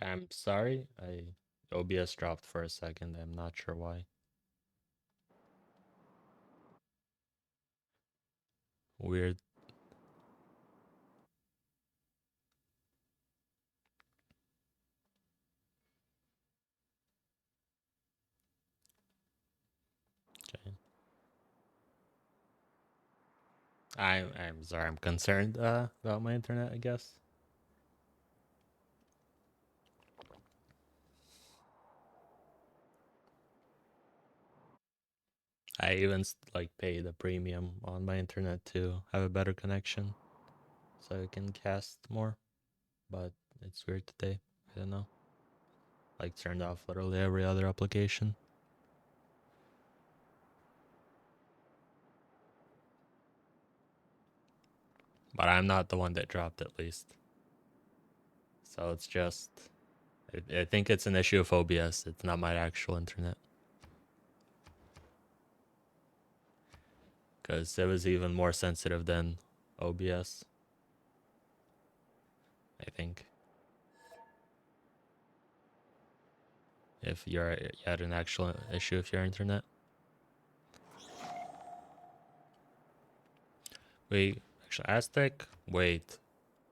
I'm sorry, OBS dropped for a second. I'm not sure why. Weird. Okay. I'm sorry. I'm concerned about my internet, I guess. I even like pay the premium on my internet to have a better connection, so I can cast more. But it's weird today. I don't know. Like turned off literally every other application. But I'm not the one that dropped, at least. So it's just, I think it's an issue of OBS. It's not my actual internet. Because it was even more sensitive than OBS, I think. If you had an actual issue with your internet. Wait, actually, Aztec? Wait,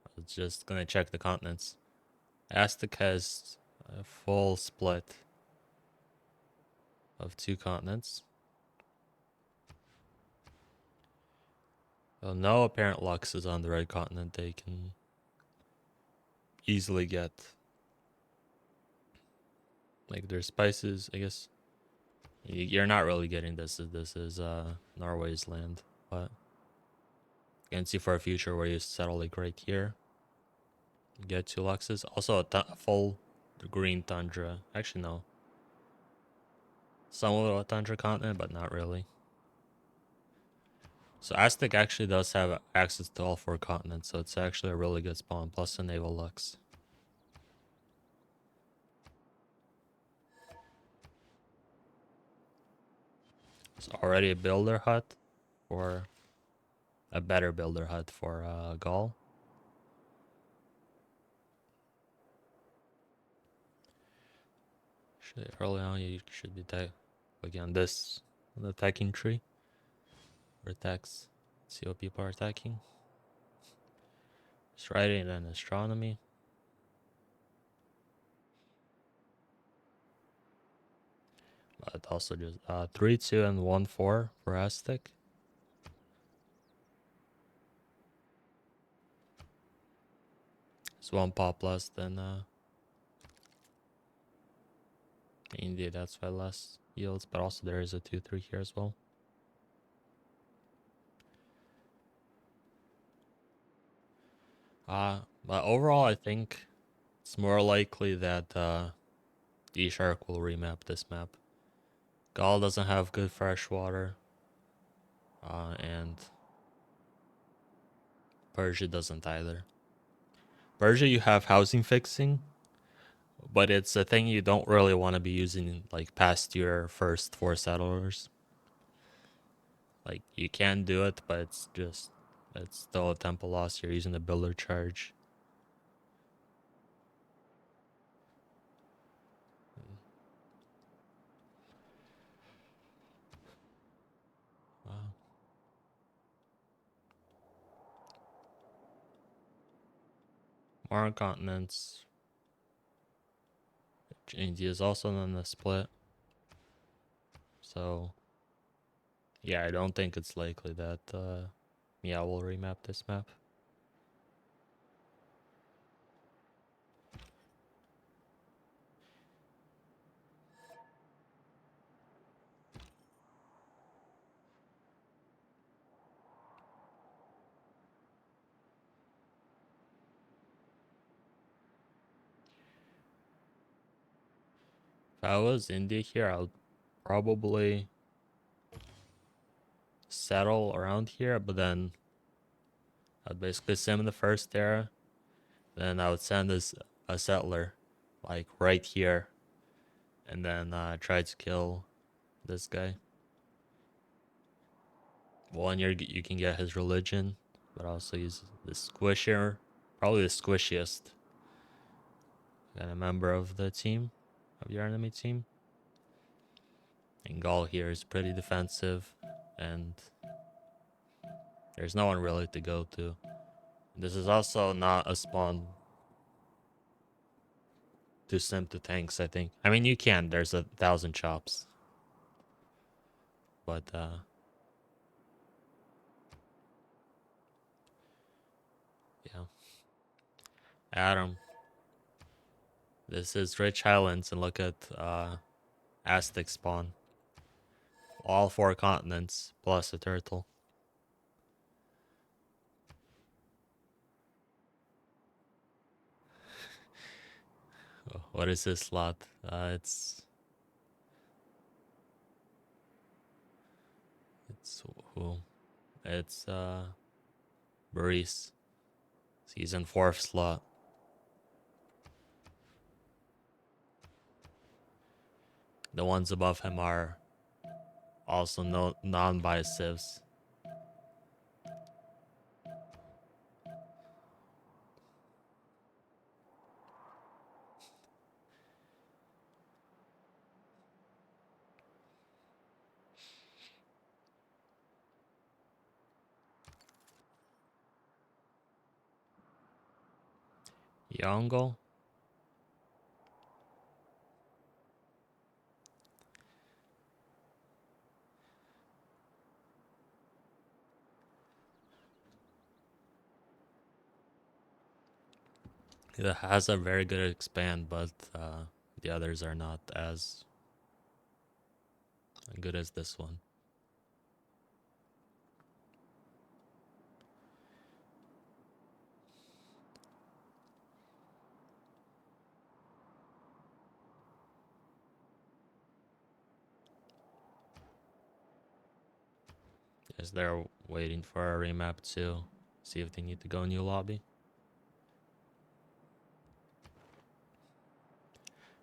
I was just gonna check the continents. Aztec has a full split of 2 continents. Well, no apparent lux is on the red continent. They can easily get like their spices. I guess you're not really getting this. This is Norway's land, but you can see for a future where you settle like right here. You get 2 luxes. Also a full green tundra. Actually, no. Somewhat of a tundra continent, but not really. So Aztec actually does have access to all 4 continents, so it's actually a really good spawn, plus a naval lux. It's already a builder hut for a better builder hut for Gaul. Actually, early on you should be again this the attacking tree or attacks. See what people are attacking. Just writing in astronomy. But also just 3, 2, and 1, 4 for Aztec. It's 1 pop less than India, that's why less yields, but also there is a 2, 3 here as well. But overall, I think it's more likely that DShark will remap this map. Gaul doesn't have good fresh water, and Persia doesn't either. Persia, you have housing fixing, but it's a thing you don't really want to be using like past your first 4 settlers. Like you can do it, but it's still a temple loss. You're using the builder charge. Wow. More continents. India is also on the split. So yeah, I don't think it's likely that MEOW will remap this map. If I was India here, I would probably settle around here, but then I'd basically sim in the first era. Then I would send a settler like right here, and then try to kill this guy. One, you can get his religion, but also use the squishier, probably the squishiest Got a member of the team, of your enemy team. And Gaul here is pretty defensive, and there's no one really to go to. This is also not a spawn to sim to tanks, I think. I mean, you can. There's 1,000 chops. But, yeah. Adam. This is Rich Highlands, and look at Aztec spawn. All 4 continents, plus a turtle. What is this slot? It's who? It's Maurice. He's in 4th slot. The ones above him are also non-biased civs. Yongle? It has a very good expand, but the others are not as good as this one. Is they're waiting for a remap to see if they need to go new lobby.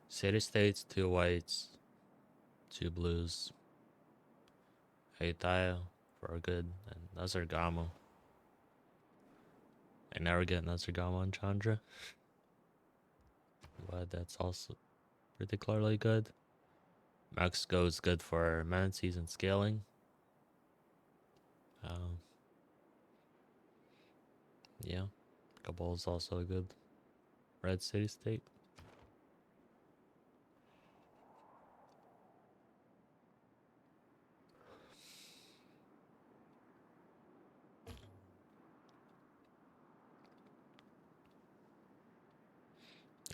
City states, 2 whites, 2 blues, 8 tile for a good, and Nazargamo. I never get Nazargamo on Chandra, but that's also particularly good. Mexico is good for manatees and scaling. Yeah, Kabul is also a good red city state.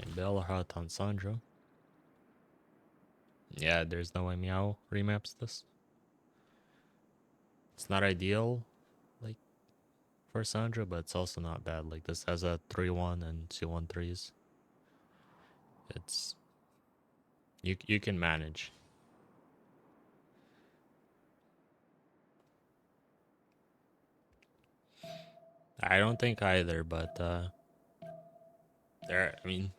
And Belhardt on Sandro. Yeah, there's no way MEOW remaps this. It's not ideal, like, for Sandra, but it's also not bad. Like, this has a 3-1 and 2-1-3s. It's... You can manage. I don't think either, but, there, I mean...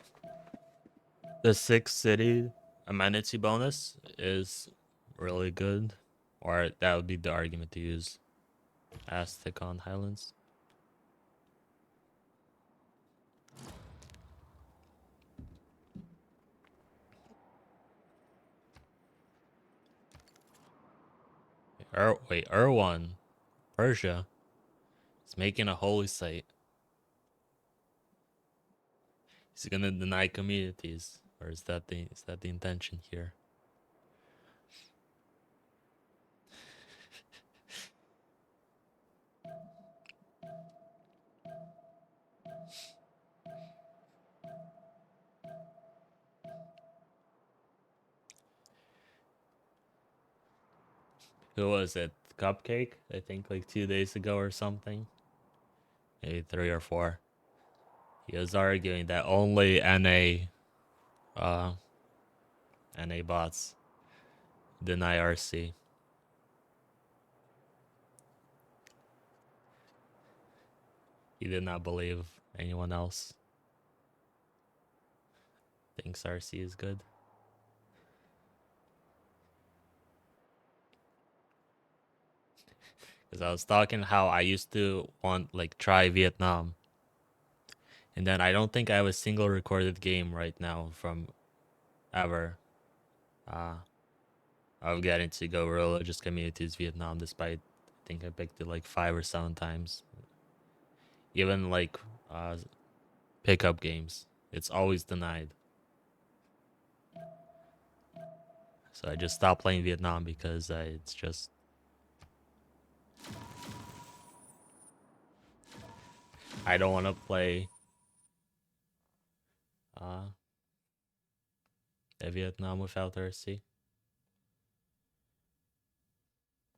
The 6 city amenity bonus is really good. Or that would be the argument to use Aztec on Highlands. Wait, Erwan, Persia, is making a holy site. He's gonna deny communities, or is that the intention here? Who was it? Cupcake? I think like 2 days ago or something. Maybe 3 or 4. He was arguing that only NA bots deny RC. He did not believe anyone else thinks RC is good. Because I was talking how I used to want, like, try Vietnam. And then I don't think I have a single recorded game right now from ever of getting to go religious communities Vietnam, despite I think I picked it like 5 or 7 times. Even like uh, pickup games, it's always denied. So I just stopped playing Vietnam because it's just I don't want to play uh, Vietnam without RC.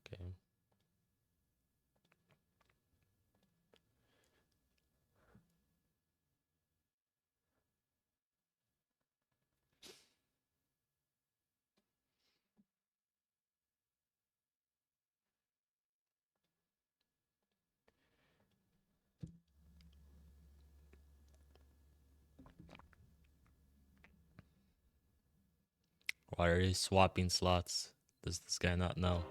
Okay. Why are you swapping slots? Does this guy not know?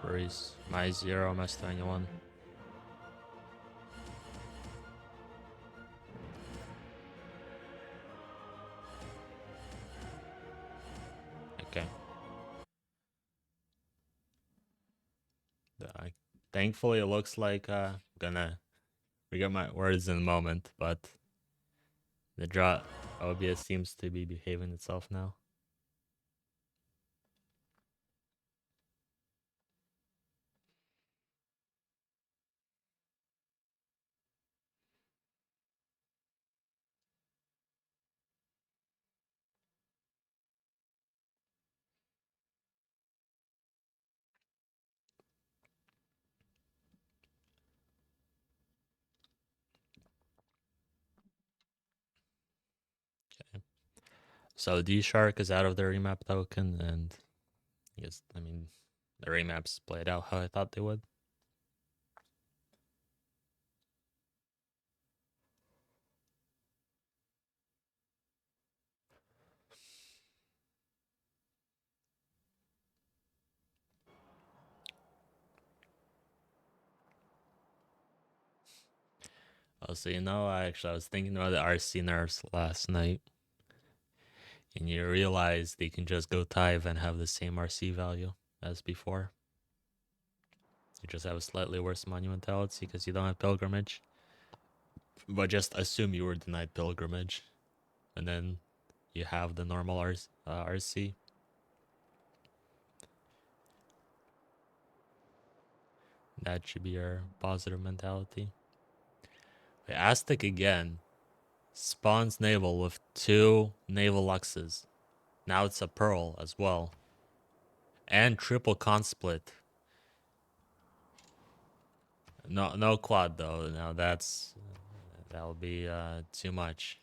Where's my 0, my 21? Okay. Thankfully, it looks like gonna forget my words in a moment, but the draw OBS seems to be behaving itself now. Okay. So DShark is out of the remap token, and I mean, the remaps played out how I thought they would. Oh, so I was thinking about the RC nerfs last night, and you realize they can just go Tithe and have the same RC value as before. You just have a slightly worse monumentality because you don't have pilgrimage. But just assume you were denied pilgrimage, and then you have the normal RC. That should be your positive mentality. Aztec again spawns naval with 2 naval luxes. Now it's a pearl as well. And triple con split. No quad though. Now that'll be too much.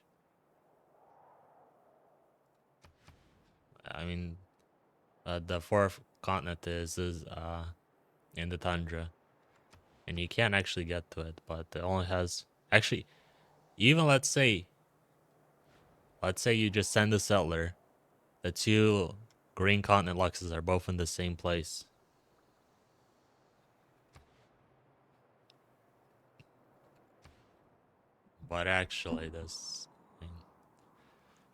I mean, the 4th continent is in the tundra, and you can't actually get to it. But it only has actually even let's say you just send a settler, the 2 green continent luxes are both in the same place. But actually, this thing.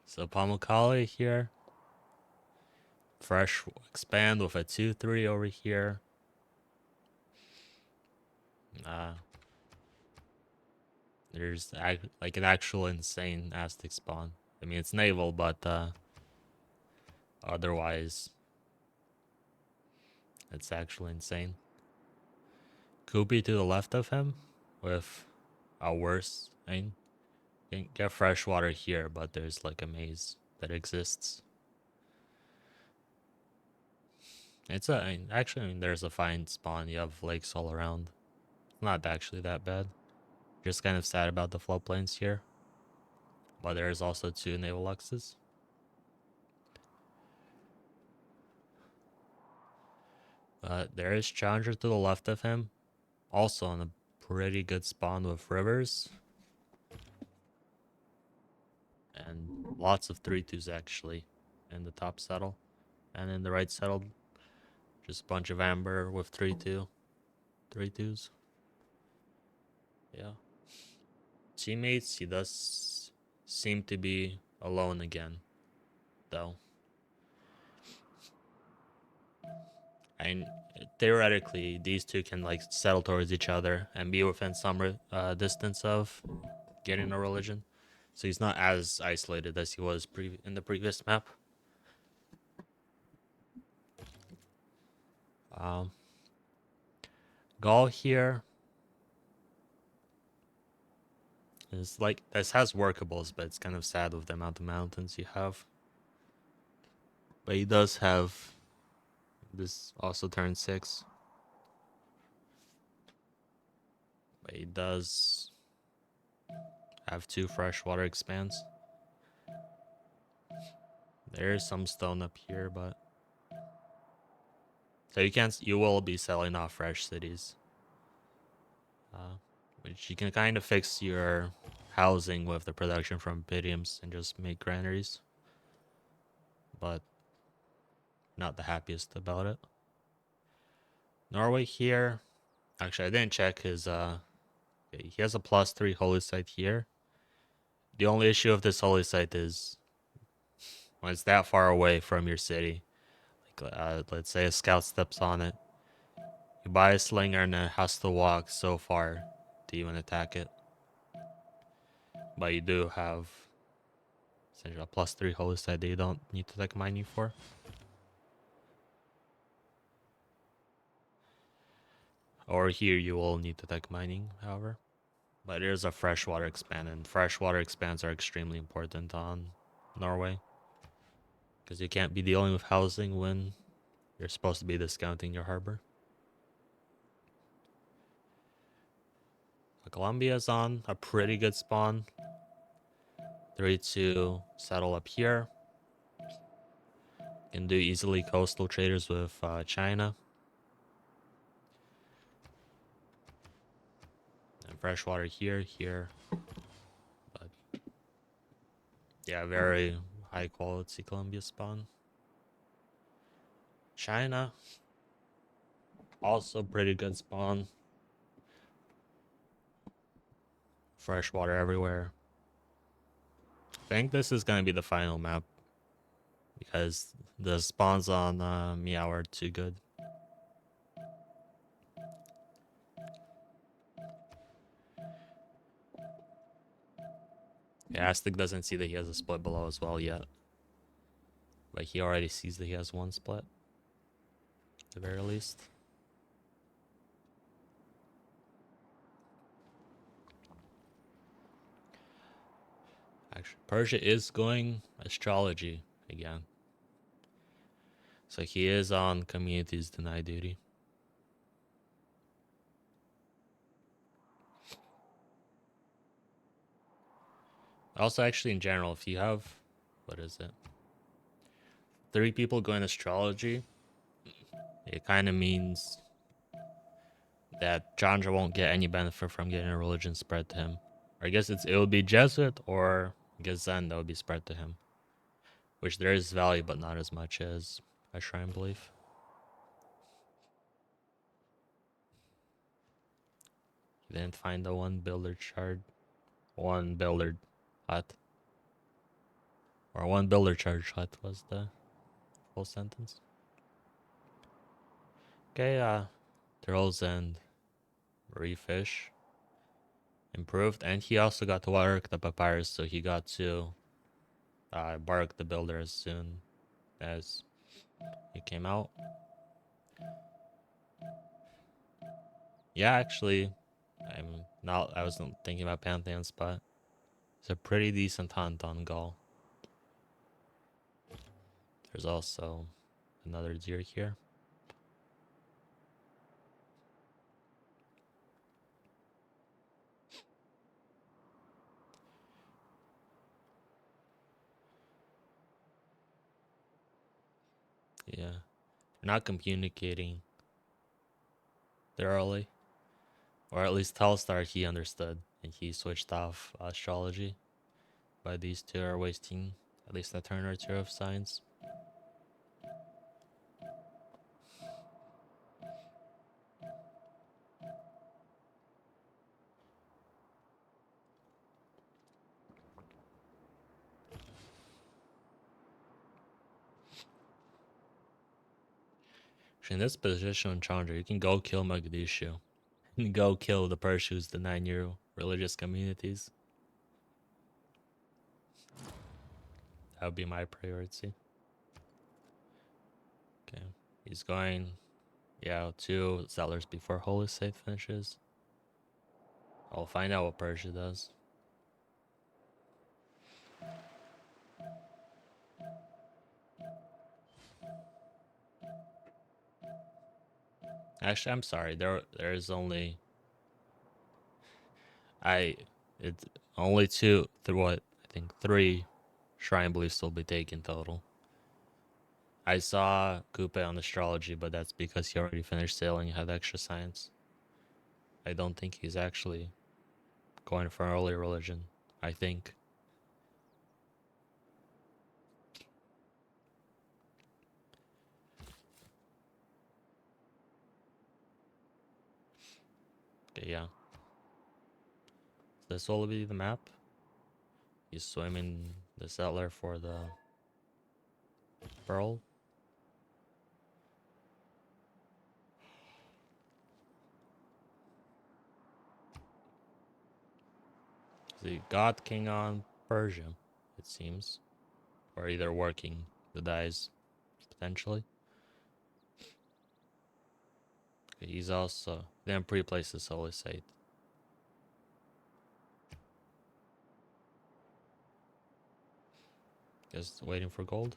So Pamukkale here. Fresh expand with a 2-3 over here. There's like an actual insane Aztec spawn. I mean, it's naval, but otherwise, it's actually insane. Kubi to the left of him with a worse. I mean, you can get fresh water here, but there's like a maze that exists. Actually, there's a fine spawn. You have lakes all around. Not actually that bad. Just kind of sad about the floodplains here. But there's also 2 naval luxes. There is Challenger to the left of him. Also on a pretty good spawn with rivers. And lots of 3-2s actually in the top settle. And in the right settle, just a bunch of amber with 3-2. 3-2s. Yeah. Teammates, he does seem to be alone again, though. And theoretically, these 2 can like settle towards each other and be within some distance of getting a religion. So he's not as isolated as he was in the previous map. Gaul here is like, this has workables, but it's kind of sad with the amount of mountains you have. But he does have this also turn 6. But he does have 2 freshwater expands. There's some stone up here, but so you will be selling off fresh cities, which you can kind of fix your housing with the production from Bidiums and just make granaries, but not the happiest about it. Norway here, actually I didn't check his he has a +3 holy site here. The only issue of this holy site is when it's that far away from your city. Like let's say a scout steps on it, you buy a slinger and it has to walk so far to even attack it. But you do have essentially a +3 holy site that you don't need to tech mining for. Or here you will need to tech mining, however. But there's a freshwater expand, and freshwater expands are extremely important on Norway. Because you can't be dealing with housing when you're supposed to be discounting your harbor. Colombia's on a pretty good spawn. 3-2 settle up here. Can do easily coastal traders with China. And freshwater here. But yeah, very high quality Colombia spawn. China, also pretty good spawn. Freshwater everywhere. I think this is gonna be the final map because the spawns on MEOW are too good. Yeah, Aztec doesn't see that he has a split below as well yet. But he already sees that he has 1 split. At the very least. Actually, Persia is going astrology again. So he is on communities deny duty. Also, actually, in general, if you have, what is it? 3 people going astrology, it kind of means that Chandra won't get any benefit from getting a religion spread to him. Or I guess it would be Jesuit or I guess Zen that would be spread to him. Which there is value, but not as much as a shrine belief. You didn't find the 1 builder shard. 1 builder hut. Or 1 builder charge hut was the full sentence. Okay, Turtles and Refish improved, and he also got to work the papyrus, so he got to bark the builder as soon as he came out. Yeah, actually, I wasn't thinking about Pantheons, but it's a pretty decent hunt on Gaul. There's also another deer here. Yeah. You're not communicating thoroughly. Or at least Telstar he understood and he switched off astrology. But these two are wasting at least a turn or two of science. In this position on Chandra, you can go kill Mogadishu. And go kill the Pershus, the 9-year religious communities. That would be my priority. Okay. He's going, yeah, 2 settlers before Holy State finishes. I'll find out what Persia does. Actually, I'm sorry. There's only it's only 2 through what I think 3 shrine beliefs will be taken total. I saw Coupe on astrology, but that's because he already finished sailing and had extra science. I don't think he's actually going for an early religion. I think. Okay, yeah. This will be the map. He's swimming the settler for the pearl. The God King on Persia, it seems. Or either working the dice, potentially. Okay, he's also then pre-places Holy Site. Just waiting for gold.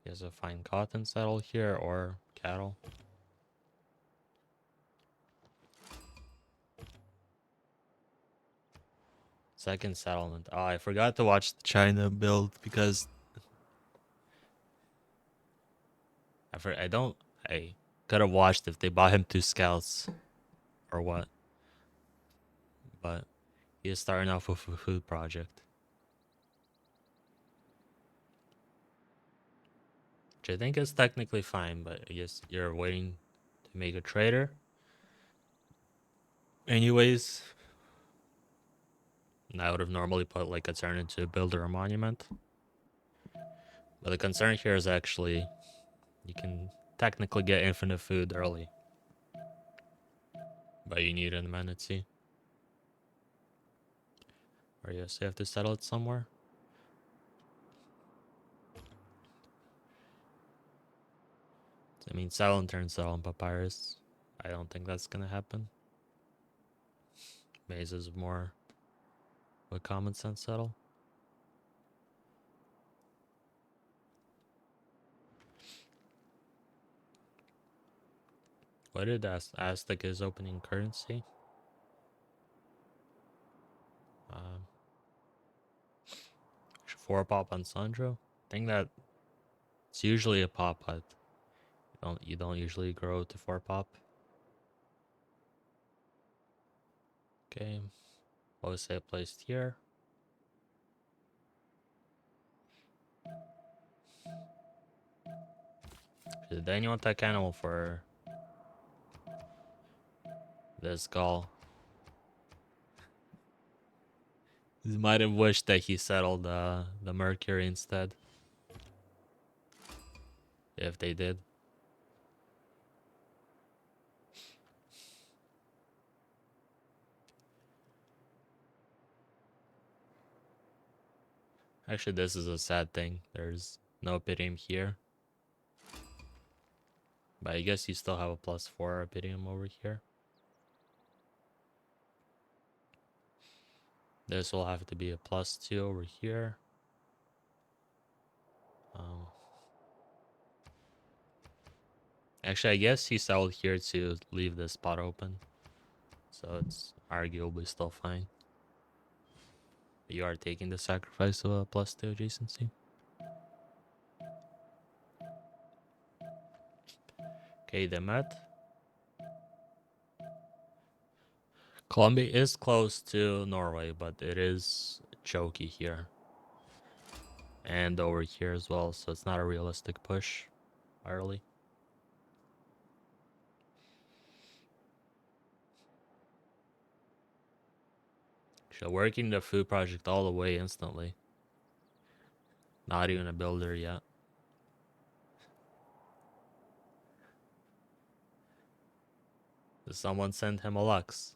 He has a fine cotton settle here or cattle. Second settlement. Oh, I forgot to watch the China build because I could have watched if they bought him 2 scouts or what. But he is starting off with a food project. Which I think is technically fine, but I guess you're waiting to make a trader. Anyways, I would have normally put like a turn into a builder or monument. But the concern here is actually you can technically get infinite food early. But you need an amenity. Or yes, you have to settle it somewhere. I mean, settle and turn settle on papyrus. I don't think that's gonna happen. Maze is more of a common sense settle. What did Aztec is opening currency? 4 pop on Sandro. I think that it's usually a pop, but you don't usually grow to 4 pop. Okay, what was it placed here? Then you want that animal for this call. He might have wished that he settled the Mercury instead. If they did. Actually, this is a sad thing. There's no Epitium here. But I guess you still have a +4 Epitium over here. This will have to be a +2 over here. Actually, I guess he settled here to leave this spot open. So it's arguably still fine. You are taking the sacrifice of a +2 adjacency. Okay, the Met. Colombia is close to Norway, but it is choky here. And over here as well, so it's not a realistic push early. So working the food project all the way instantly. Not even a builder yet. Does someone send him a Lux?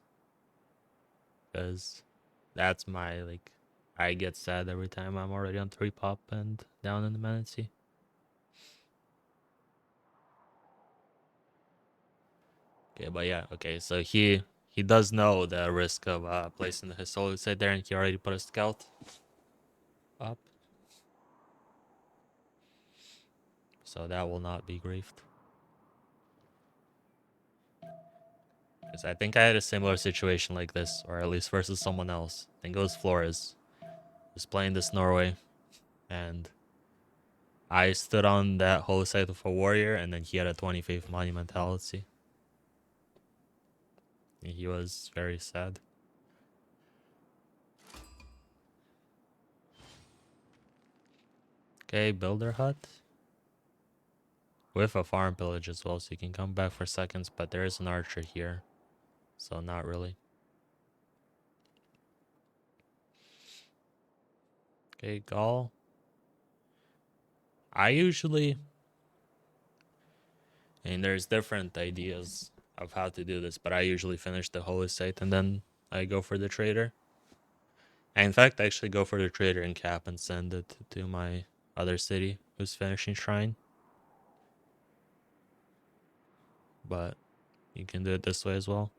Because that's my, like, I get sad every time I'm already on 3 pop and down in the Manatee. Okay, but yeah, okay, so he does know the risk of placing his solo side there, and he already put a scout up. So that will not be griefed. Because I think I had a similar situation like this, or at least versus someone else. I think it was Flores. Was playing this Norway, and I stood on that whole side with a warrior, and then he had a 25th monumentality. And he was very sad. Okay, builder hut. With a farm pillage as well, so you can come back for seconds, but there is an archer here. So not really. Okay, Gaul. I usually... And there's different ideas of how to do this, but I usually finish the holy site and then I go for the trader. I, in fact, actually go for the trader and cap and send it to my other city who's finishing shrine. But you can do it this way as well.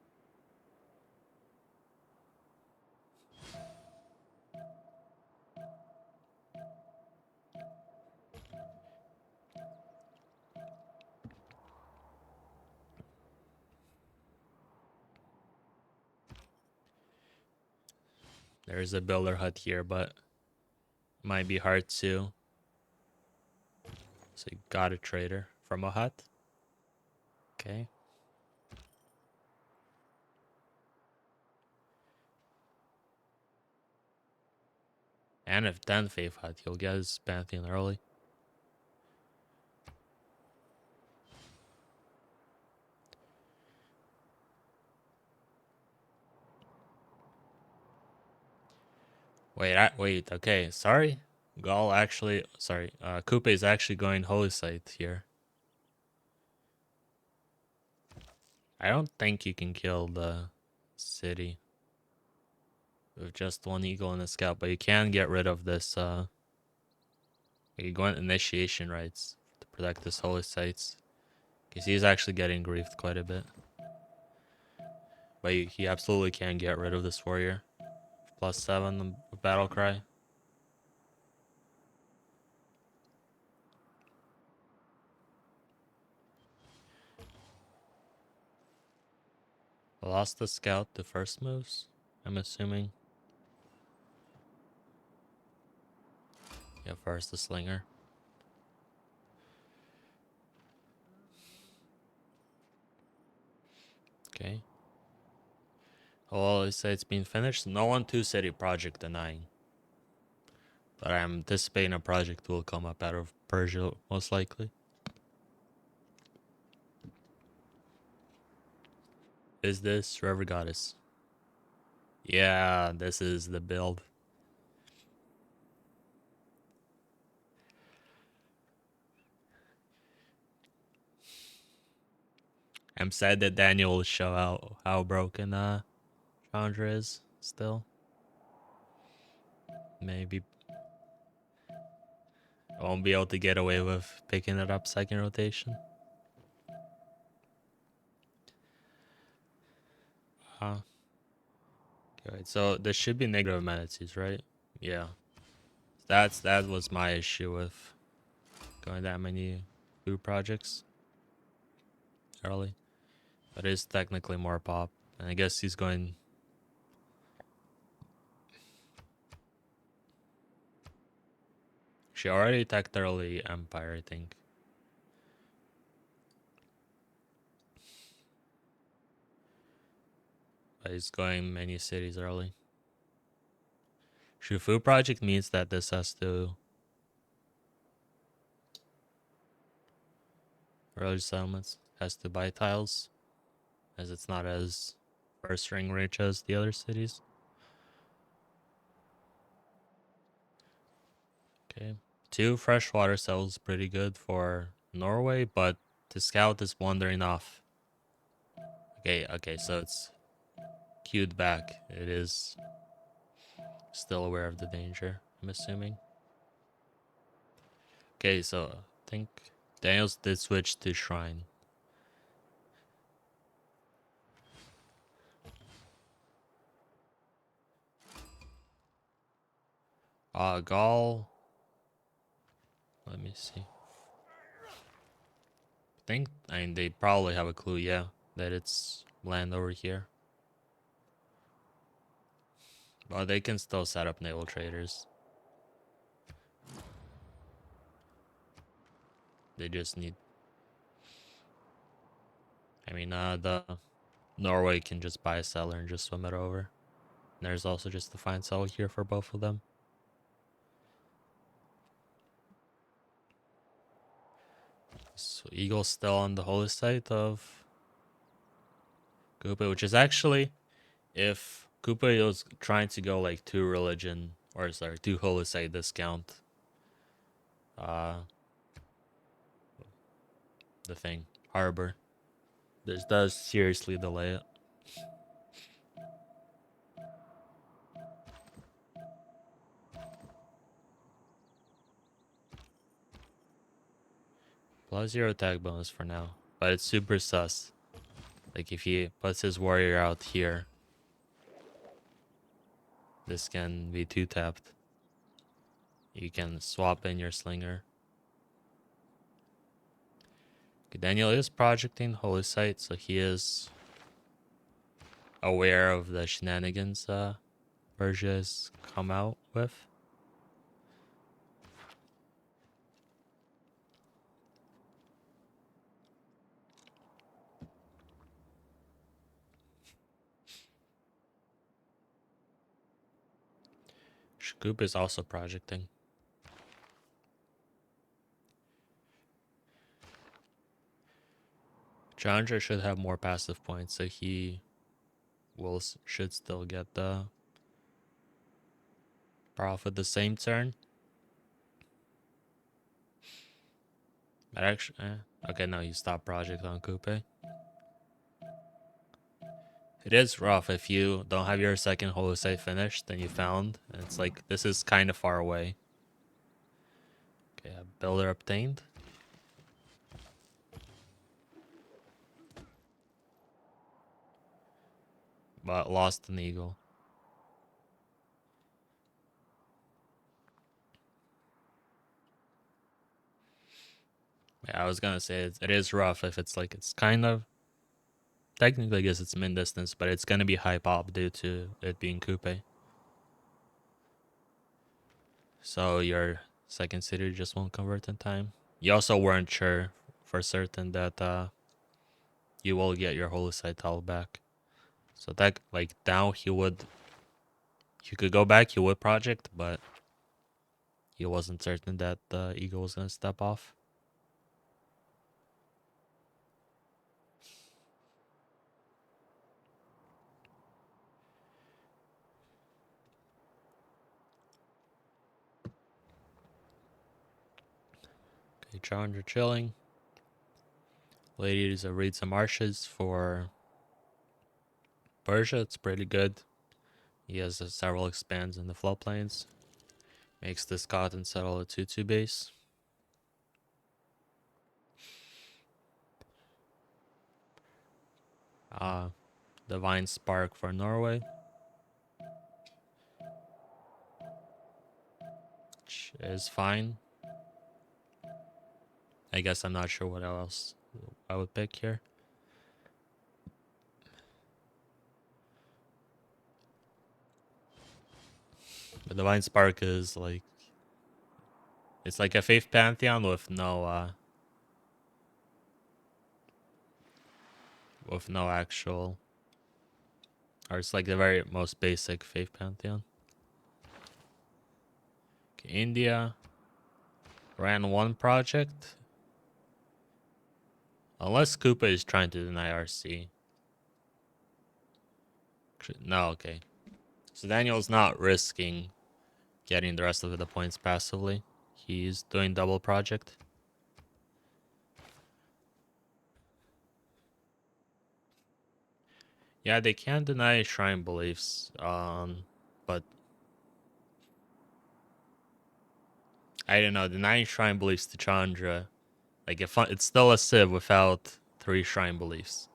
There's a builder hut here, but might be hard to. So you got a trader from a hut. Okay. And if 10 Faith Hut, you'll get his Pantheon early. Wait, okay, sorry. Gaul actually, sorry, Coupe is actually going Holy Site here. I don't think you can kill the city with just one eagle and a scout, but you can get rid of this, you go on initiation rites to protect this Holy Sites. Because he's actually getting griefed quite a bit. But he absolutely can get rid of this warrior. +7 battle cry. I lost the scout the first moves, I'm assuming. Yeah, first the slinger. Okay. Well, they say it's been finished. No one 2-city project denying. But I'm anticipating a project will come up out of Persia, most likely. Is this River Goddess? Yeah, this is the build. I'm sad that Daniel will show out how broken Challenger is still. Maybe I won't be able to get away with picking it up second rotation. Okay, right, so there should be negative manatees, right? Yeah. That was my issue with going that many food projects. early. But it is technically more pop. And I guess he's going... She already attacked early Empire, I think. But he's going many cities early. Shufu project means that this has to... Early settlements has to buy tiles, as it's not as first ring rich as the other cities. Okay. 2 freshwater cells pretty good for Norway, but the scout is wandering off. Okay, so it's queued back. It is still aware of the danger, I'm assuming. Okay, so I think Daniels did switch to Shrine. Gaul. Let me see. I mean, they probably have a clue, yeah, that it's land over here. But they can still set up naval traders. They just need... I mean, the Norway can just buy a seller and just swim it over. And there's also just a fine seller here for both of them. So Eagle's still on the holy site of Kupe, which is actually, if Kupe was trying to go like 2 religion, or sorry, 2 holy site discount, the thing, harbor, this does seriously delay it. Plus 0 attack bonus for now, but it's super sus. Like if he puts his warrior out here, this can be 2 tapped. You can swap in your slinger. Okay, Daniel is projecting holy site, so he is aware of the shenanigans Persia has come out with. Scoop is also projecting. Challenger should have more passive points, so he should still get the profit the same turn. But actually, okay, no, you stop project on Coupe. It is rough if you don't have your second holy site finished, then you found. And it's like, this is kind of far away. Okay, builder obtained. But lost an eagle. Yeah, I was gonna say it is rough if it's like, it's kind of, technically I guess it's min distance, but it's gonna be high pop due to it being coupe. So your second city just won't convert in time. You also weren't sure for certain that you will get your holy site tile back. So that, like, now he could go back, he would project, but he wasn't certain that the eagle was gonna step off. Okay, Challenger chilling. Ladies read some marshes for Persia. It's pretty good. He has several expands in the floodplains. Makes this cotton settle a 2-2 base. Divine Spark for Norway. Which is fine. I guess I'm not sure what else I would pick here. The Divine Spark is like, it's like a Faith Pantheon with no actual, or it's like the very most basic Faith Pantheon. Okay, India ran one project. Unless Koopa is trying to deny RC. No, okay. So Daniel's not risking getting the rest of the points passively. He's doing double project. Yeah, they can deny shrine beliefs, but I don't know. Denying shrine beliefs to Chandra, like if it's still a Civ without 3 shrine beliefs.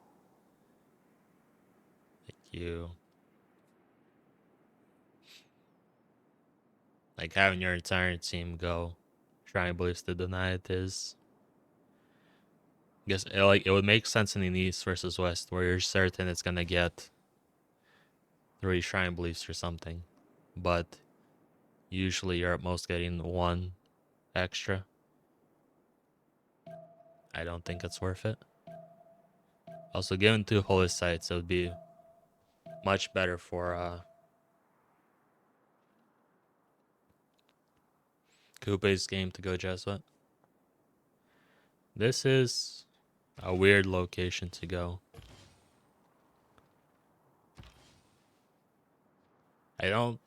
Like having your entire team go shrine beliefs to deny it is. I guess it would make sense in the East versus West, where you're certain it's gonna get 3 shrine beliefs or something, but usually you're at most getting 1 extra. I don't think it's worth it. Also, given 2 holy sites, it would be much better for Kupe's game to go Jesuit. This is a weird location to go. I can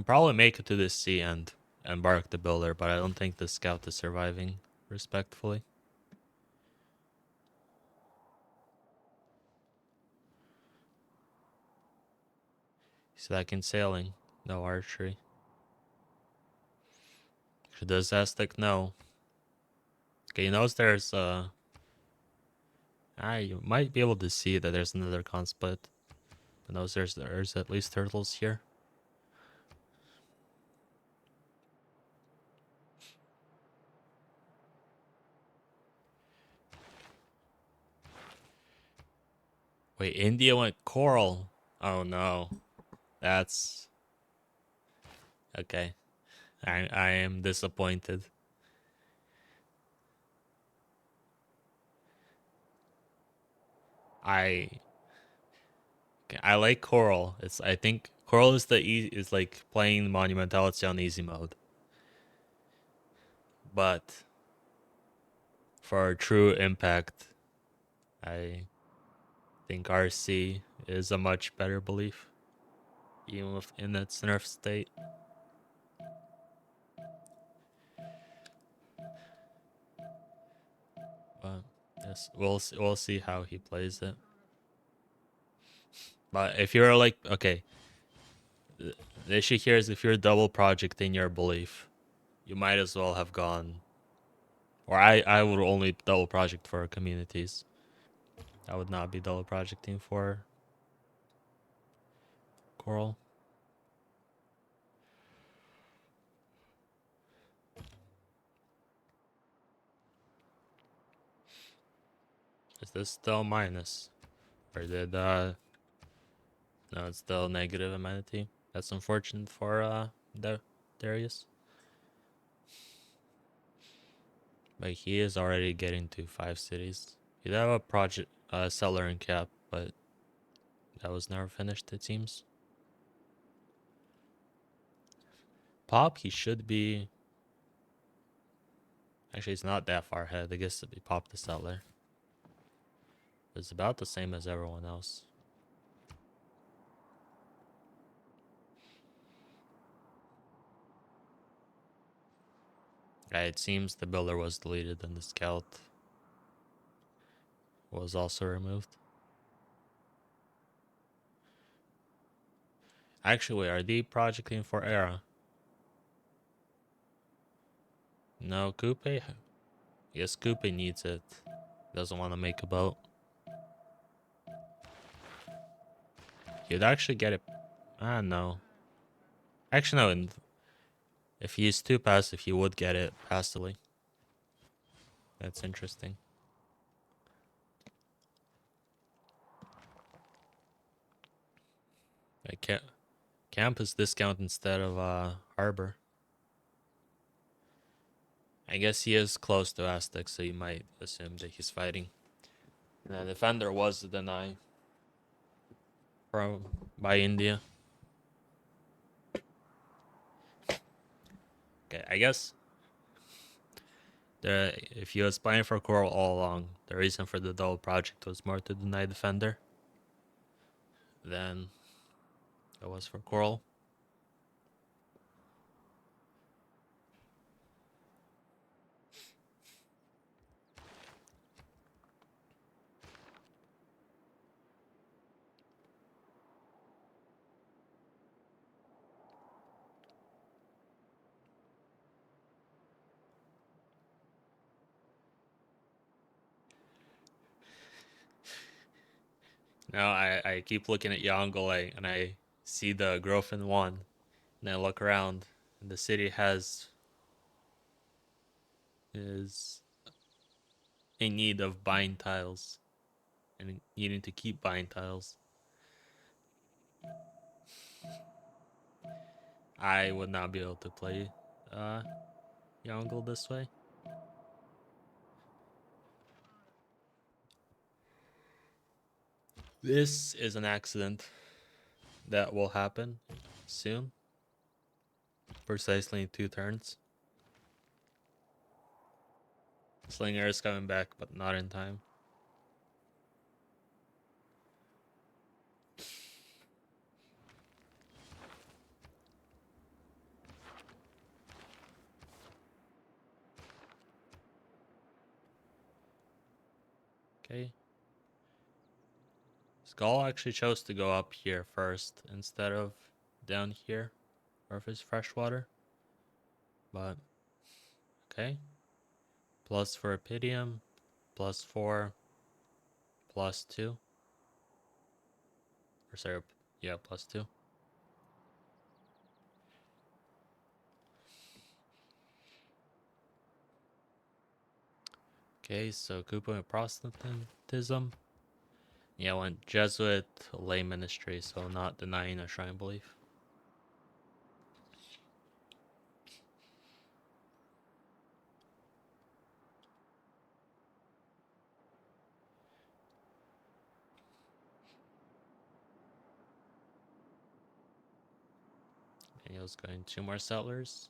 probably make it to this sea and embark the builder, but I don't think the scout is surviving respectfully. So that can sailing, no archery. Does Aztec? No. Okay, he knows there's you might be able to see that there's another consplit. But knows there's at least turtles here. Wait, India went coral. Oh no. That's okay. I am disappointed. I like coral. I think coral is is like playing monumentality on easy mode. But for true impact, I think RC is a much better belief, even in its nerf state. But yes, we'll see how he plays it. But if you're like, okay, the issue here is if you're double projecting your belief, you might as well have gone. Or I would only double project for communities. I would not be double projecting for coral. Is this still minus? Or did no, it's still negative amenity. That's unfortunate for Darius. But he is already getting to 5 cities. He'd have a project seller in cap, but that was never finished, it seems. Pop, he should be. Actually, it's not that far ahead. I guess it'd be Pop the seller. It's about the same as everyone else. It seems the builder was deleted and the scout was also removed. Actually, wait, are they projecting for Era? No, Coupe? Yes, Coupe needs it. Doesn't want to make a boat. He'd actually get it. No. Actually, no. If he's too passive, he would get it passively. That's interesting. I can't. Camp is discount instead of harbor. I guess he is close to Aztec, so you might assume that he's fighting. And the defender was denied from by India. Okay, I guess if he was playing for Coral all along, the reason for the double project was more to deny defender than it was for Coral. Now I keep looking at Yongle and I see the Growth in one, and I look around, and the city is in need of buying tiles and needing to keep buying tiles. I would not be able to play Yongle this way. This is an accident that will happen soon. Precisely in 2 turns. Slinger is coming back, but not in time. Okay. Skull actually chose to go up here first instead of down here, or if it's freshwater. But, okay. Plus for Epidium, +4, +2. Or sorry, yeah, +2. Okay, so Koopa and Protestantism. Yeah, went Jesuit lay ministry, so not denying a shrine belief. And he was going 2 more settlers.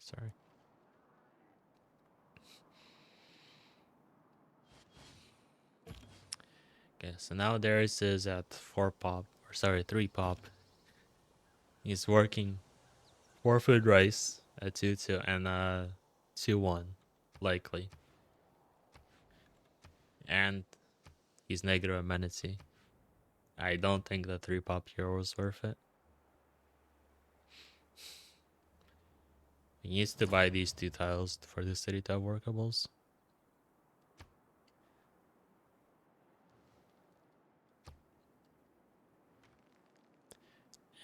Sorry. Okay, so now Darius is at 4 pop, or sorry, 3 pop. He's working 4 food rice at 2-2 and 2-1, likely. And he's negative amenity. I don't think the 3 pop hero was worth it. He needs to buy these 2 tiles for the city to have workables.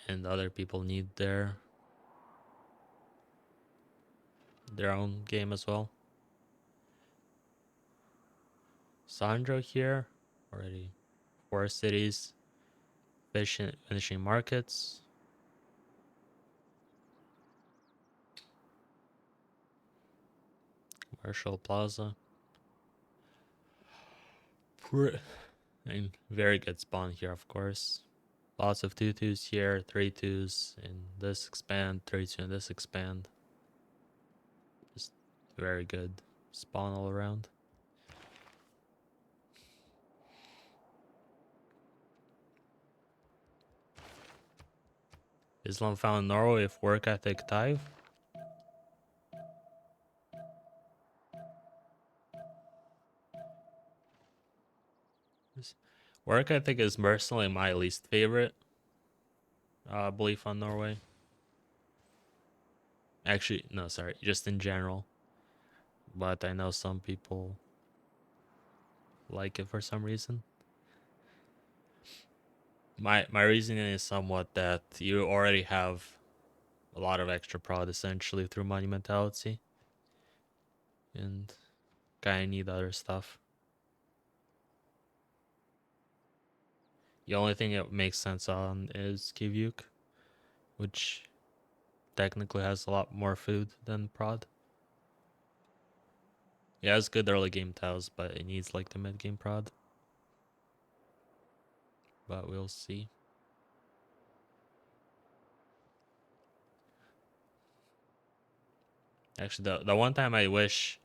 And other people need their own game as well. Sandro here, already 4 cities, finishing markets. Commercial Plaza. And very good spawn here, of course. Lots of 2-2s here, 3-2s in this expand, 3-2 in this expand. Just very good spawn all around. Islam found in Norway with work ethic tithe. Work ethic is personally my least favorite belief on Norway. Actually, no, sorry, just in general. But I know some people like it for some reason. My reasoning is somewhat that you already have a lot of extra prod essentially through monumentality, and kind of need other stuff. The only thing it makes sense on is Kivyuk, which technically has a lot more food than prod. Yeah, it's good early game tiles, but it needs like the mid game prod. But we'll see. Actually, the one time I wish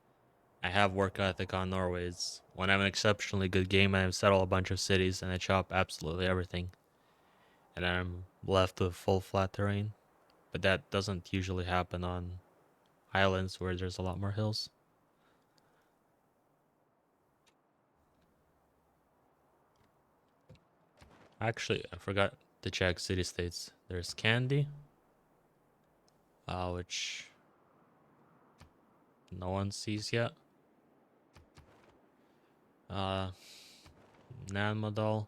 I have work ethic on Norway is when I have an exceptionally good game and I settle a bunch of cities and I chop absolutely everything. And I'm left with full flat terrain. But that doesn't usually happen on islands where there's a lot more hills. Actually, I forgot to check city states. There's Candy, which no one sees yet. Nanmadal,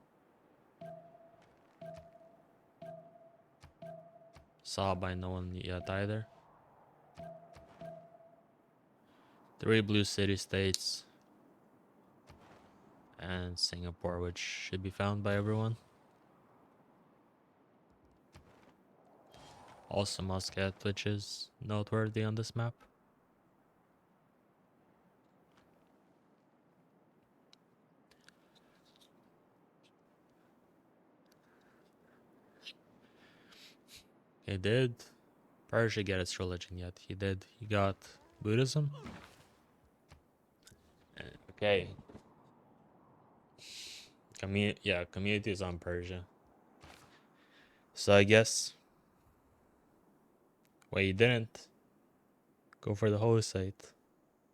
saw by no one yet either. 3 blue city states, and Singapore, which should be found by everyone. Also Muscat, which is noteworthy on this map. He did Persia get its religion yet? He did. He got Buddhism. Okay. Community is on Persia. So I guess. Wait, he didn't go for the holy site.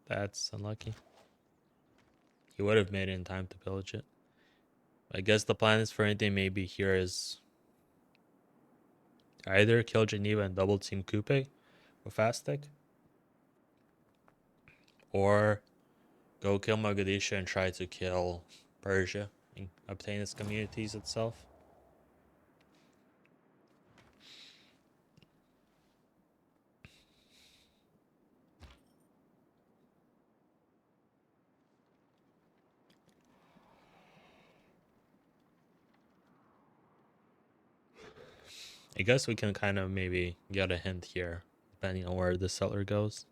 That's unlucky. He would have made it in time to pillage it. I guess the plan is for anything maybe here is either kill Geneva and double team Coupe with Fastic, or go kill Mogadishu and try to kill Persia and obtain its communities itself. I guess we can kind of maybe get a hint here, depending on where the settler goes.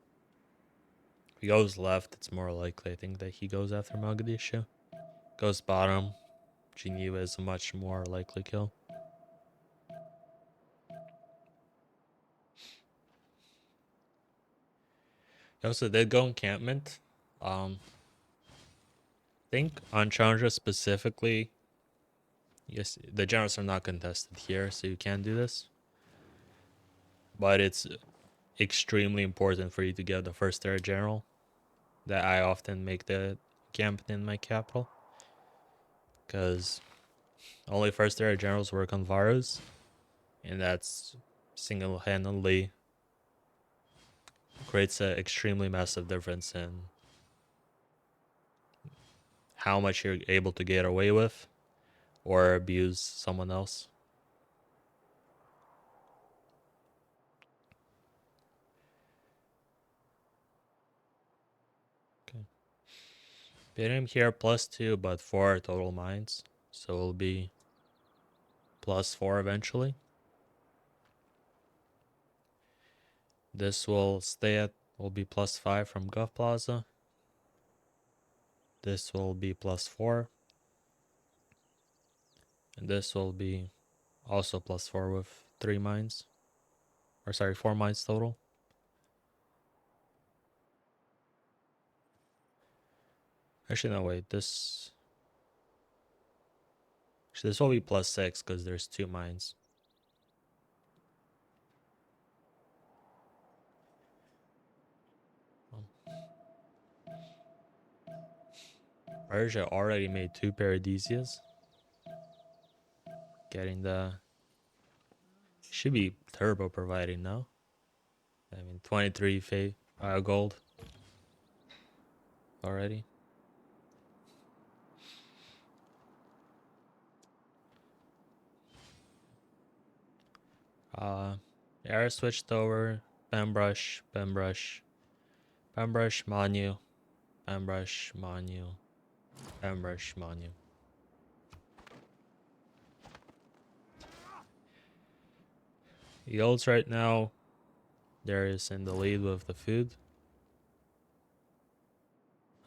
If he goes left, it's more likely, I think, that he goes after Mogadishu. Goes bottom, Geneva is a much more likely kill. He also did go encampment. I think on Chandra specifically, yes, the generals are not contested here, so you can do this. But it's extremely important for you to get the first air general. That I often make the camp in my capital, because only first air generals work on Varus, and that's single-handedly creates an extremely massive difference in how much you're able to get away with or abuse someone else. Okay. Bid him here +2, but 4 total mines, so it'll be +4 eventually. This will be +5 from Gulf Plaza. This will be +4. And this will be also +4 with 3 mines. Or sorry, 4 mines total. Actually, no, wait. This will be +6 because there's 2 mines. Persia already made 2 Paradisias. Getting the... Should be turbo providing now. I mean, 23 gold already. Air switched over. Pen brush, pen brush, pen brush, menu, pen brush, menu, pen brush, menu. Yields right now, Darius in the lead with the food.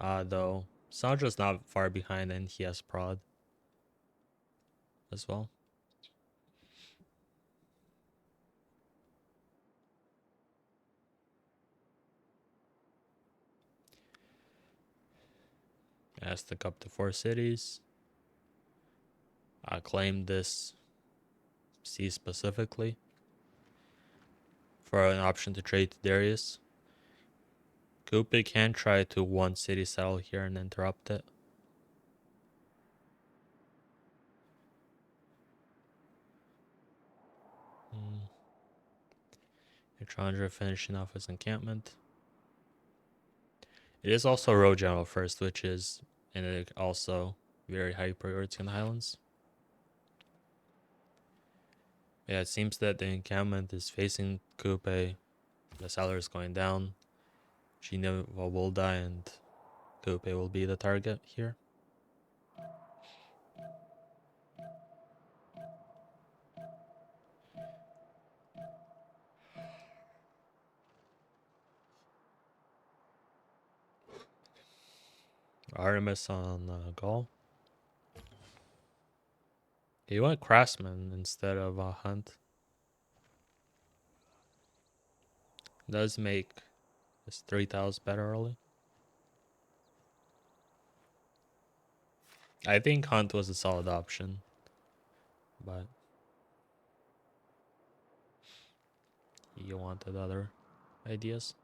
Though Sandra's not far behind and he has prod as well. Aztec up to 4 cities. I claimed this C specifically for an option to trade to Darius. Kupe can try to 1 city settle here and interrupt it. Chandra finishing off his encampment. It is also road general first, which is also very high priority in the Highlands. Yeah, it seems that the encampment is facing Kupe. The seller is going down. Geneva will die and Kupe will be the target here. Artemis on Gaul. He went Craftsman instead of Hunt. Does make his 3 tiles better early. I think Hunt was a solid option, but you wanted other ideas.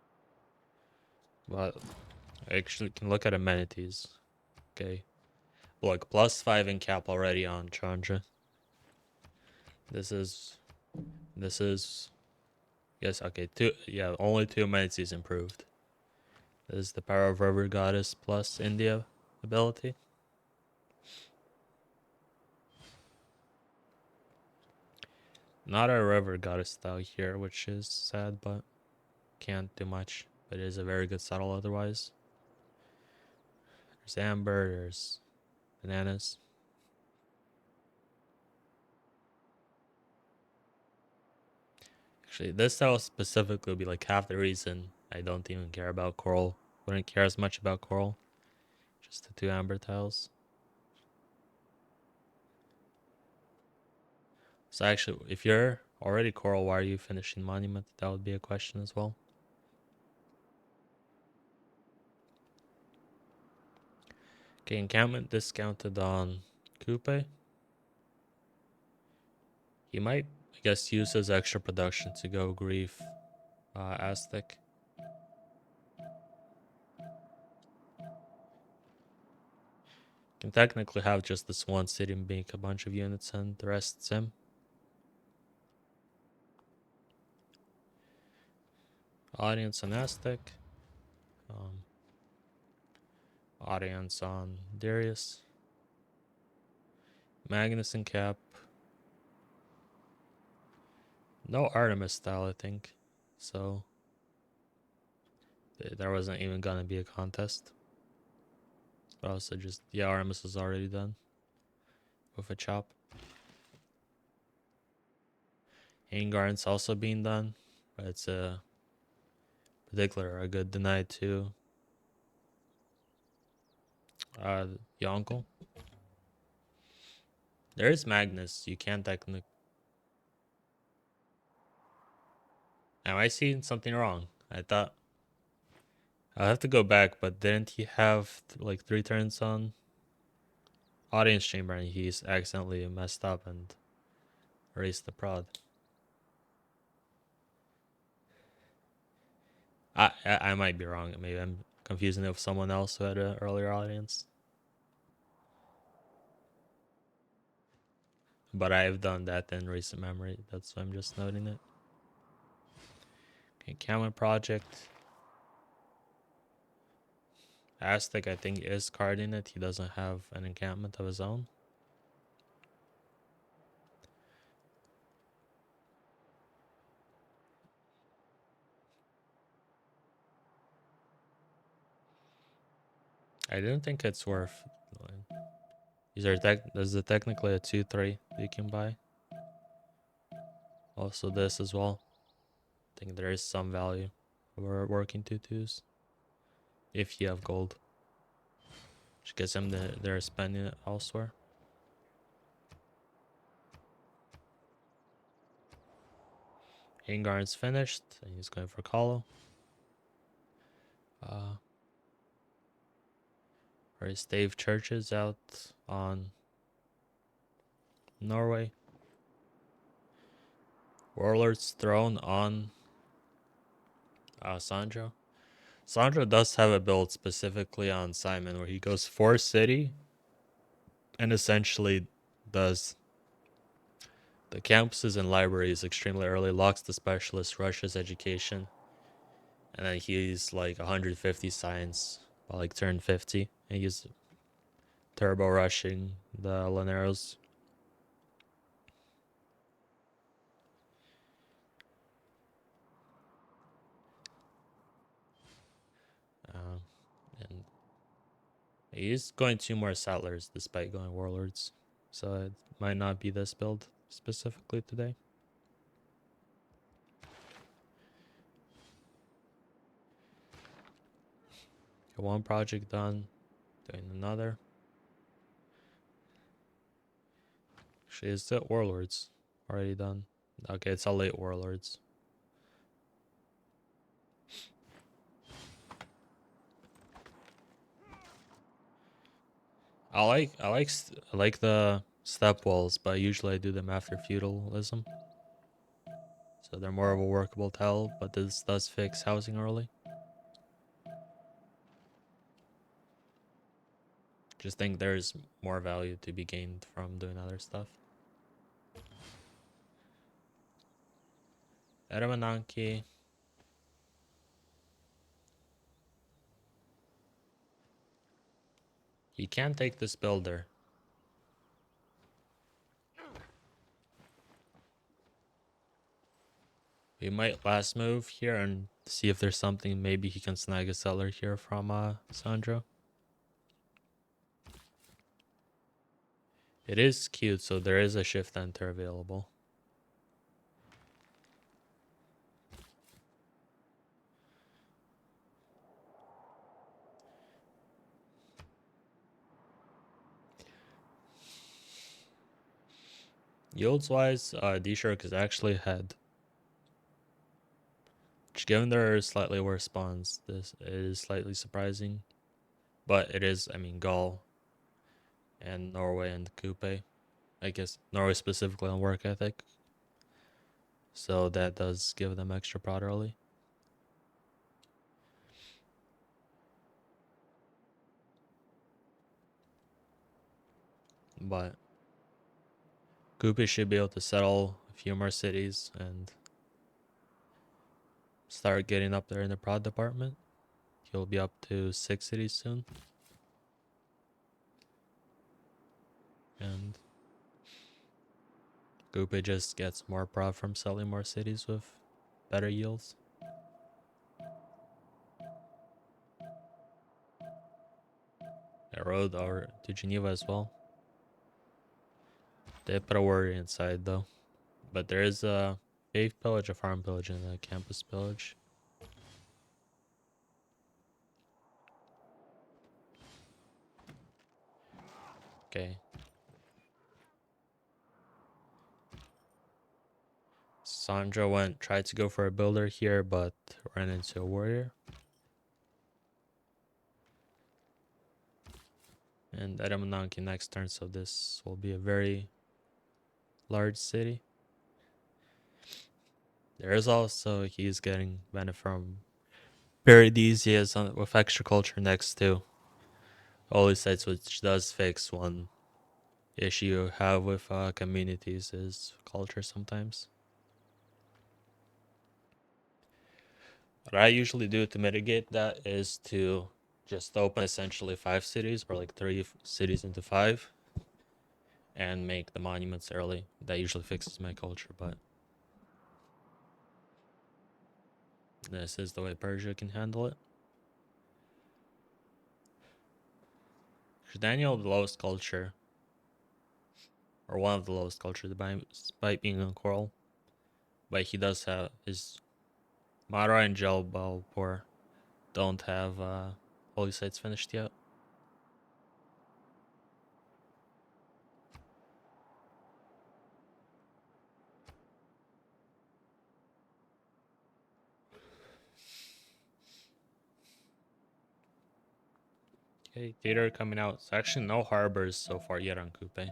But I actually can look at amenities. Okay. Look, +5 in cap already on Chandra. This is yes, okay, only 2 amenities improved. This is the Power of River Goddess plus India ability. Not a River Goddess style here, which is sad, but can't do much. But it is a very good saddle otherwise. There's Amber, there's Bananas. Actually, this style specifically would be like half the reason I don't even care about Coral. Wouldn't care as much about Coral. Just the 2 Amber tiles. So actually, if you're already Coral, why are you finishing Monument? That would be a question as well. Okay, encampment discounted on Coupe. He might, I guess, use his extra production to go Grief Aztec. Can technically have just this 1 city and make a bunch of units and the rest sim. Audience on Aztec. Audience on Darius. Magnus and Cap. No Artemis style, I think. So there wasn't even gonna be a contest. But also just, yeah, Artemis is already done with a chop. Aingarden's also being done, but it's a good denied too. Yonkel. There is Magnus. You can't technically. Am I seeing something wrong? I thought I'll have to go back, but didn't he have like 3 turns on Audience Chamber and he's accidentally messed up and erased the prod? I might be wrong. Maybe I'm confusing it with someone else who had an earlier audience. But I've done that in recent memory. That's why I'm just noting it. Okay, Camel Project. Aztec, I think, is carding it. He doesn't have an encampment of his own. I didn't think it's worth. These are there's a technically a 2-3 you can buy. Also this as well. I think there is some value over working 2-2s if you have gold. Which gets them they're spending it elsewhere. Ingard's finished and he's going for Kalo. Whereas Dave Church is out on Norway. Warlord's Throne on Sandro. Sandro does have a build specifically on Simon where he goes 4 city and essentially does the campuses and libraries extremely early, locks the specialist, rushes education, and then he's like 150 science by like turn 50. And he's turbo rushing the Laneros. And he's going 2 more settlers despite going warlords. So it might not be this build specifically today. Got 1 project done, doing another. Actually, is it warlords already done? Okay, it's a late warlords. I like the step walls, but usually I do them after feudalism. So they're more of a workable tile, but this does fix housing early. Just think there's more value to be gained from doing other stuff. Eramananki. He can't take this builder. We might last move here and see if there's something. Maybe he can snag a settler here from Sandro. It is cute, so there is a shift enter available. Yields wise, DShark is actually ahead. Given their slightly worse spawns, this is slightly surprising. But it is, I mean, Gaul and Norway and Coupe. I guess Norway specifically on work ethic. So that does give them extra prod early. But Coupe should be able to settle a few more cities and start getting up there in the prod department. He'll be up to 6 cities soon. And Coupe just gets more prod from selling more cities with better yields. A road over to Geneva as well. They put a warrior inside though. But there is a faith pillage, a farm pillage, and a campus pillage. Okay. Sandra tried to go for a builder here, but ran into a warrior. And Adamananki next turn, so this will be a very large city. There is also, he's getting benefit from Paradisias with extra culture next to Holy Sites, which does fix one issue you have with communities is culture sometimes. What I usually do to mitigate that is to just open essentially 5 cities or like 3 cities into 5 and make the monuments early. That usually fixes my culture, but this is the way Persia can handle it. Daniel, the lowest culture, or one of the lowest culture, despite being on coral. But he does have his Mara and Jelbalpur don't have holy sites finished yet. Okay, theater coming out. It's actually no harbors so far yet on Coupe.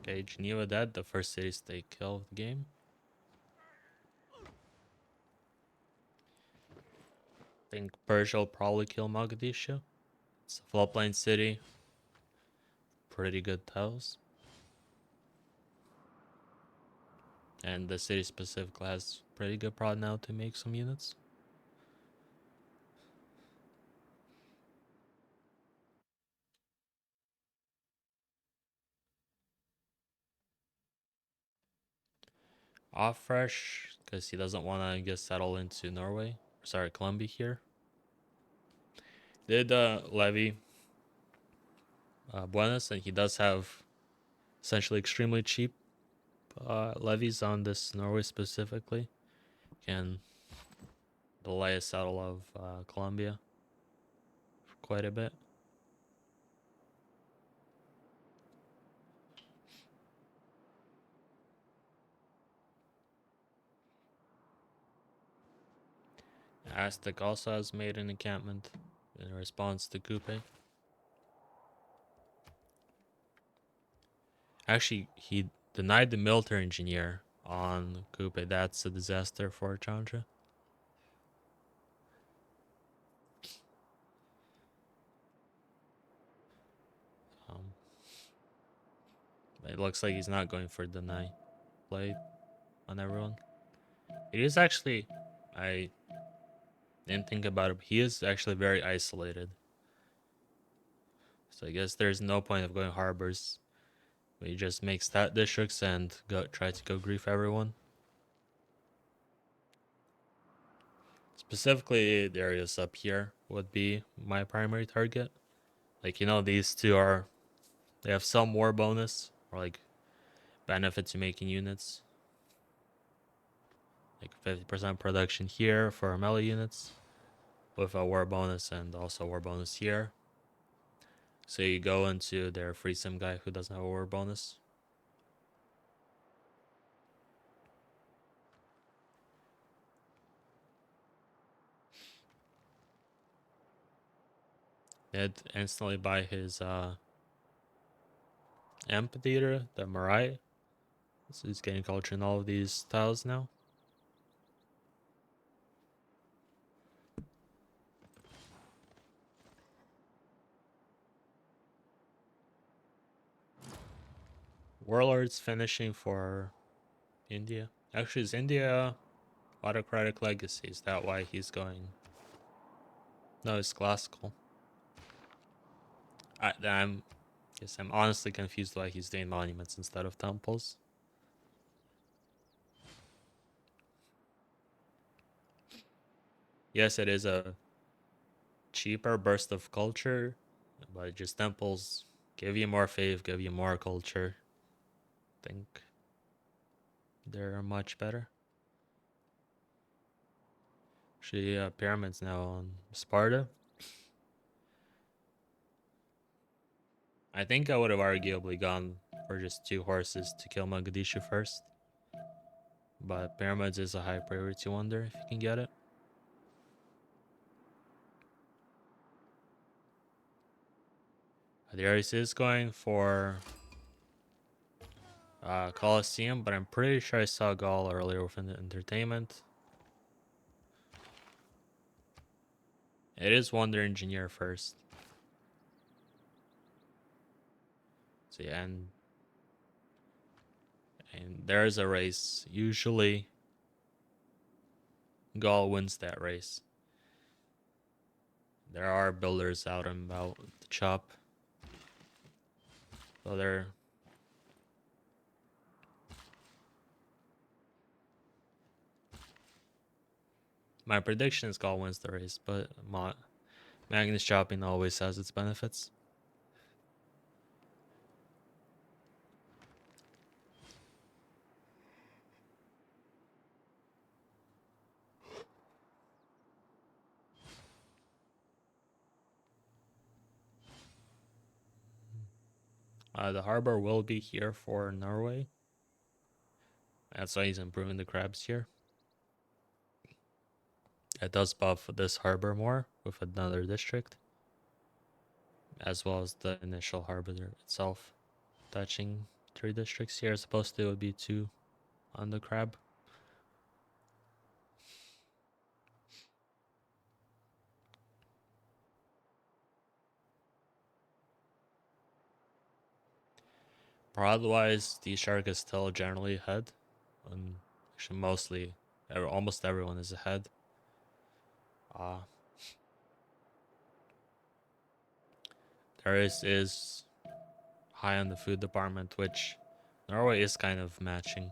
Okay, Geneva dead, the first city state kill of the game. I think Persia will probably kill Mogadishu. It's a floodplain city. Pretty good tiles. And the city specifically has pretty good prod now to make some units. Off fresh, because he doesn't want to get settled into Norway. Sorry, Colombia here. Did levy Buenos, and he does have essentially extremely cheap levies on this Norway specifically. Can delay a settle of Colombia for quite a bit. Aztec also has made an encampment in response to Coupe. Actually, he denied the military engineer on Coupe. That's a disaster for Chandra. Um, it looks like he's not going for deny play on everyone. It is actually, I didn't think about it, but he is actually very isolated. So I guess there's no point of going harbors. He just makes stat districts and try to go grief everyone. Specifically, the areas up here would be my primary target. Like, you know, these two are, they have some war bonus or like benefit to making units. Like 50% production here for melee units with a war bonus and also war bonus here. So you go into their free sim guy who doesn't have a war bonus. They'd instantly buy his amphitheater, the Marai. So he's getting culture in all of these tiles now. Warlords finishing for India. Actually, is India autocratic legacy? Is that why he's going? No, it's classical. I'm guess I'm honestly confused why he's doing monuments instead of temples. Yes, it is a cheaper burst of culture, but just temples give you more faith, give you more culture. I think they're much better. Actually, pyramids now on Sparta. I think I would have arguably gone for just 2 horses to kill Mogadishu first. But pyramids is a high priority wonder if you can get it. The Ares is going for Colosseum, but I'm pretty sure I saw Gaul earlier within the entertainment. It is Wonder Engineer first. So yeah, and there is a race. Usually Gaul wins that race. There are builders out and about the chop. So they're... My prediction is Gaul wins the race, but Magnus chopping always has its benefits. The harbor will be here for Norway. That's why he's improving the crabs here. It does buff this harbor more with another district, as well as the initial harbor itself. Touching 3 districts here, as opposed to it would be 2 on the crab. Prod-wise, DShark is still generally ahead. And actually, mostly, almost everyone is ahead. There is high on the food department, which Norway is kind of matching.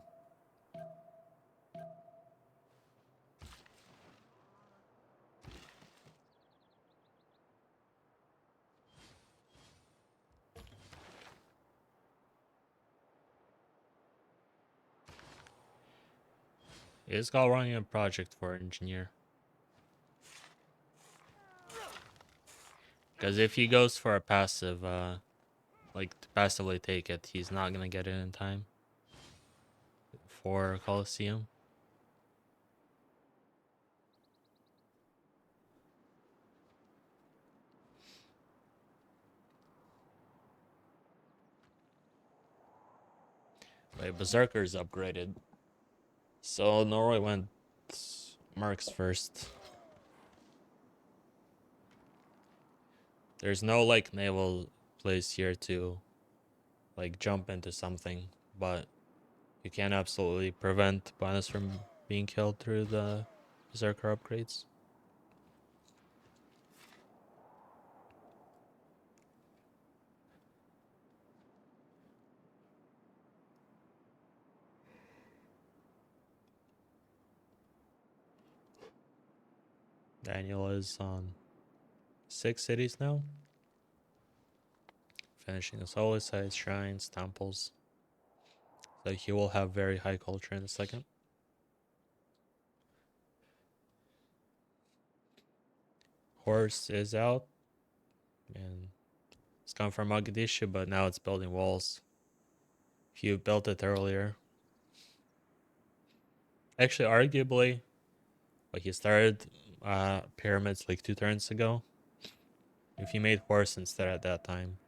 Is Gal running a project for engineer? Because if he goes for a passive, like to passively take it, he's not gonna get it in time for Coliseum. Wait, Berserker's upgraded. So Norway went Mercs first. There's no like naval place here to like jump into something, but you can absolutely prevent Banus from being killed through the Berserker upgrades. Daniel is on 6 cities now. Finishing his holy sites, shrines, temples. So he will have very high culture in a second. Horse is out. And it's come from Mogadishu, but now it's building walls. If you built it earlier. Actually, arguably, like he started pyramids like 2 turns ago. If you made horse instead at that time,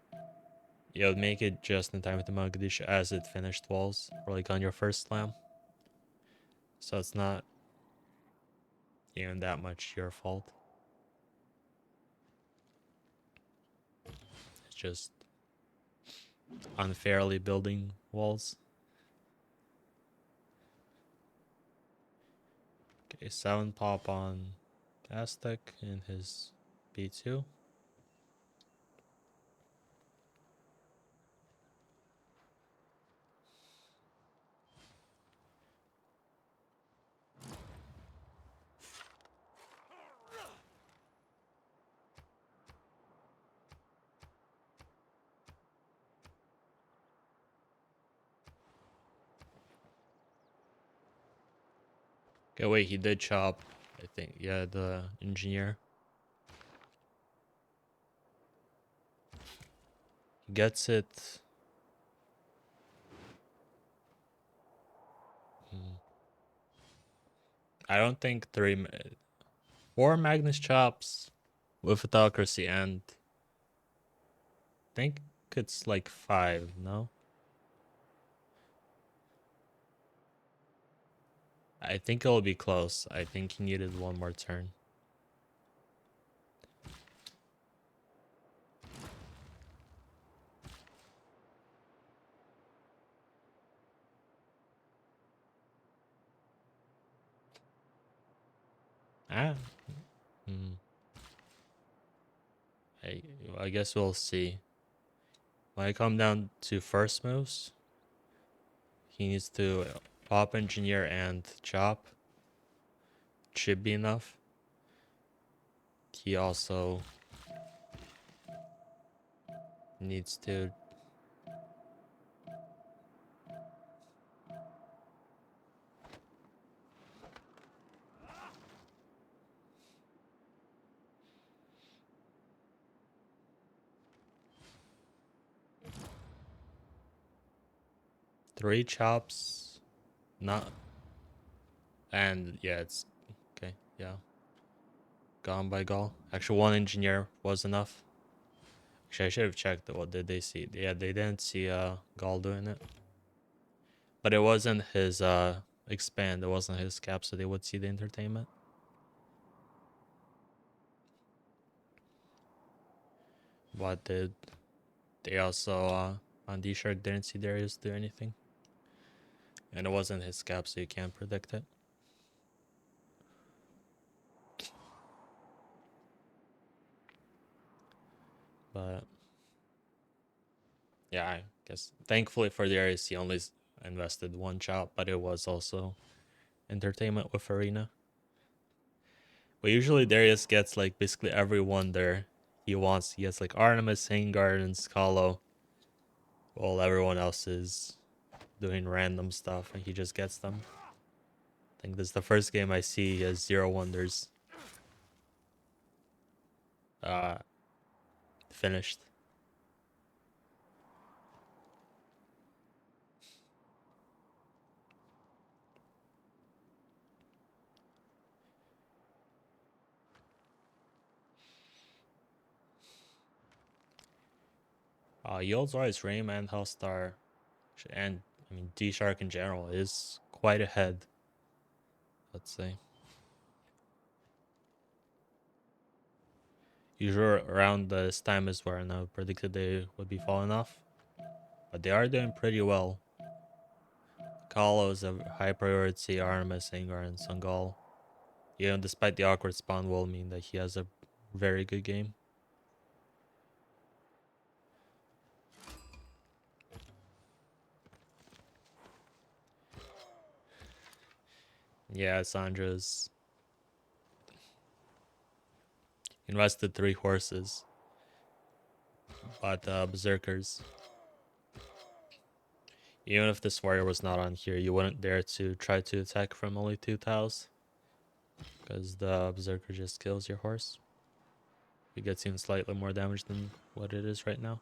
you would make it just in time with the Mogadishu as it finished walls, or like on your first slam. So it's not even that much your fault. It's just unfairly building walls. Okay, 7 pop on Aztec in his B2. Okay, wait, he did chop, I think. Yeah, the engineer. He gets it. I don't think 4 Magnus chops with autocracy, and I think it's like 5, no? I think it'll be close. I think he needed 1 more turn. Ah. I, I guess we'll see. When I come down to first moves, he needs to pop engineer and chop. Should be enough. He also needs to three chops, not, and yeah, it's okay. Yeah, gone by Gall. Actually, one engineer was enough. Actually, I should have checked what did they see. Yeah, they didn't see Gall doing it, but it wasn't his expand. It wasn't his cap, so they would see the entertainment. But did they also on DShark didn't see Darius do anything, and it wasn't his cap, so you can't predict it. But yeah, I guess thankfully for Darius, he only invested one chop, but it was also entertainment with Arena. But usually Darius gets like basically every wonder he wants. He gets like Artemis, Hangard, and Scalo, while everyone else is doing random stuff, and he just gets them. I think this is the first game I see he has 0 wonders. Finished. Yields wise, Rayman, Hellstar, and I mean DShark in general is quite ahead, let's say. Usually around this time is where I predicted they would be falling off, but they are doing pretty well. Kalo is a high priority, Artemis, Angar, and Sungal. Even despite the awkward spawn will mean that he has a very good game. Yeah, Sandra's invested 3 horses, but Berserkers. Even if this warrior was not on here, you wouldn't dare to try to attack from only 2 tiles, because the Berserker just kills your horse. It gets even slightly more damage than what it is right now.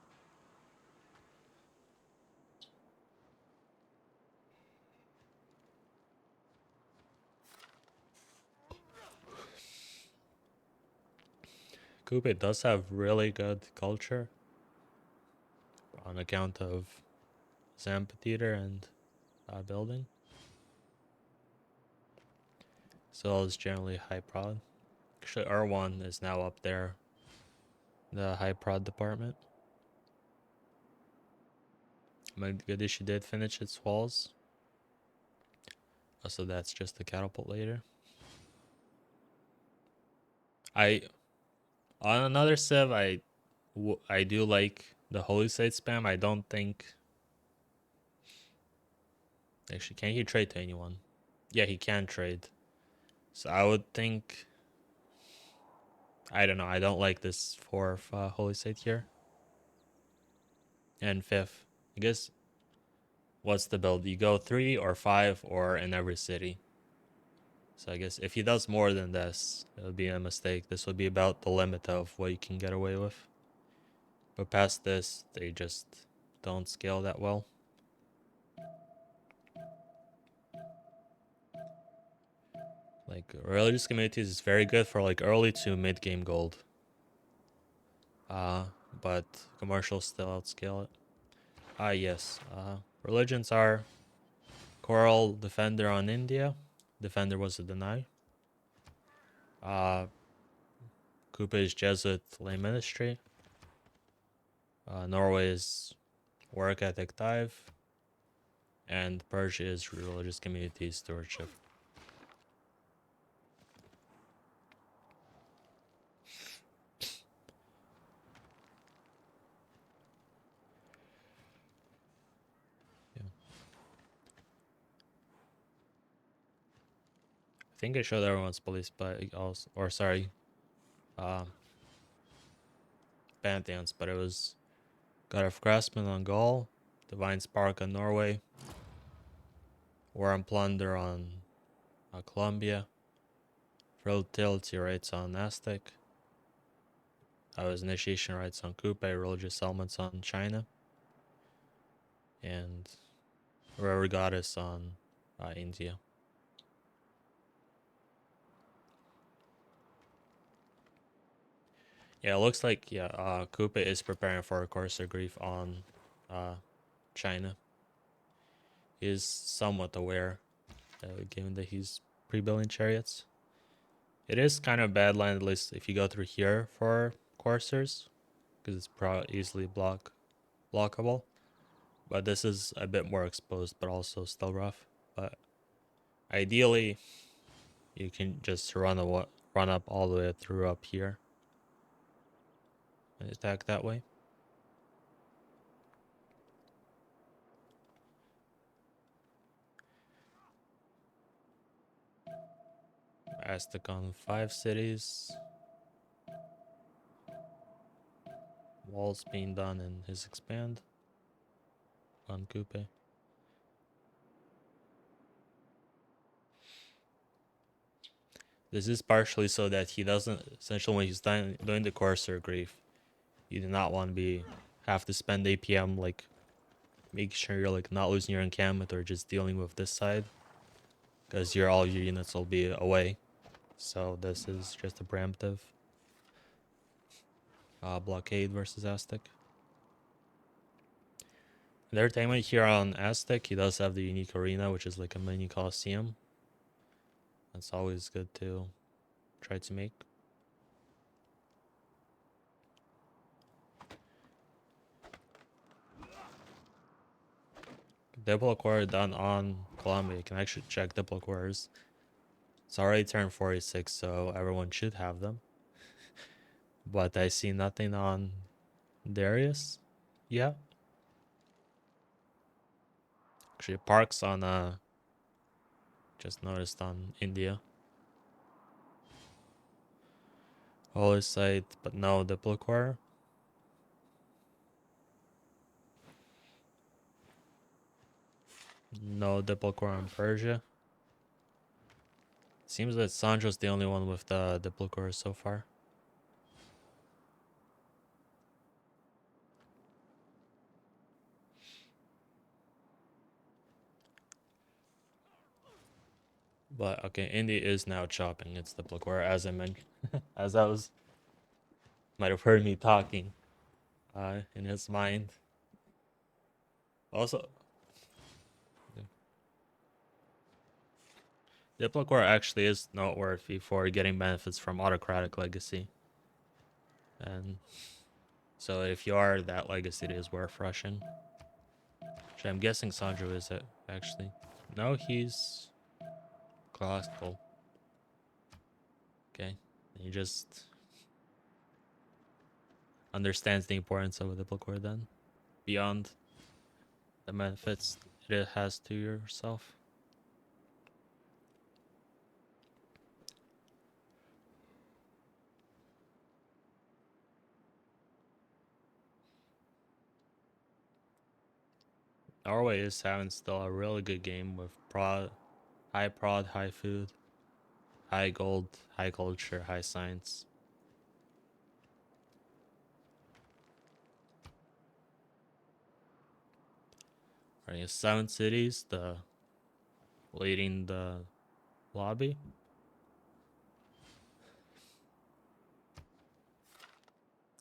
Coupe does have really good culture on account of his amphitheater and building. So it's generally high prod. Actually, R1 is now up there, the high prod department. Magadishi did finish its walls. So that's just the catapult later. On another civ, I do like the holy site spam. I don't think. Actually, can he trade to anyone? Yeah, he can trade. So I would think. I don't know. I don't like this 4th holy site here. And 5th. I guess. What's the build? You go 3 or 5 or in every city. So I guess if he does more than this, it would be a mistake. This would be about the limit of what you can get away with. But past this, they just don't scale that well. Like religious communities is very good for like early to mid game gold. But commercials still outscale it. Yes. Religions are Coral Defender on India. Defender was a deny. Koopa is Jesuit lay ministry. Norway is work ethic dive. And Persia is religious community stewardship. think I showed everyone's police, but also, or sorry, uh, pantheons, but it was God of Craftsmen on Gaul, Divine Spark on Norway, War and Plunder on Colombia, Fertility Rites on Aztec, was Initiation Rites on Coupe, Religious Elements on China, and Rare Goddess on India. Yeah, it looks like Coupe is preparing for a Course of Grief on China. He is somewhat aware, given that he's pre-building chariots. It is kind of bad land, at least if you go through here for coursers, because it's easily blockable. But this is a bit more exposed, but also still rough. But ideally, you can just run up all the way through up here and attack that way. Aztec on 5 cities. Walls being done in his expand on Coupe. This is partially so that he doesn't, essentially when he's doing the Courser Grief, you do not want to have to spend APM like making sure you're like not losing your encampment or just dealing with this side, because all your units will be away. So this is just a preemptive blockade versus Aztec. The entertainment here on Aztec, he does have the unique arena, which is like a mini Coliseum. That's always good to try to make. Diplocore done on Colombia. You can actually check Diplocores. It's already turned 46, so everyone should have them. But I see nothing on Darius. Yeah. Actually, Parks on just noticed on India. Holy Site, but no Diplocore. No Diplocore on Persia. Seems that Sancho's the only one with the Diplocore so far. But okay, India is now chopping its Diplocore, as I mentioned. As I was, might have heard me talking in his mind. Also, Diplocore actually is noteworthy for getting benefits from Autocratic Legacy. And so if you are that legacy, it is worth rushing. Which I'm guessing Sancho is it, actually. No, he's classical. Okay. He just understands the importance of a Diplocore then. Beyond the benefits it has to yourself. Norway is having still a really good game with high prod, high food, high gold, high culture, high science. Right, 7 cities, leading the lobby.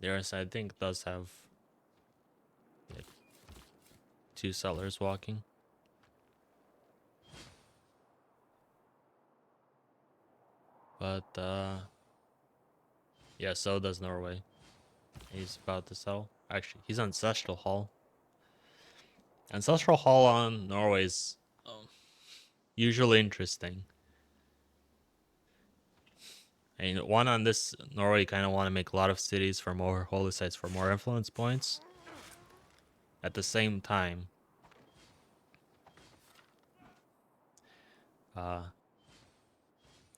Theirs, I think, does have 2 settlers walking. But, yeah, so does Norway. He's about to sell. Actually, he's Ancestral Hall. Ancestral Hall on Norway's usually interesting. And one on this, Norway kind of want to make a lot of cities for more holy sites for more influence points. At the same time, kind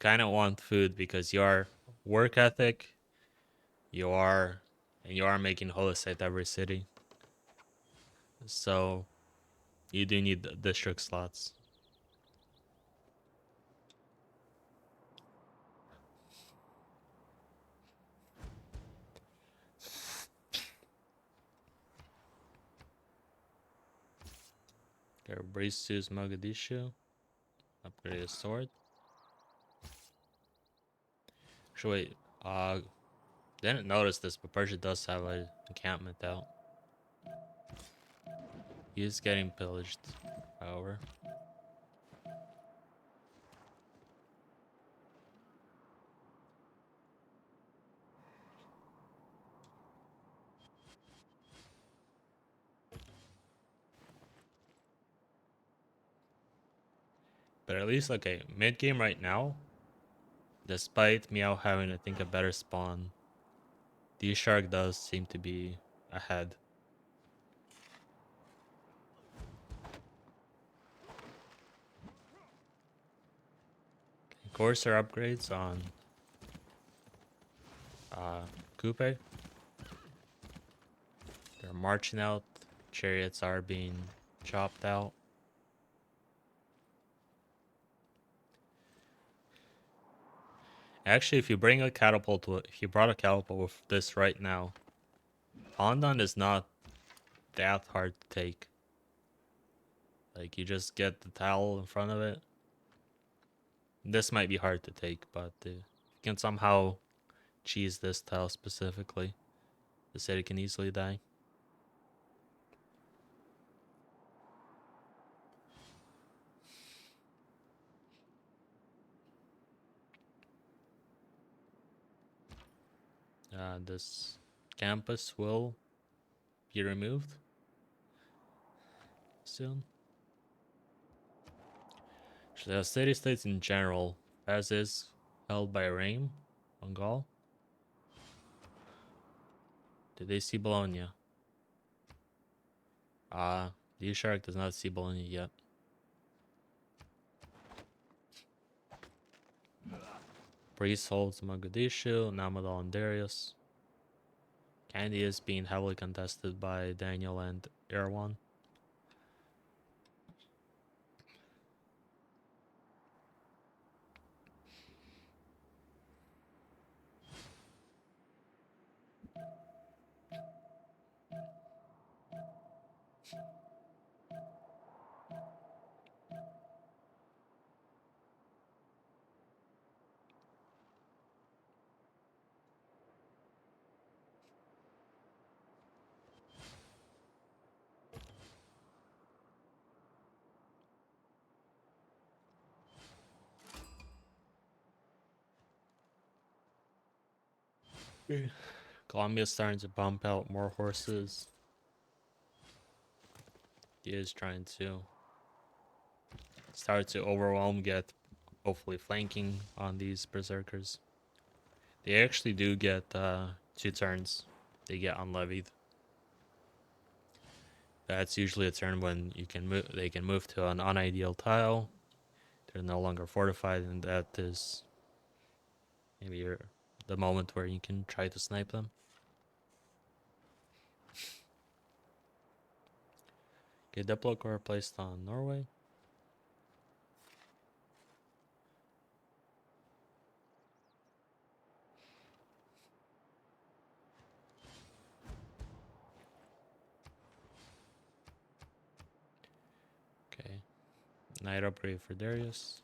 kind of want food because your work ethic, you are, and you are making hosts at every city. So you do need the district slots. Okay, Breeze 2's Mogadishu. Upgrade a sword. Actually, wait, didn't notice this, but Persia does have an encampment out. He is getting pillaged, however. But at least, okay, mid game right now, despite MEOW having, I think, a better spawn, DShark does seem to be ahead. Corsair upgrades on Coupe. They're marching out. Chariots are being chopped out. Actually, if you bring a catapult, if you brought a catapult with this right now, Ondan is not that hard to take. Like, you just get the towel in front of it. This might be hard to take, but if you can somehow cheese this tile specifically, the city can easily die. This campus will be removed soon. So the city-states in general, as is, held by Rame, Bengal. Did they see Bologna? DShark does not see Bologna yet. Priest holds Mogadishu, Namadal and Darius. Candy is being heavily contested by Daniel and Erwan. Colombia's starting to bump out more horses. He is trying to start to overwhelm, get hopefully flanking on these berserkers. They actually do get 2 turns. They get unlevied. That's usually a turn when you can move. They can move to an unideal tile. They're no longer fortified, and that is maybe the moment where you can try to snipe them. Okay, Diplo Core placed on Norway. Okay, Knight upgrade for Darius.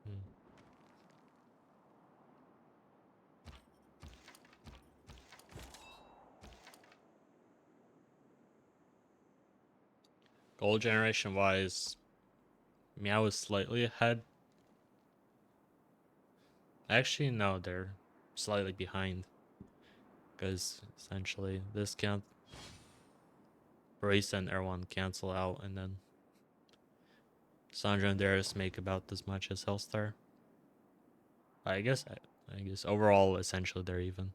Hmm. Gold generation wise, MEOW is slightly ahead. Actually, no, they're slightly behind. Because essentially, this can't. Brace and Erwan cancel out, and then Sandra and Darius make about as much as Hellstar. I guess overall, essentially, they're even.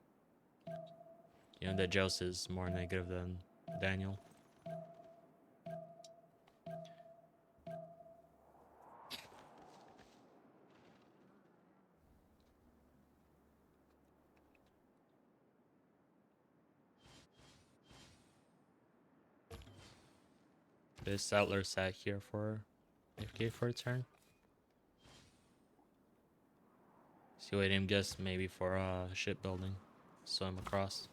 You know that Jose is more negative than Daniel. This settler sat here for AFK for a turn. See what him guess maybe for shipbuilding. Swim across.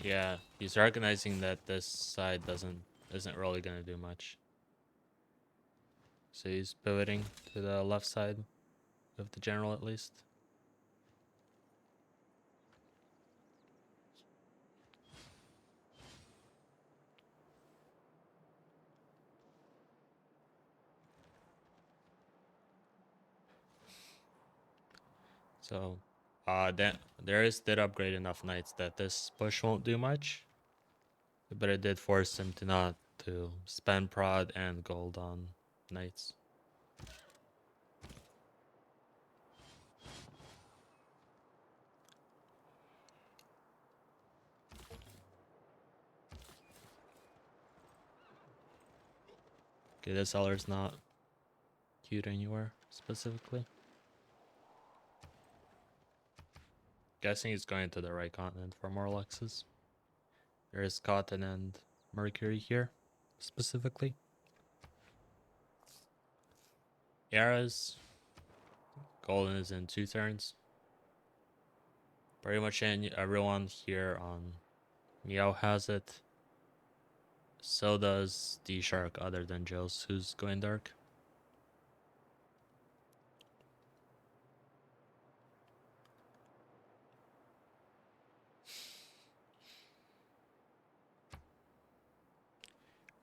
Yeah, he's recognizing that this side isn't really gonna do much. So he's pivoting to the left side of the general at least. So Darius did upgrade enough knights that this push won't do much. But it did force him to not to spend prod and gold on knights. Okay, this seller's not queued anywhere specifically. Guessing he's going to the right continent for more Luxes. There is Cotton and Mercury here specifically. Yara's golden is in 2 turns. Pretty much everyone here on MEOW has it. So does DShark, other than Joe's, who's going dark.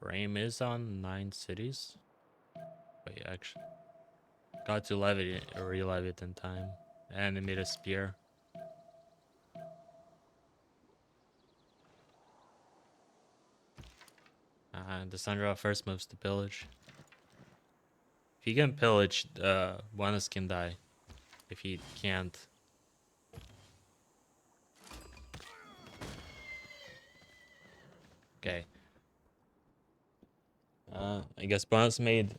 Rame is on 9 cities. Wait, actually. Got to relive it in time. And it made a spear. The Sandra first moves to pillage. If he can pillage, Buenos can die. If he can't. Okay. I guess Buenos made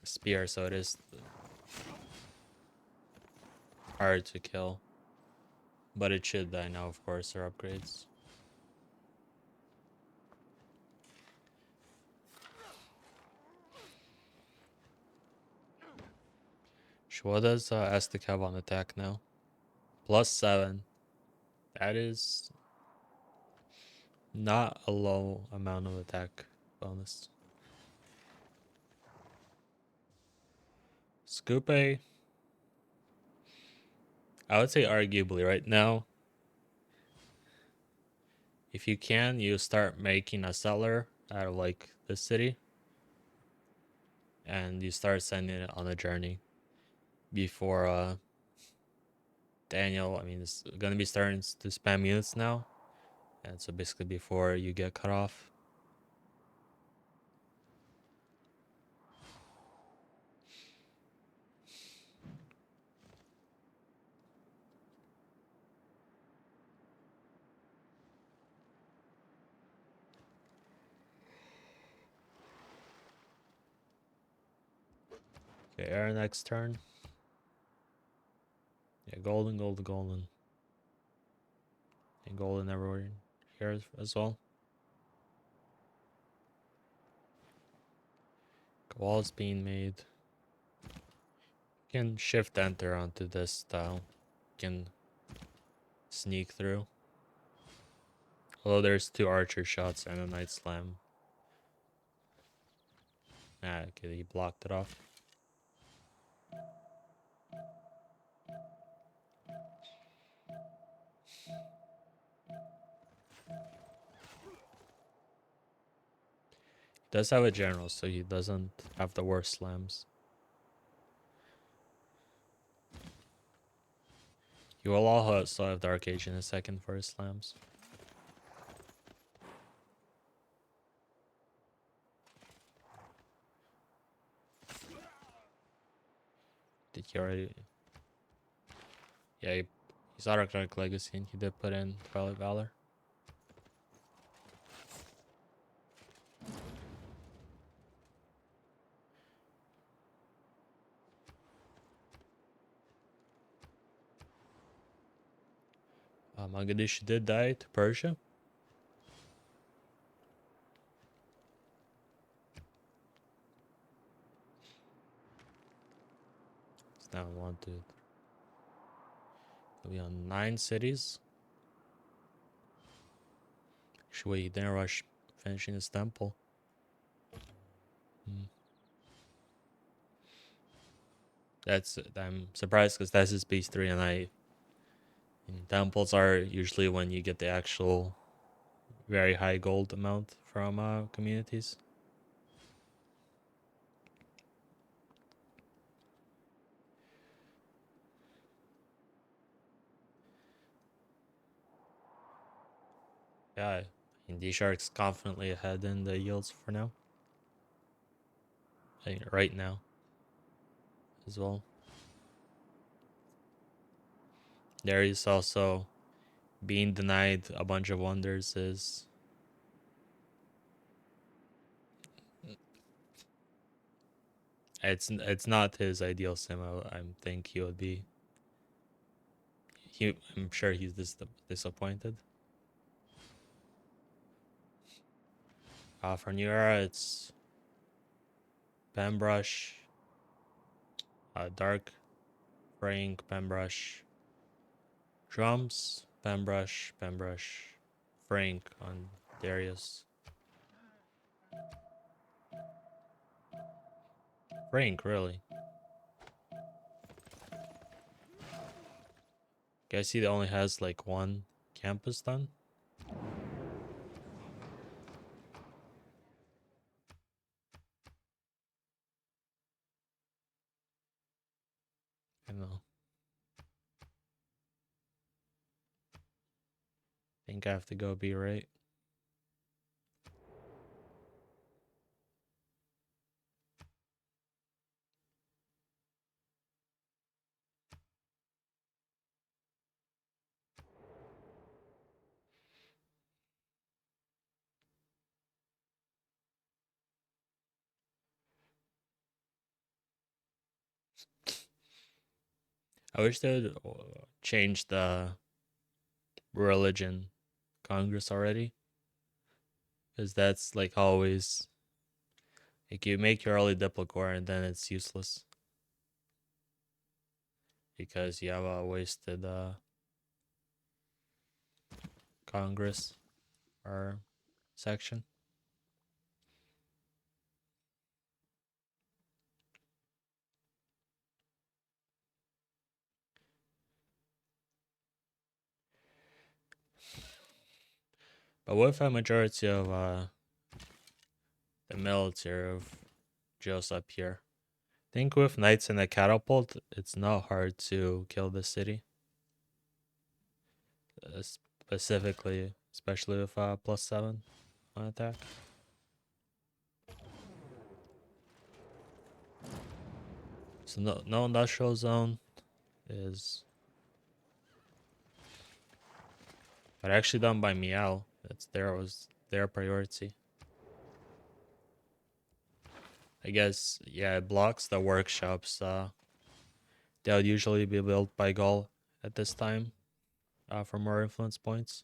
spear, so it is hard to kill. But it should die now, of course, or upgrades. What does Aztec have on attack now? +7. That is not a low amount of attack bonus. Scoope, I would say arguably right now, if you can, you start making a settler out of like this city. And you start sending it on a journey before Daniel, I mean, it's going to be starting to spam units now. And so basically before you get cut off. Okay, our next turn. Yeah, golden, golden, golden. And golden everywhere here as well. Walls being made. You can shift enter onto this tile. You can sneak through. Although there's 2 archer shots and a knight slam. Okay, he blocked it off. He does have a general, so he doesn't have the worst slams. You will also have Dark Age in a second for his slams. Did he already? Yeah, he's out of Dark Legacy and he did put in Twilight Valor. Mogadishu did die to Persia. It's now 1, 2. He'll be on 9 cities. Actually, he didn't rush finishing his temple. I'm surprised because that's his base 3, and temples are usually when you get the actual very high gold amount from communities. Yeah, DShark's confidently ahead in the yields for now. Right now as well. There is also being denied a bunch of wonders is it's not his ideal sim. I think he would be. I'm sure he's disappointed. For New Era, it's Pembrush, Dark, Frank, Pembrush, Drums, Pembrush, Frank on Darius. Frank, really? Guess he only has like one campus done. I don't know. Think I have to go be right. I wish they'd change the religion Congress already. Because that's like always. Like you make your early Diplacor and then it's useless. Because you have a wasted Congress or section. But what if a majority of the military of Joe's up here? I think with knights and a catapult, it's not hard to kill the city. Specifically, especially with +7 on attack. So no industrial zone is, but actually done by MEOW. Was their priority. I guess, yeah, it blocks the workshops. They would usually be built by Gaul at this time for more influence points.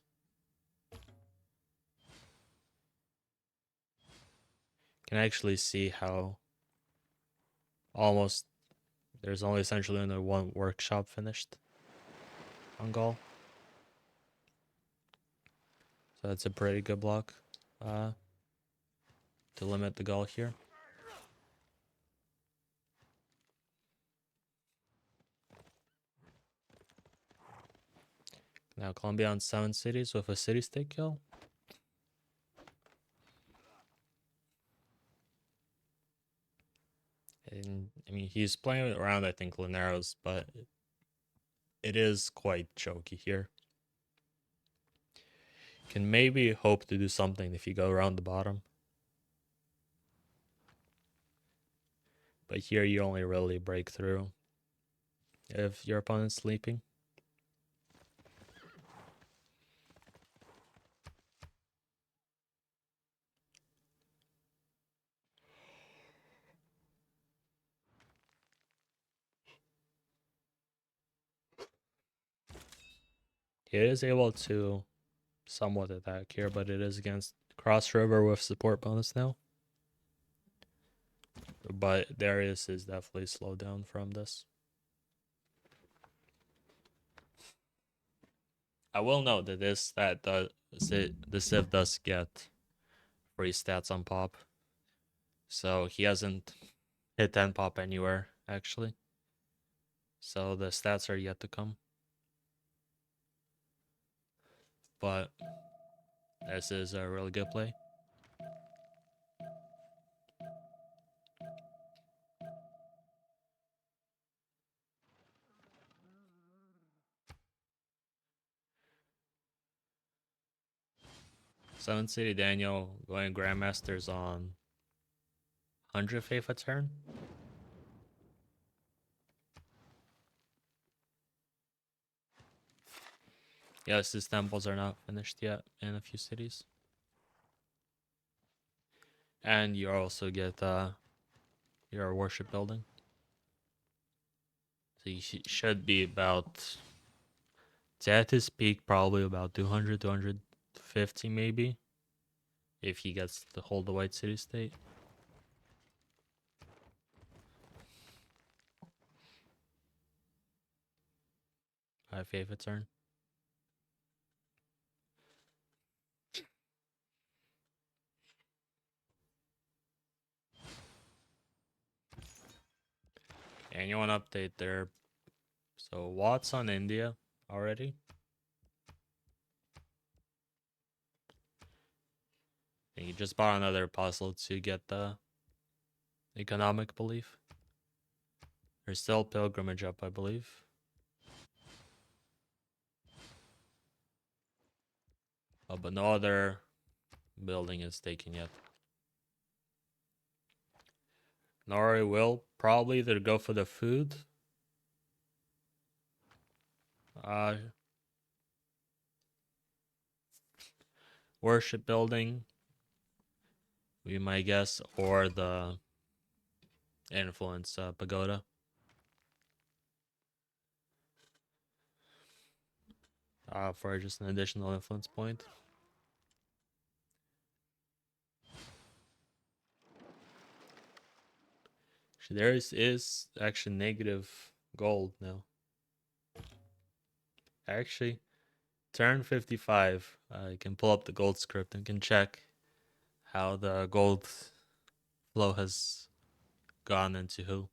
Can actually see how almost there's only essentially only one workshop finished on Gaul. So that's a pretty good block to limit the Gaul here. Now Colombia on 7 cities with a city state kill. And I mean, he's playing around, I think, Lineros, but it is quite choky here. Can maybe hope to do something if you go around the bottom. But here you only really break through if your opponent's sleeping. He is able to somewhat attack here, but it is against Cross River with support bonus now. But Darius is definitely slowed down from this. I will note that the Civ does get free stats on pop. So he hasn't hit 10 pop anywhere, actually. So the stats are yet to come. But this is a really good play. Seven City Daniel going Grandmasters on 100 Faith a turn. Yes, his temples are not finished yet in a few cities. And you also get your worship building. So you should be about, at his peak, probably about 200, 250 maybe. If he gets to hold the White City State. 5 Faith a turn. Annual update there. So Watts on India already. And you just bought another puzzle to get the economic belief. There's still pilgrimage up, I believe. Oh, but no other building is taken yet. Nori will probably either go for the food. Worship building, we might guess, or the influence pagoda. For just an additional influence point. There is actually negative gold now. Actually, turn 55, you can pull up the gold script and can check how the gold flow has gone into who.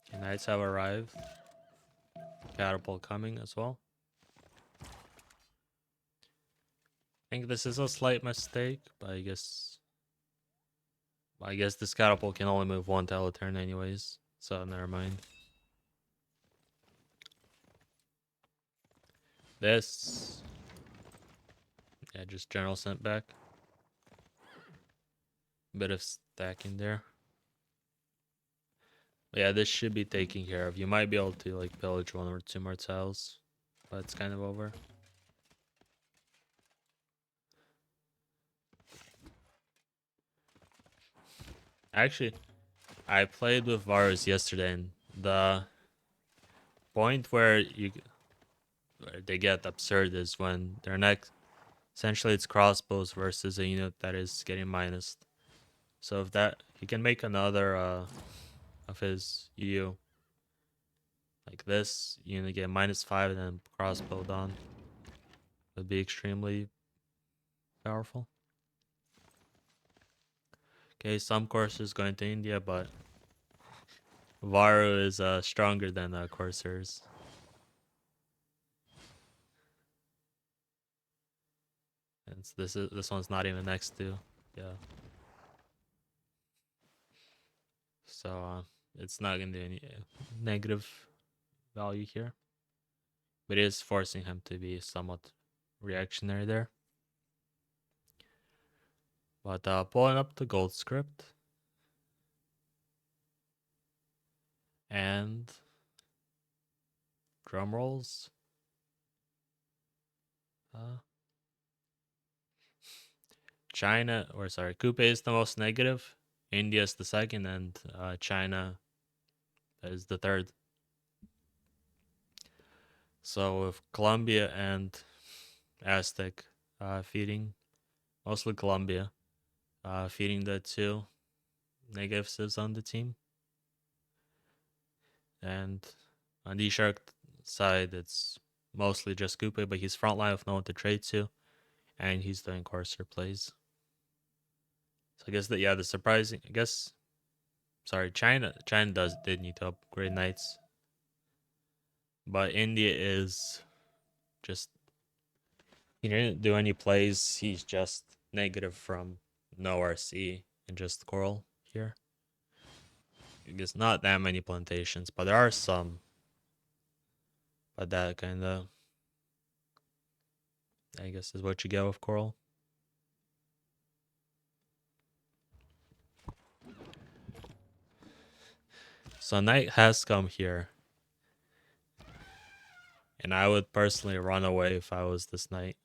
Okay, knights have arrived. Catapult coming as well. I think this is a slight mistake, but I guess this catapult can only move one tile a turn anyways, so never mind. This, yeah, just general sent back. Bit of stacking there. But yeah, this should be taken care of. You might be able to like pillage one or two more tiles, but it's kind of over. Actually, I played with Varus yesterday, and the point where they get absurd is when their next, essentially it's crossbows versus a unit that is getting minus. So if that, he can make another of his UU like this, unit get -5 and then crossbow on. Would be extremely powerful. Okay, some courses going to India, but Varu is stronger than coursers. This one's not even next to, yeah. So it's not gonna do any negative value here, but it is forcing him to be somewhat reactionary there. But pulling up the gold script and drum rolls. China, or sorry, Coupe is the most negative. India is the second, and China is the third. So with Colombia and Aztec feeding, mostly Colombia, feeding the two negatives on the team. And on DShark side, it's mostly just Coupe, but he's frontline with no one to trade to, and he's doing courser plays. So I guess that, yeah, the surprising, I guess, sorry, China did need to upgrade knights, but India is just, he didn't do any plays. He's just negative from no RC and just coral here. I guess not that many plantations, but there are some. But that kind of, I guess, is what you get with coral. So knight has come here, and I would personally run away if I was this knight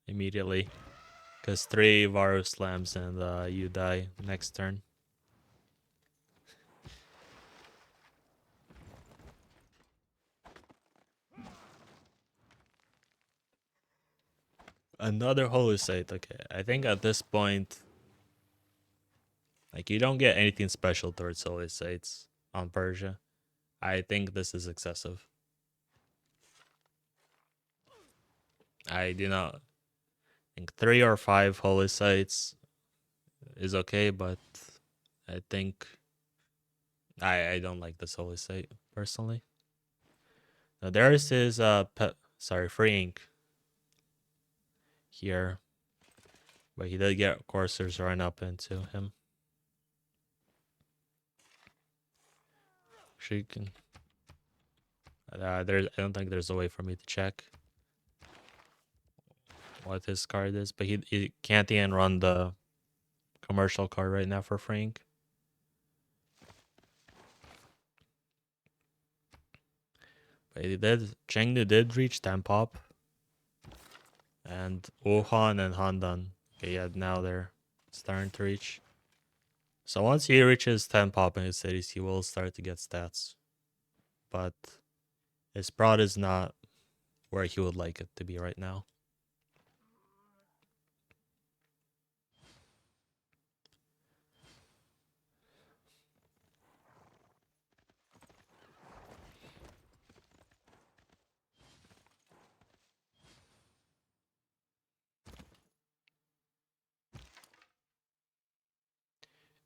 immediately, because 3 Varu slams and you die next turn. Another holy site. Okay, I think at this point, like, you don't get anything special towards holy sites on Persia. I think this is excessive. I do not think 3 or 5 holy sites is okay, but I think I don't like this holy site personally. Now theirs is free ink here, but he did get coursers run up into him. She can. I don't think there's a way for me to check what his card is, but he can't even run the commercial card right now for Frank. But he did. Chengdu did reach 10 pop, and Wuhan and Handan. Okay, yeah, now they're starting to reach. So once he reaches 10 pop in his cities, he will start to get stats. But his prod is not where he would like it to be right now.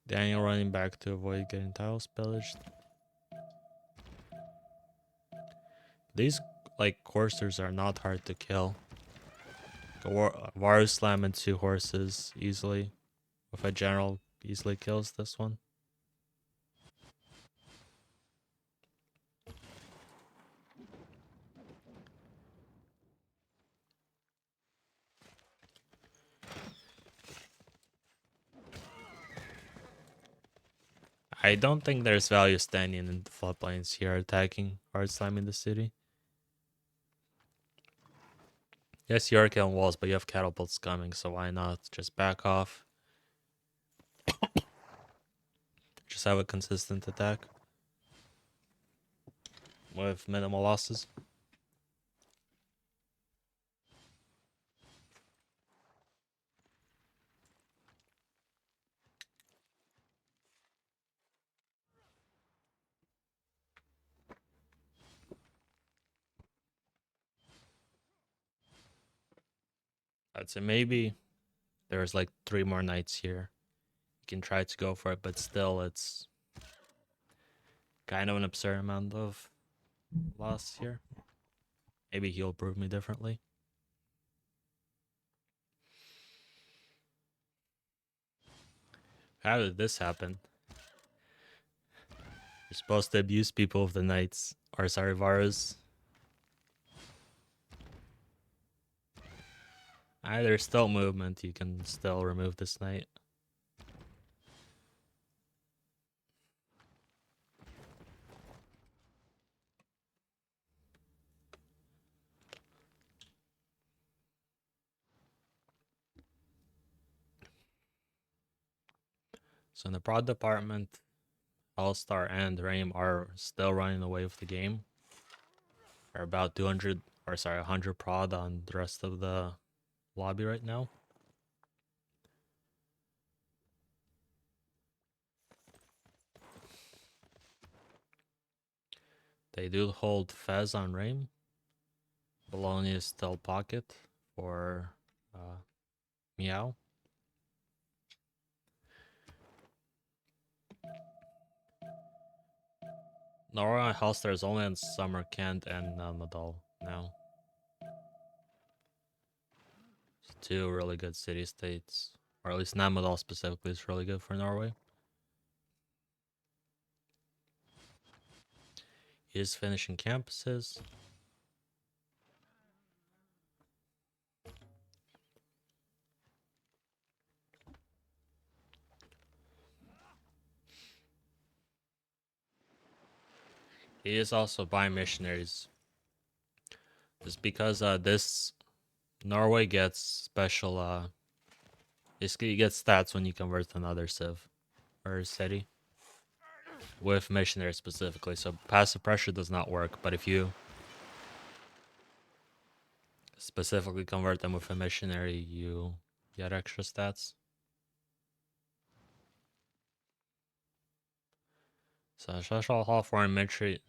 Daniel running back to avoid getting tiles pillaged. These, like, coursers are not hard to kill. Varu slam and 2 horses easily. If a general easily kills this one. I don't think there's value standing in the floodplains here attacking hard slamming the city. Yes, you are killing walls, but you have catapults coming, so why not just back off? Just have a consistent attack with minimal losses. I'd say maybe there's like 3 more knights here. You can try to go for it, but still it's kind of an absurd amount of loss here. Maybe he'll prove me differently. How did this happen? You're supposed to abuse people with the knights. Or sorry, Varus. There's still movement. You can still remove this knight. So in the prod department, All-Star and Rame are still running away with the game. They're about 200, or sorry, 100 prod on the rest of the lobby right now. They do hold Fez on Rame. Bologna is still pocket for MEOW. Nora and Halster is only on Samarkand and Nadal now. Two really good city states, or at least Namadal specifically is really good for Norway. He is finishing campuses. He is also buying missionaries. Just because this Norway gets special basically you get stats when you convert to another civ or city with missionary specifically. So passive pressure does not work, but if you specifically convert them with a missionary, you get extra stats. So special hall foreign ministry,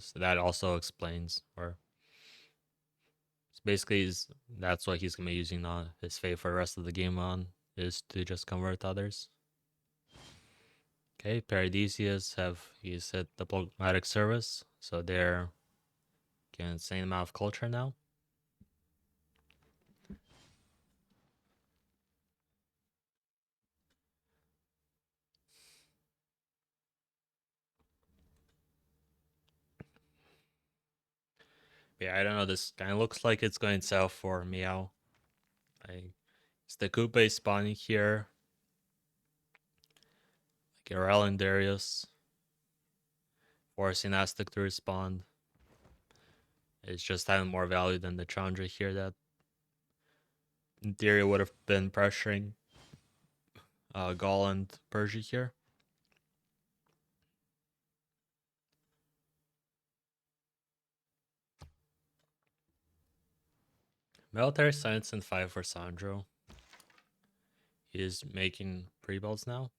so that also explains, or basically that's what he's gonna be using on his faith for the rest of the game on, is to just convert others. Okay, Paradisius he's hit diplomatic service, so they're getting the same amount of culture now. Yeah, I don't know. This kind of looks like it's going south for MEOW. It's the Coupe spawning here. Like Irel and Darius. Forcing Aztec to respond. It's just having more value than the Chandra here that in theory would have been pressuring Gaul and Persia here. Military science and 5 for Sandro. He is making pre-builds now.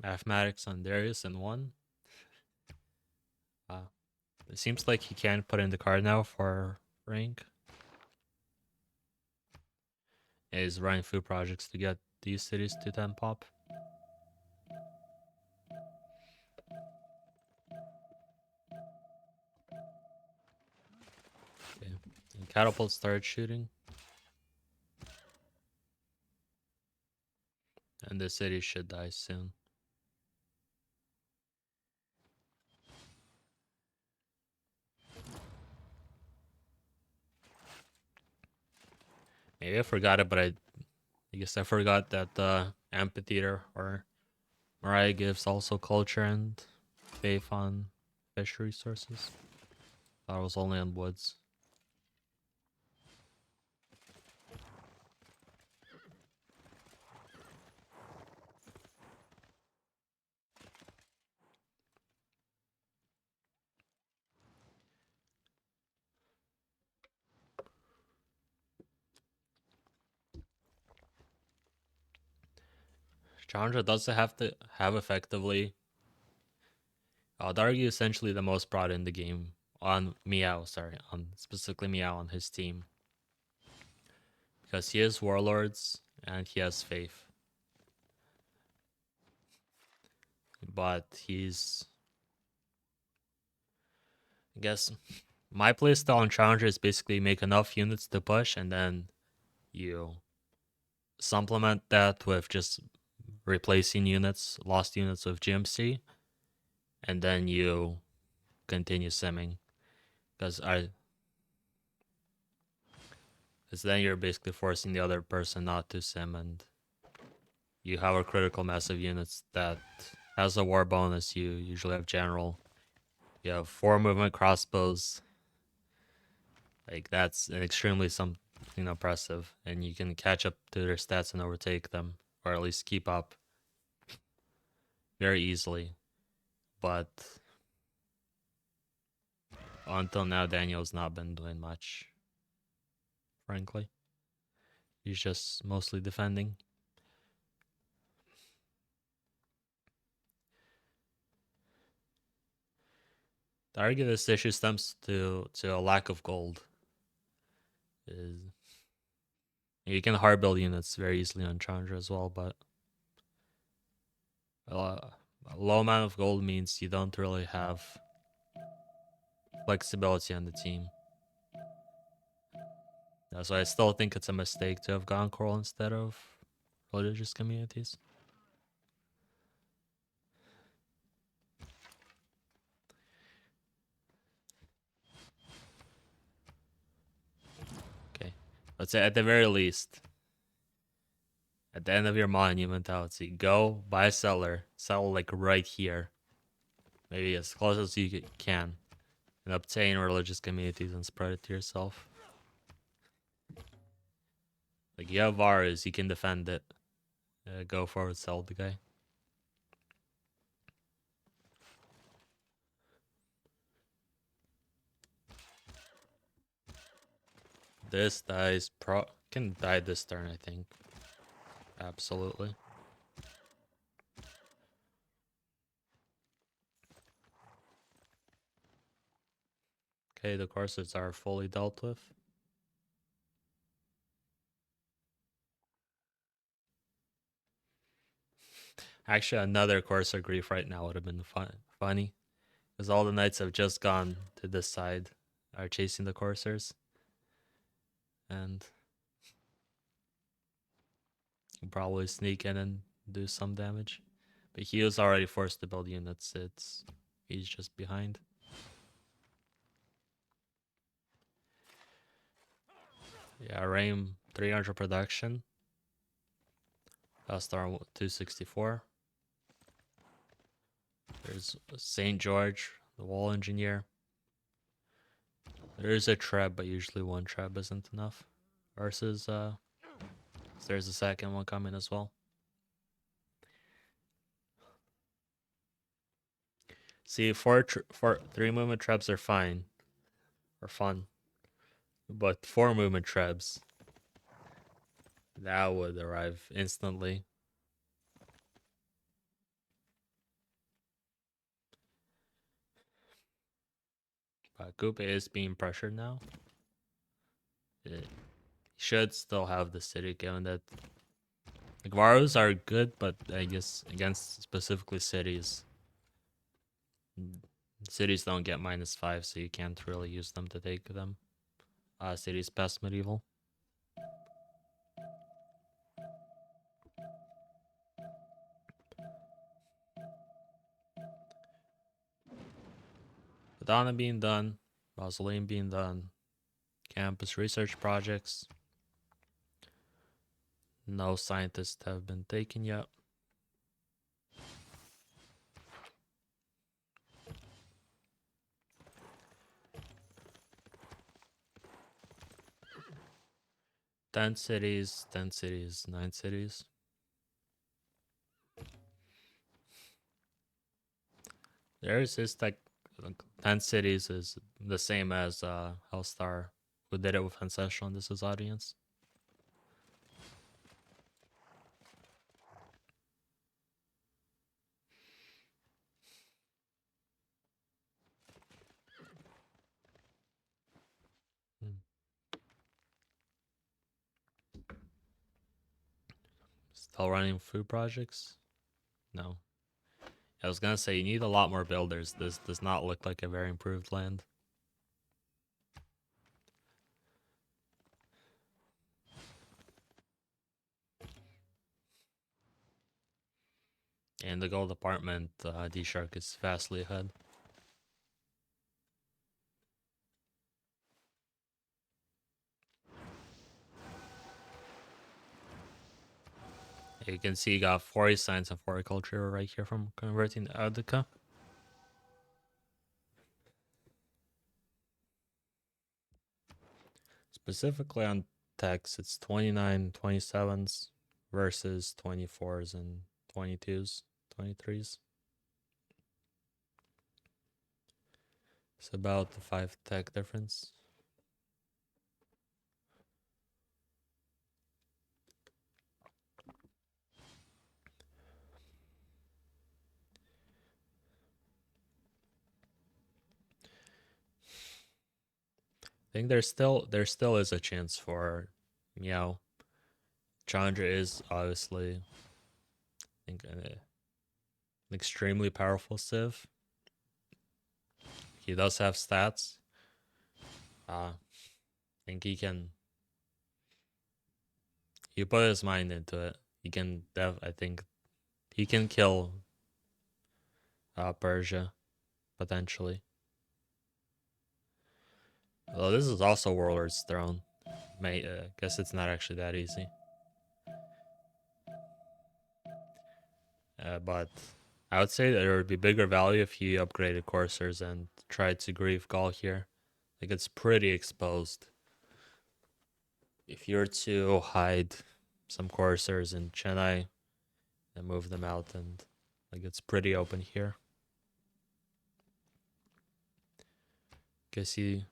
Mathematics on Darius and 1. It seems like he can put in the card now for rank. He's running food projects to get these cities to 10 pop. Okay. And catapult started shooting. And the city should die soon. Maybe I forgot it, but I guess I forgot that the amphitheater or Mariah gives also culture and faith on fish resources. Thought it was only on woods. Challenger does have to have effectively I'd argue essentially the most brought in the game on MEOW, on specifically MEOW on his team. Because he has warlords and he has faith. But he's I guess my playstyle on Challenger is basically make enough units to push and then You supplement that with just replacing units, lost units with GMC, and then you continue simming. Because then you're basically forcing the other person not to sim, and you have a critical mass of units that has a war bonus. You usually have general. You have 4 movement crossbows. Like, that's an extremely something impressive, and you can catch up to their stats and overtake them, or at least keep up very easily. But until now, Daniel's not been doing much, frankly. He's just mostly defending. The argue this issue stems to a lack of gold. You can hard build units very easily on Challenger as well, but a low amount of gold means you don't really have flexibility on the team. So I still think it's a mistake to have gone coral instead of religious communities. Okay, let's say at the very least, at the end of your monumentality, go buy a seller, sell like right here, maybe as close as you can, and obtain religious communities and spread it to yourself. Like, you have Varus, you can defend it. Go forward, sell the guy. This dies can die this turn, I think. Absolutely. Okay, the corsets are fully dealt with. Actually, another Corsair Grief right now would have been funny. Because all the knights have just gone to this side, are chasing the Corsairs. And you can probably sneak in and do some damage. But he was already forced to build units. He's just behind. Yeah, Raim 300 production. Star 264. There's St. George, the wall engineer. There is a treb, but usually one treb isn't enough. Versus, there's a second one coming as well. See, 3 movement trebs are fine. Or fun. But 4 movement trebs, that would arrive instantly. But Coupe is being pressured now. It should still have the city, given that like, Varus are good, but I guess against specifically cities don't get -5, so you can't really use them to take them. Cities past medieval. Madonna being done, Mausoleum being done, campus research projects. No scientists have been taken yet. Ten cities, 9 cities. There's this like 10 cities is the same as Hellstar, who did it with Ancestral in this audience. Still running food projects? No. I was gonna say, you need a lot more builders. This does not look like a very improved land. In the gold department, DShark is vastly ahead. You can see you got 40 science and floriculture right here from converting to Audica. Specifically on techs, it's 29, 27s versus 24s and 22s, 23s. It's about the 5 tech difference. I think there still is a chance for MEOW. Challenger is obviously, I think, an extremely powerful civ. He does have stats. I think he put his mind into it. He can I think he can kill Persia potentially. Well, this is also Warlord's Throne. Guess it's not actually that easy. But I would say that there would be bigger value if he upgraded coursers and tried to grieve Gaul here. Like, it's pretty exposed. If you were to hide some coursers in Chennai and move them out, and like, it's pretty open here. Guess he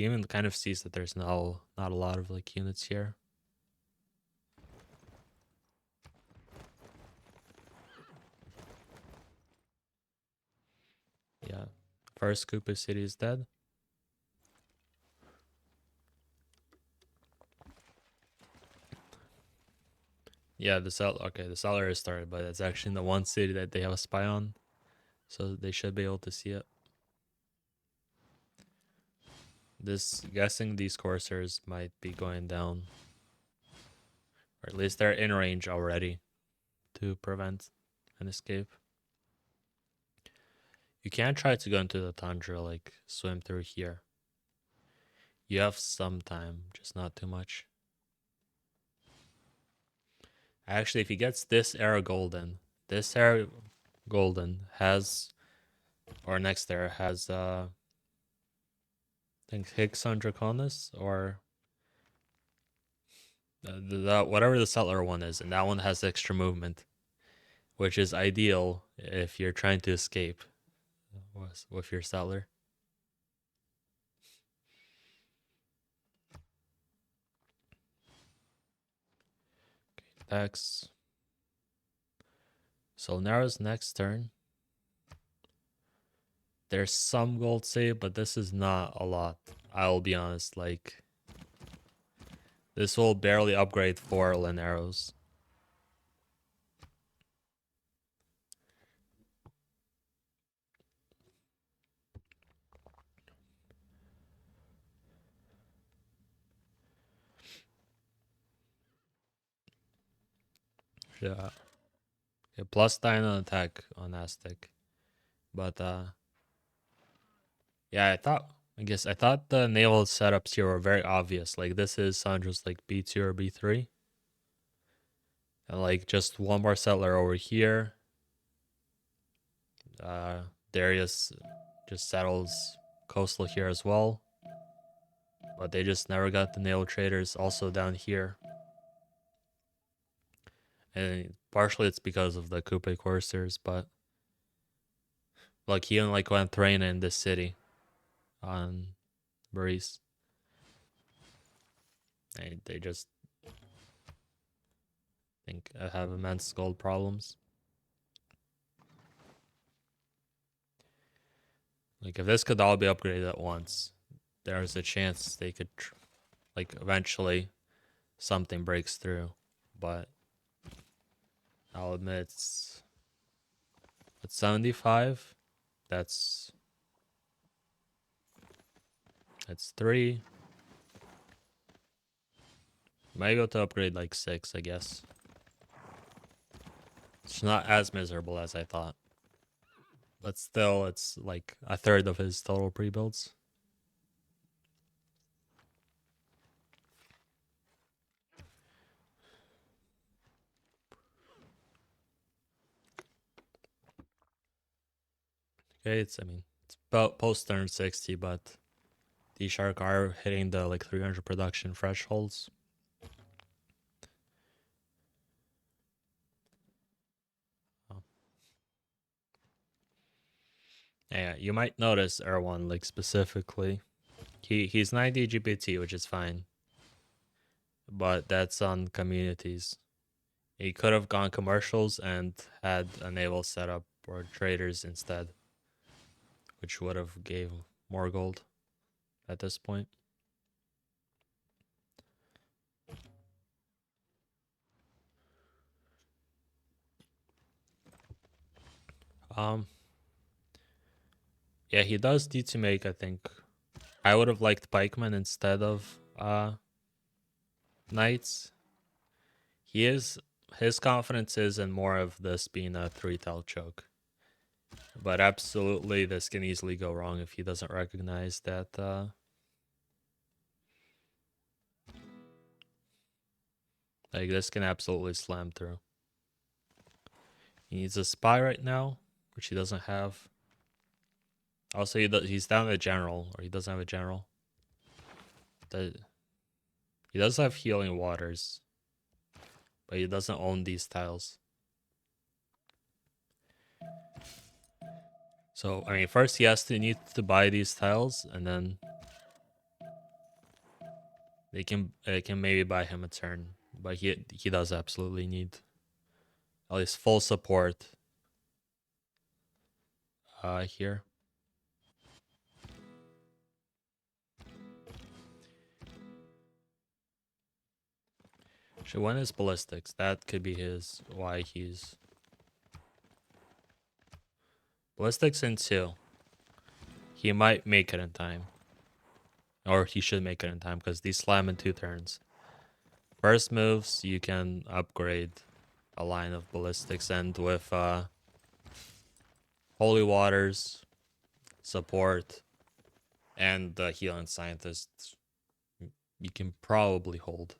even kind of sees that there's not a lot of like units here. Yeah, first Koopa city is dead. Yeah, the seller is started, but it's actually in the one city that they have a spy on, so they should be able to see it. Guessing these coursers might be going down, or at least they're in range already to prevent an escape. You can't try to go into the tundra, like swim through here. You have some time, just not too much. Actually, if he gets this era golden has, or next era has, I think Higgs on Draconis, or whatever the settler one is, and that one has extra movement, which is ideal if you're trying to escape with your settler. Okay, X. So Nara's next turn. There's some gold save, but this is not a lot. I'll be honest, like, this will barely upgrade 4 Lineros. Yeah. Okay, plus 9 on attack on Aztec. But yeah, I thought the naval setups here were very obvious. Like, this is Sandra's like B2 or B3. And like just one more settler over here. Darius just settles coastal here as well. But they just never got the naval traders also down here. And partially it's because of the Coupe coursers, but like he like went train in this city on Maurice. They just think have immense gold problems. Like, if this could all be upgraded at once, there's a chance they could like eventually something breaks through. But I'll admit it's 75. That's 3. Might be able to upgrade like 6, I guess. It's not as miserable as I thought. But still, it's like a third of his total pre-builds. Okay, it's about post turn 60, but DShark are hitting the like 300 production thresholds. Oh. Yeah, you might notice Erwan like specifically. He's 90 GPT, which is fine, but that's on communities. He could have gone commercials and had a naval setup or traders instead, which would have gave more gold at this point. Um, yeah, he does need to make. I think I would have liked pikemen instead of knights. His confidence is in more of this being a 3-tile choke. But absolutely, this can easily go wrong if he doesn't recognize that. Like, this can absolutely slam through. He needs a spy right now, which he doesn't have. Also, he's down a general, or he doesn't have a general. He does have healing waters, but he doesn't own these tiles. So, I mean, first he needs to buy these tiles, and then it can maybe buy him a turn. But he does absolutely need at least full support here. Should win his ballistics. That could be why he's ballistics in 2. He might make it in time. Or he should make it in time because these slam in 2 turns. First moves, you can upgrade a line of ballistics, and with holy waters, support, and the healing scientists, you can probably hold.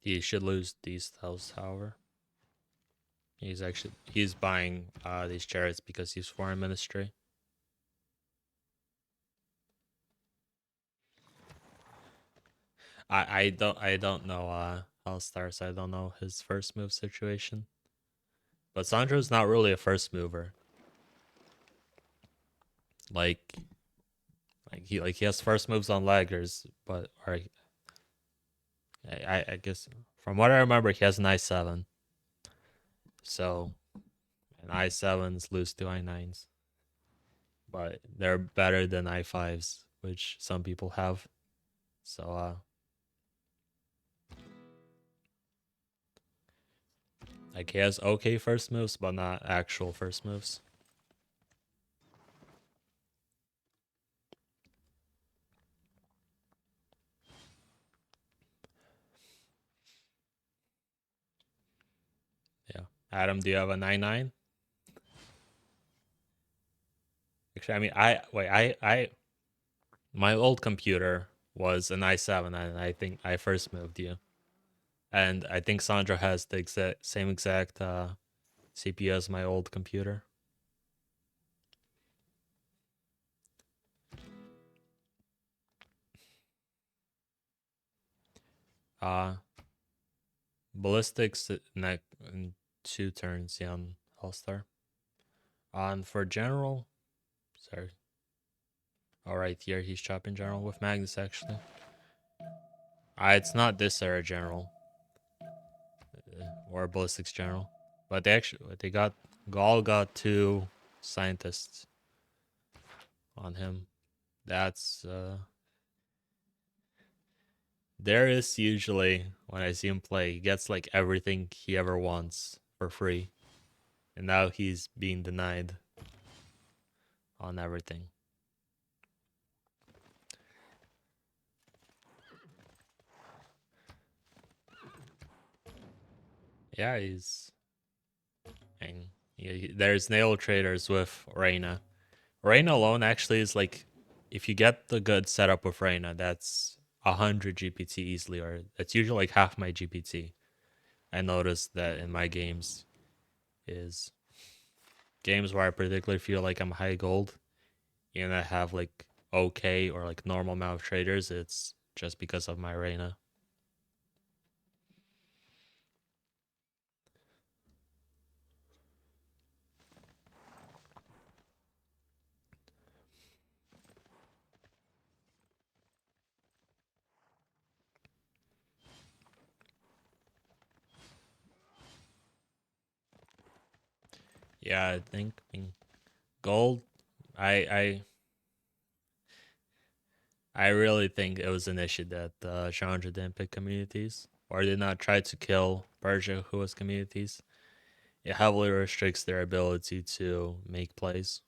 He should lose these tiles, however. He's buying these chariots because he's foreign ministry. I don't know All-Stars. I don't know his first move situation. But Sandro's not really a first mover. Like he has first moves on laggers, but I guess from what I remember he has an I7. So and I7s lose to I9s. But they're better than I5s, which some people have. So like he has okay first moves, but not actual first moves. Yeah. Adam, do you have a 9-9? Actually, I mean, my old computer was an i7, and I think I first moved you. And I think Sandra has the same exact CPU as my old computer. Ballistics in 2 turns, yeah, on All-Star. And for general, sorry. All right, here he's chopping general with Magnus actually. It's not this era general or ballistics general, but they all got 2 scientists on him. That's there is usually when I see him play, he gets like everything he ever wants for free, and now he's being denied on everything. Yeah, he's and there's nail traders with Reyna. Reyna alone actually is like, if you get the good setup with Reyna, that's 100 GPT easily, or it's usually like half my GPT. I noticed that in my games is games where I particularly feel like I'm high gold and I have like okay or like normal amount of traders, it's just because of my Reyna. Yeah, I think gold. I I really think it was an issue that Challenger didn't pick communities or did not try to kill Persia, who was communities. It heavily restricts their ability to make plays.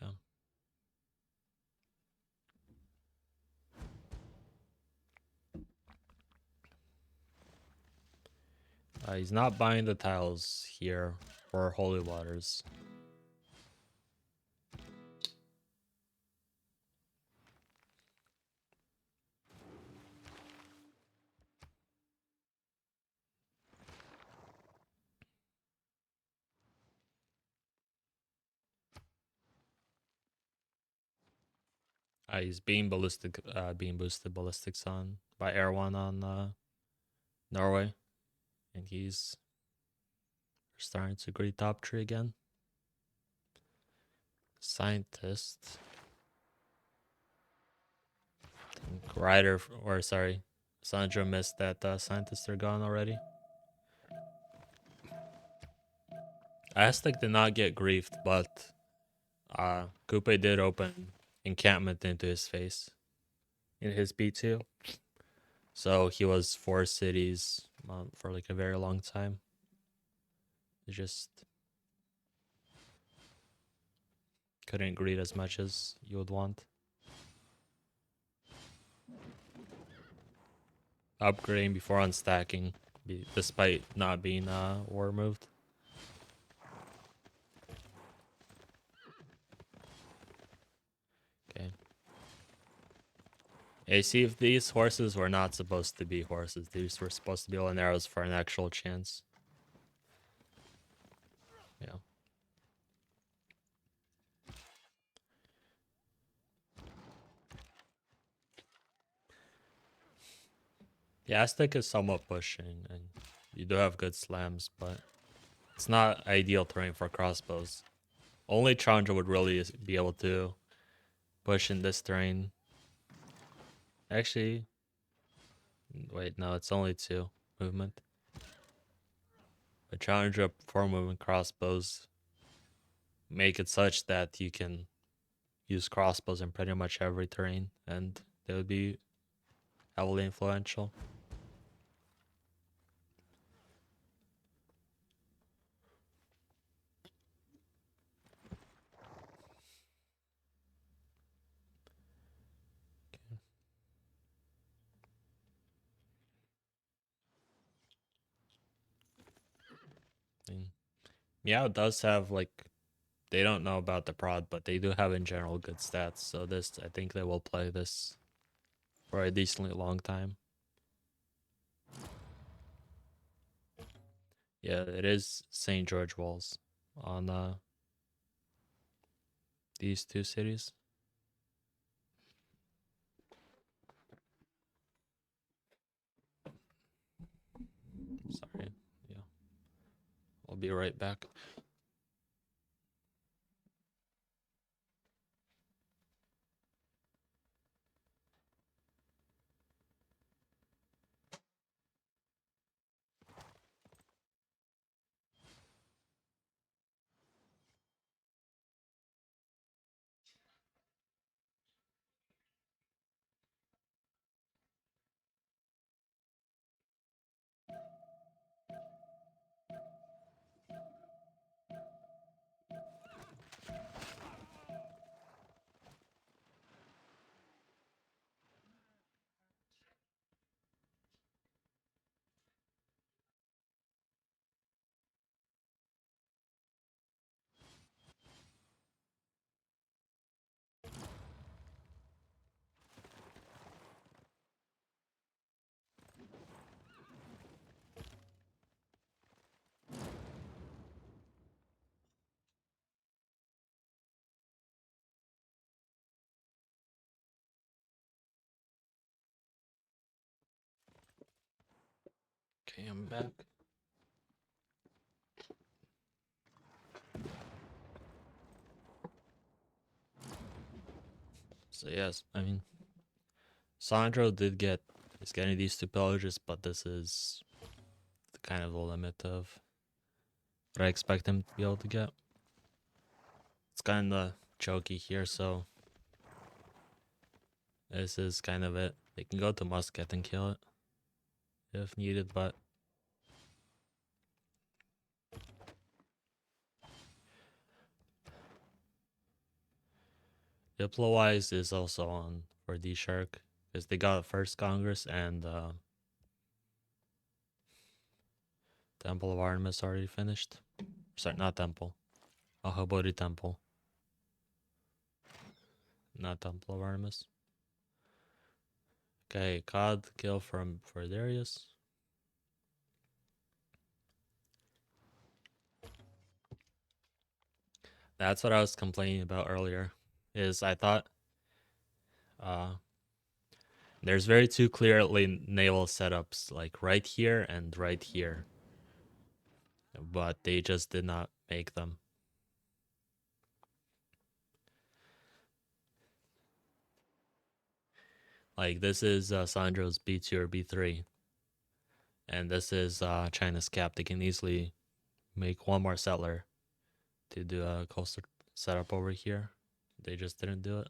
Yeah, he's not buying the tiles here for Holy Waters. He's being ballistic, being boosted ballistics on by Air One on Norway, and he's starting to greet top tree again. Scientist, Ryder, or sorry, Sandra missed that scientists are gone already. Aztec did not get griefed, but Coupe did open encampment into his face in his B2. So he was 4 cities for like a very long time. He just couldn't greet as much as you would want. Upgrading before unstacking, despite not being war moved. Okay. Hey, see, if these horses were not supposed to be horses, these were supposed to be all arrows for an actual chance. Yeah. The Aztec is somewhat pushing, and you do have good slams, but it's not ideal terrain for crossbows. Only Chandra would really be able to push in this terrain. Actually, wait, no, it's only 2 movement. But Challenger 4 movement crossbows make it such that you can use crossbows in pretty much every terrain, and they would be heavily influential. And MEOW does have like, they don't know about the prod, but they do have in general good stats. So this, I think they will play this for a decently long time. Yeah, it is St. George Walls on these 2 cities. Sorry. Yeah. I'll be right back. Okay, I'm back. So yes, I mean, Sandro is getting these 2 pillages, but this is kind of the limit of what I expect him to be able to get. It's kind of choky here, so this is kind of it. They can go to Musket and kill it if needed, but Diplo-wise is also on for DShark because they got first Congress and Temple of Artemis already finished. Sorry, not Temple. Ahabori Temple. Not Temple of Artemis. Okay, COD kill for Darius. That's what I was complaining about earlier. Is I thought there's very two clearly naval setups, like right here and right here. But they just did not make them. Like this is Sandro's B2 or B3. And this is China's cap. They can easily make one more settler to do a coastal setup over here. They just didn't do it.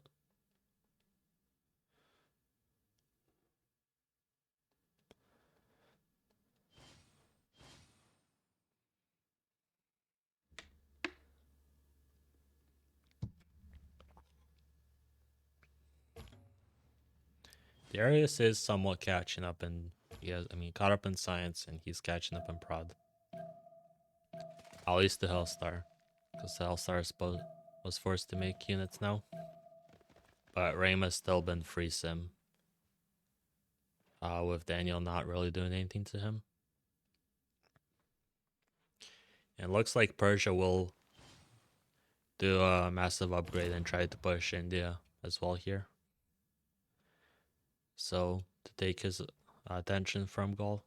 Darius is somewhat catching up in caught up in science, and he's catching up in prod. At least the Hellstar, because the Hellstar was forced to make units now. But Rayma's still been free sim. With Daniel not really doing anything to him. And it looks like Persia will do a massive upgrade and try to push India as well here. So to take his attention from Gaul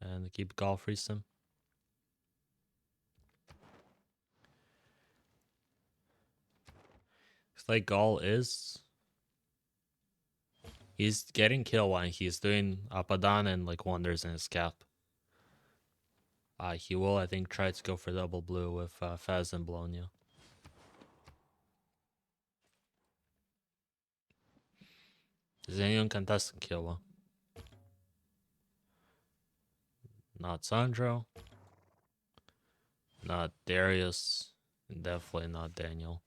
and keep Gaul free sim. It's like Gaul he's getting kill while he's doing Apadan and like wonders in his cap. He will, I think, try to go for double blue with Fez and Bologna. Is anyone contesting Kiowa? Not Sandro. Not Darius. And definitely not Daniel.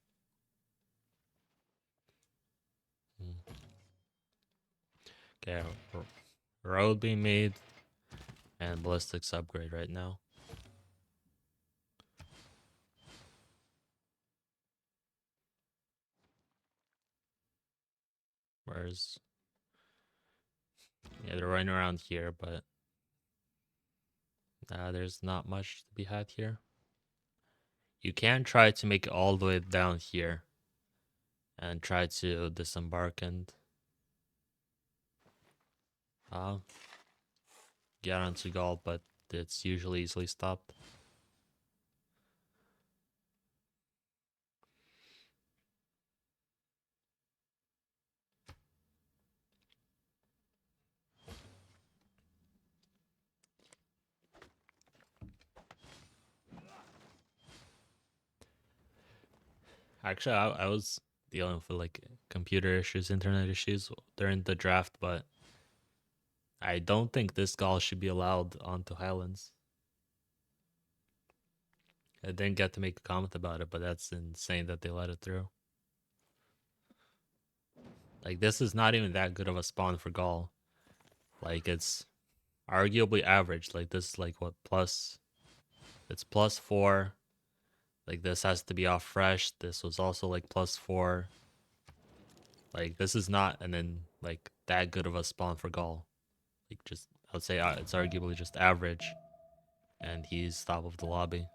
Okay, road being made. And ballistics upgrade right now. Whereas, yeah, they're running around here, but there's not much to be had here. You can try to make it all the way down here and try to disembark and get onto Gaul, but it's usually easily stopped. Actually, I was dealing with like computer issues, internet issues during the draft, but I don't think this Gaul should be allowed onto Highlands. I didn't get to make a comment about it, but that's insane that they let it through. Like, this is not even that good of a spawn for Gaul. Like, it's arguably average. Like, this is like what, it's +4. Like, this has to be off fresh. This was also like +4. Like, this is not, and then like that good of a spawn for Gaul. Like, just, I would say it's arguably just average. And he's top of the lobby.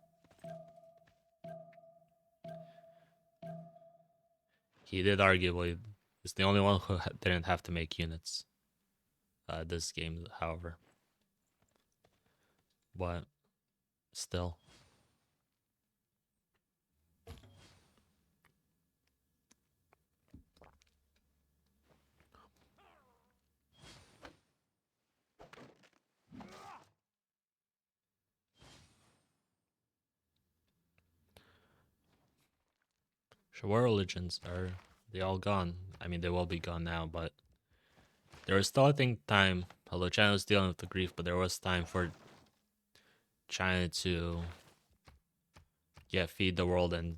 He did arguably, is the only one who didn't have to make units this game, however. but still. So what religions are they all gone? I mean, they will be gone now, but there was still, I think, time. Although China was dealing with the grief, but there was time for China to, feed the world and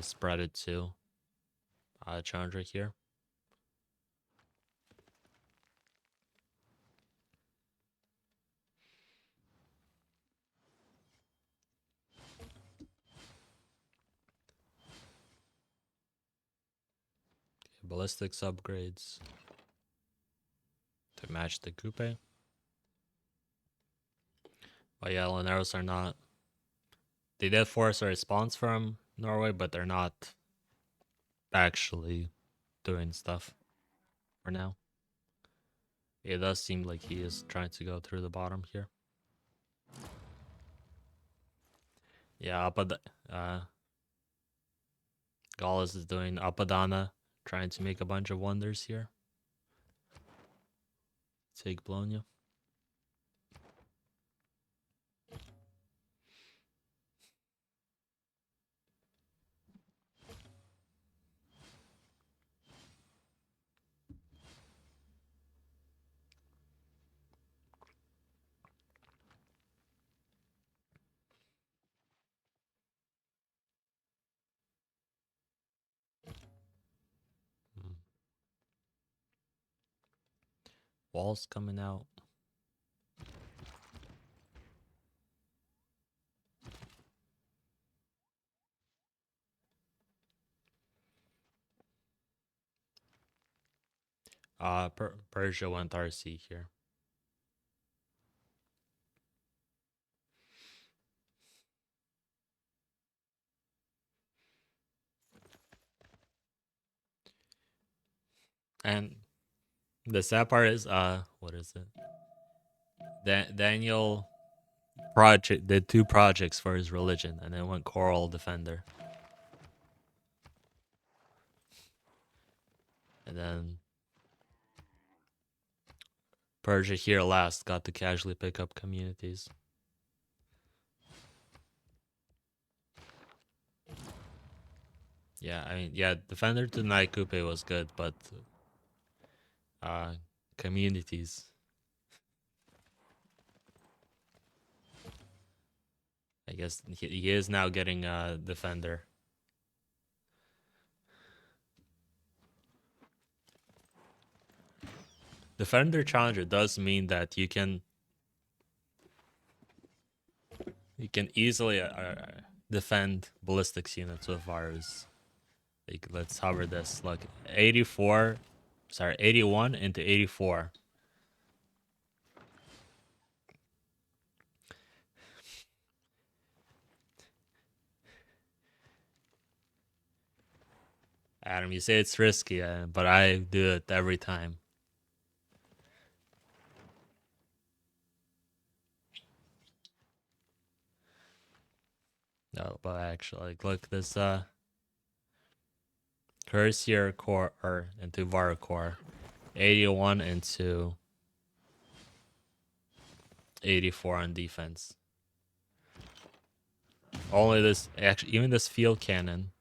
spread it to Chandra here. Ballistics upgrades to match the coupe. But yeah, Linares are not. They did force a response from Norway, but they're not actually doing stuff for now. It does seem like he is trying to go through the bottom here. Yeah, Gauls is doing Apadana, trying to make a bunch of wonders here. Take Bologna. Walls coming out. Persia went RC here. And the sad part is, what is it? Daniel did 2 projects for his religion, and then went Choral Defender. And then Persia here last got to casually pick up communities. Yeah, I mean, yeah, Defender to Night Coupe was good, but communities. I guess he is now getting Defender. Defender Challenger does mean that you can easily defend ballistics units with Varus. Like, let's hover this. Look, 81 into 84. Adam, you say it's risky, but I do it every time. No, but actually, like, look, this Cuirassier core into Vara core, 81 into 84 on defense. Only this, actually, even this field cannon.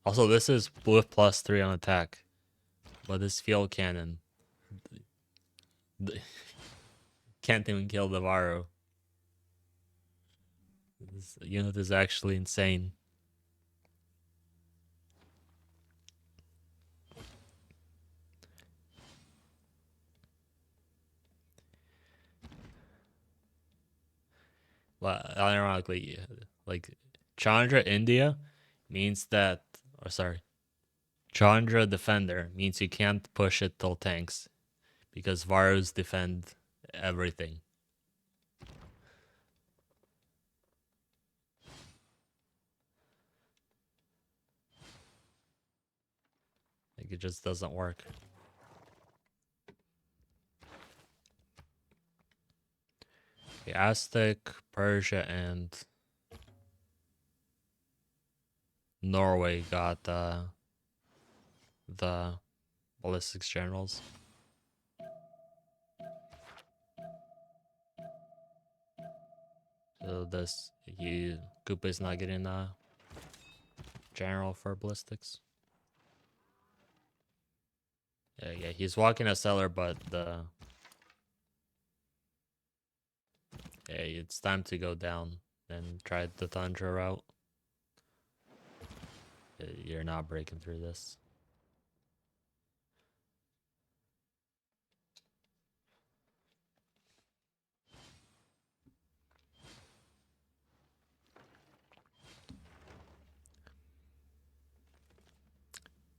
Also, this is with +3 on attack, but this field cannon can't even kill the Varo. This unit is actually insane. Well, ironically, like, Chandra India means that, or sorry, Chandra Defender means you can't push it till tanks, because Varus defend everything. Like, it just doesn't work. The Aztec, Persia, and Norway got the ballistics generals. So this Koopa is not getting a general for ballistics. Yeah, he's walking a cellar, but it's time to go down and try the Tundra route. You're not breaking through this.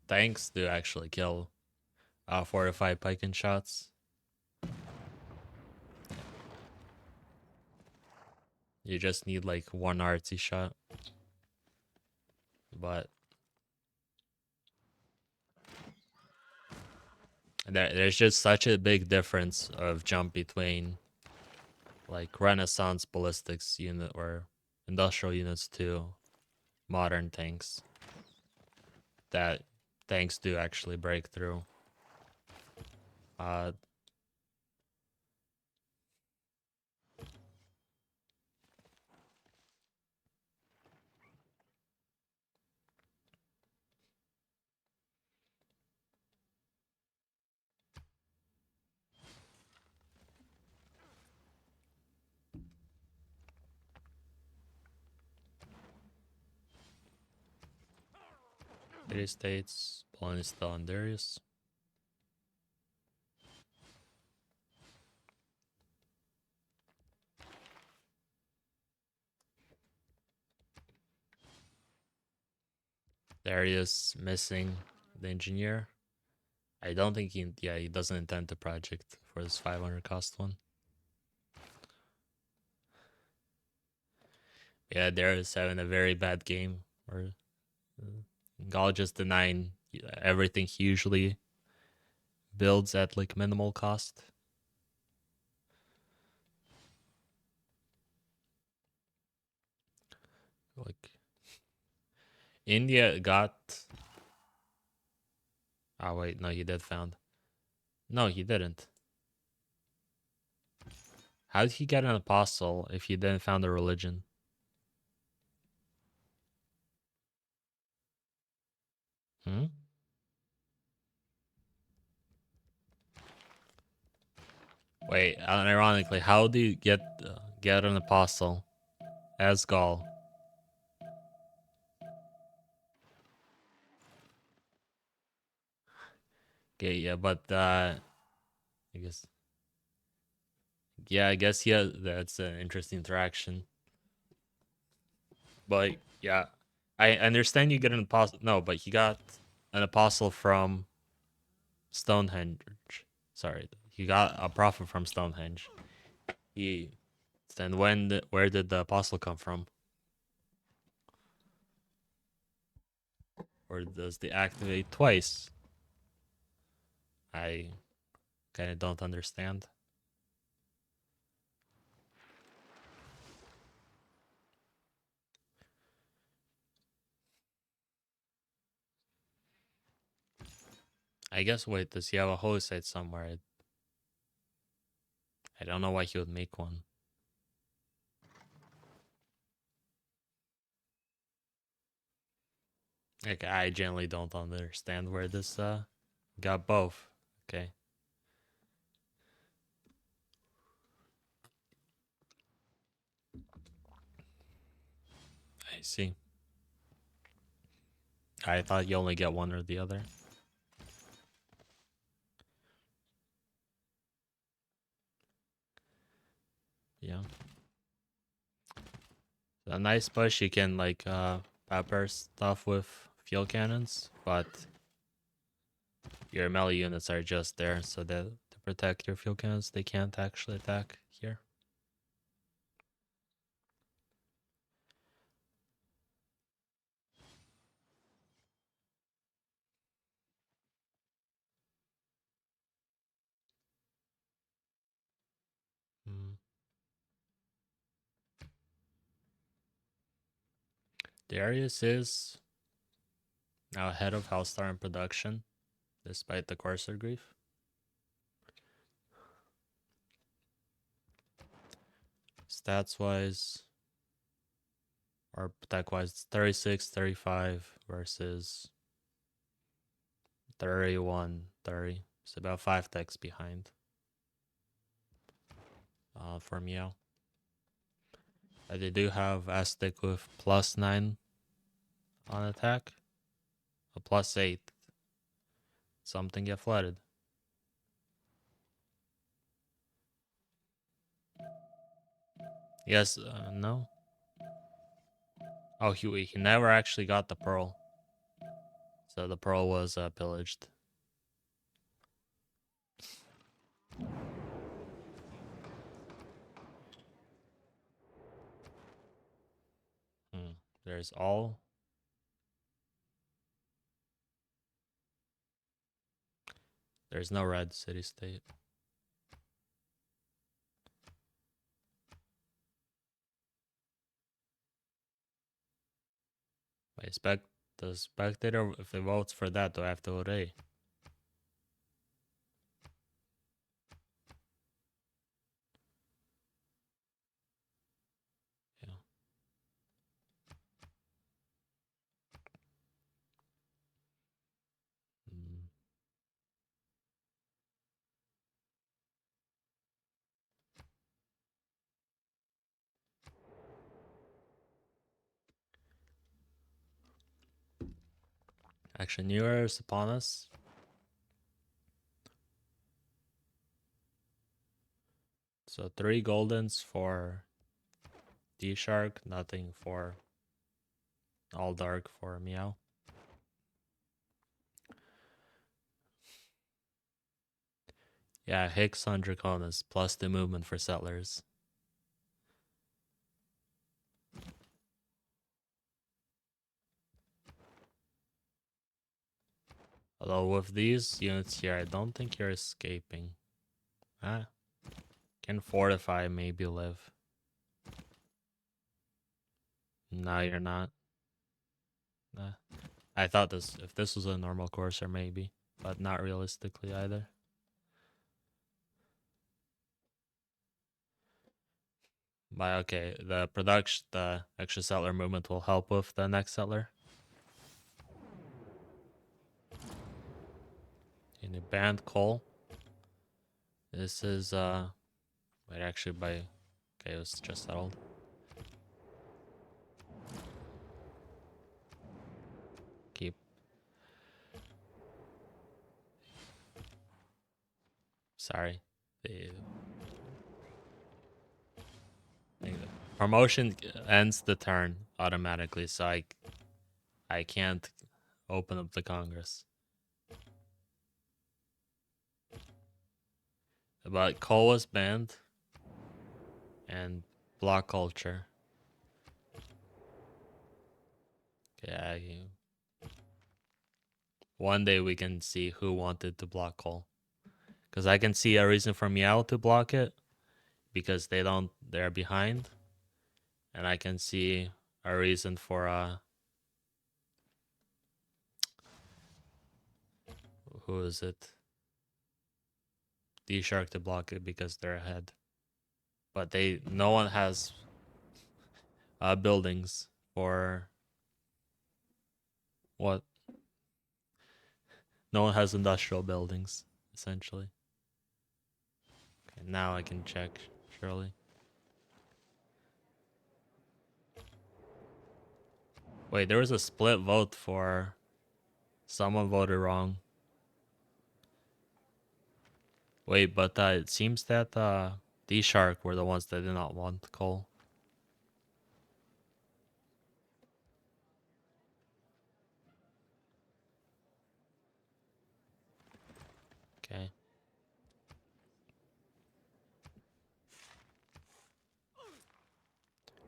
Tanks do actually kill 4 to 5 pike and shots. You just need like one artsy shot. But there's just such a big difference of jump between like Renaissance ballistics unit or industrial units to modern tanks that tanks do actually break through. United States, Poland is still on Darius. Darius missing the engineer. I don't think he doesn't intend to project for this 500 cost one. Yeah, Darius having a very bad game. Or Gaul just denying everything he usually builds at like minimal cost. Like India got. Oh wait, no, he did found. No, he didn't. How did he get an apostle if he didn't found a religion? Hmm? Wait, ironically, how do you get an apostle as Gaul? Okay, yeah, but I guess that's an interesting interaction. But yeah, I understand you get an apostle. No, but he got an apostle from Stonehenge. Sorry, he got a prophet from Stonehenge. He then where did the apostle come from? Or does the activate twice? I kind of don't understand. I guess wait, does he have a holy site somewhere? I don't know why he would make one. Like I generally don't understand where this got both. Okay. I see. I thought you only get one or the other. Yeah. A nice push, you can like pepper stuff with fuel cannons, but your melee units are just there so that to protect your fuel cannons, they can't actually attack here. Mm. Darius is now ahead of Hellstar in production, despite the Corsair grief. Stats wise, or tech wise, it's 36, 35 versus 31, 30. It's about 5 techs behind for MEOW. They do have Aztec with +9 on attack, a +8. Something get flooded. Yes, no. Oh, he never actually got the pearl. So the pearl was pillaged. There's all. There's no red city state. The spectator, if he votes for that, do I have to vote A? Yeah. Actually, New Year is upon us. So 3 goldens for DShark, nothing for all dark for MEOW. Yeah, Hicks on Draconis, plus the movement for settlers. Although with these units here, I don't think you're escaping. Can fortify, maybe live. No, you're not. I thought if this was a normal Corsair, maybe, but not realistically either. But okay, the extra settler movement will help with the next settler. In a banned coal. This is wait, actually okay, it was just settled. Keep. Sorry. The promotion ends the turn automatically, so I can't open up the Congress. But coal was banned and block culture. Yeah, one day we can see who wanted to block coal. Because I can see a reason for MEOW to block it. Because they're behind. And I can see a reason for who is it? DShark to block it because they're ahead. But no one has buildings for what? No one has industrial buildings, essentially. Okay, now I can check, surely. Wait, there was a split vote for... Someone voted wrong. Wait, but it seems that DShark were the ones that did not want coal. Okay.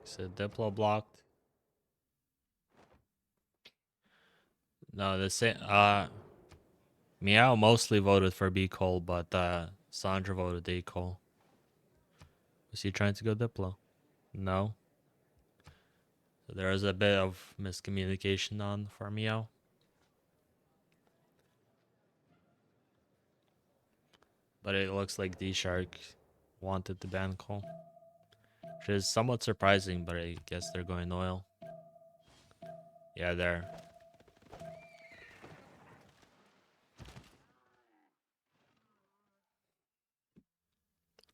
So Diplo blocked. No, the same. MEOW mostly voted for B coal, but Sandra voted A coal. Was he trying to go Diplo? No. So there is a bit of miscommunication on for MEOW. But it looks like DShark wanted to ban coal. Which is somewhat surprising, but I guess they're going oil. Yeah, there.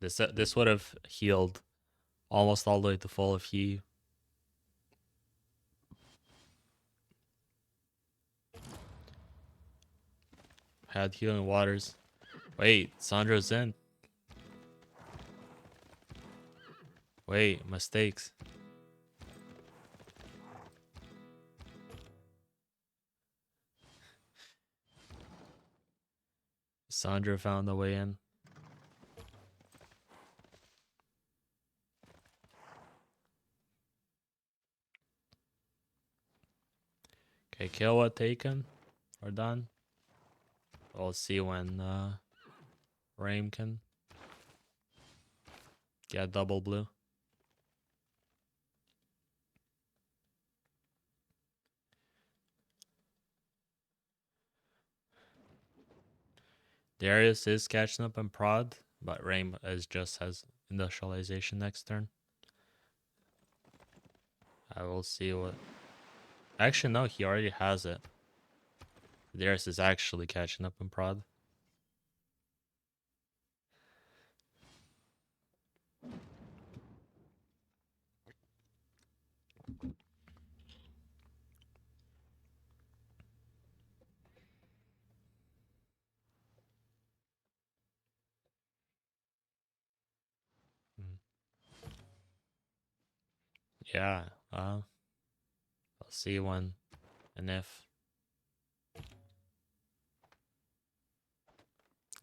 This would have healed almost all the way to full if he had healing waters. Wait, Sandra's in. Wait, mistakes. Sandra found the way in. Okay, kill what taken or done. We'll see when Raim can get double blue. Darius is catching up in prod, but Raim is just has industrialization next turn. I will see what. Actually, no, he already has it. Darius is actually catching up in prod. Yeah, I'll see when and if.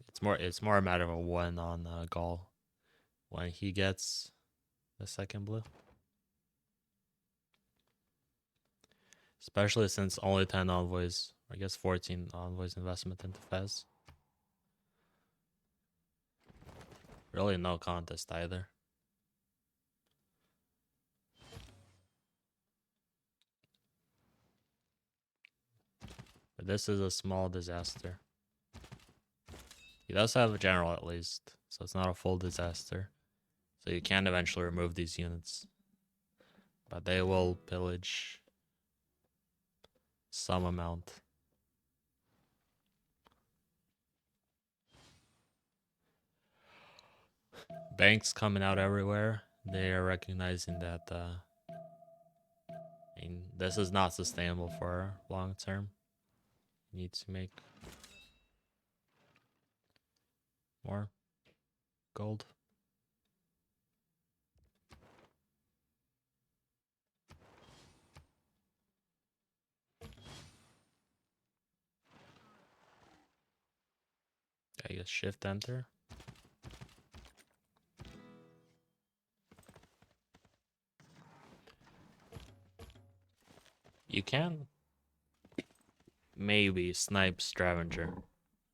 It's more a matter of a when on Gaul when he gets the second blue. Especially since only 10 envoys, I guess 14 envoys investment into Fez. Really no contest either. But this is a small disaster. He does have a general at least, so it's not a full disaster. So you can eventually remove these units. But they will pillage some amount. Banks coming out everywhere. They are recognizing that I mean, this is not sustainable for long term. You need to make more gold. I guess shift enter. You can maybe snipe Stravenger,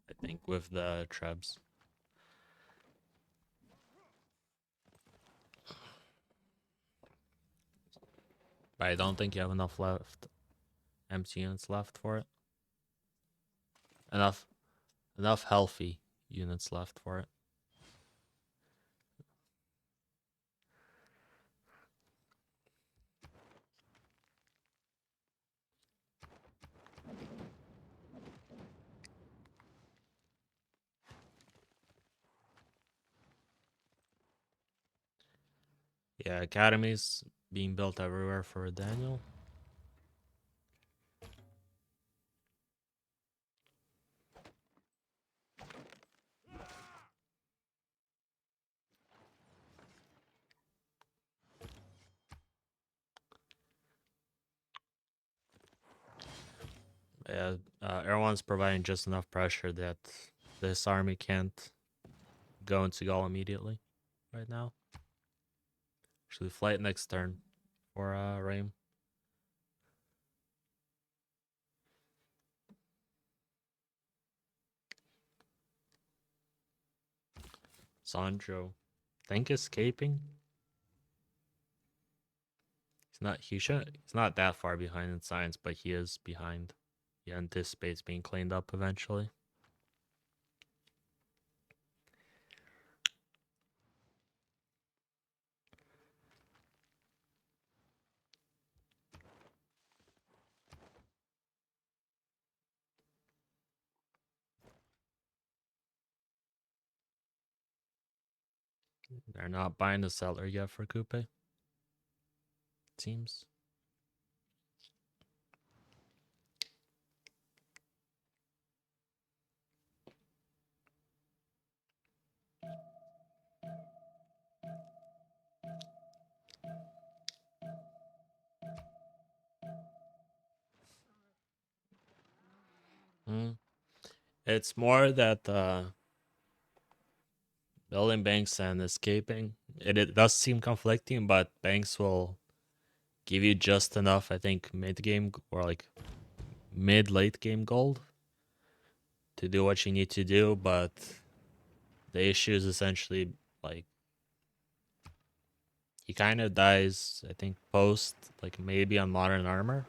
I think, with the trebs. But I don't think you have enough left. Empty units left for it. Enough healthy units left for it. Yeah, academies being built everywhere for Daniel. Yeah, everyone's providing just enough pressure that this army can't go into Gaul immediately right now. Actually, flight next turn for Raim. Sancho, think escaping. He's not that far behind in science, but he is behind. He anticipates being cleaned up eventually. They're not buying the seller yet for Coupe, it seems. Mm. It's more that building banks and escaping. It does seem conflicting, but banks will give you just enough, I think, mid game or like mid late game gold to do what you need to do. But the issue is essentially like he kind of dies, I think, post like maybe on modern armor.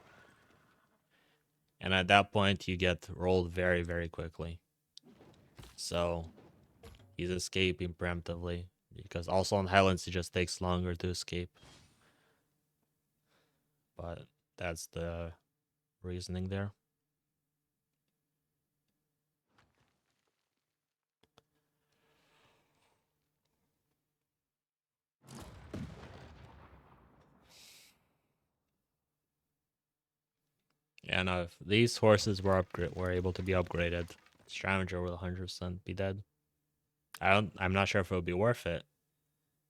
And at that point, you get rolled very, very quickly. So he's escaping preemptively because also on Highlands, it just takes longer to escape. But that's the reasoning there. And if these horses were able to be upgraded, Stravenger will 100% be dead. I'm not sure if it would be worth it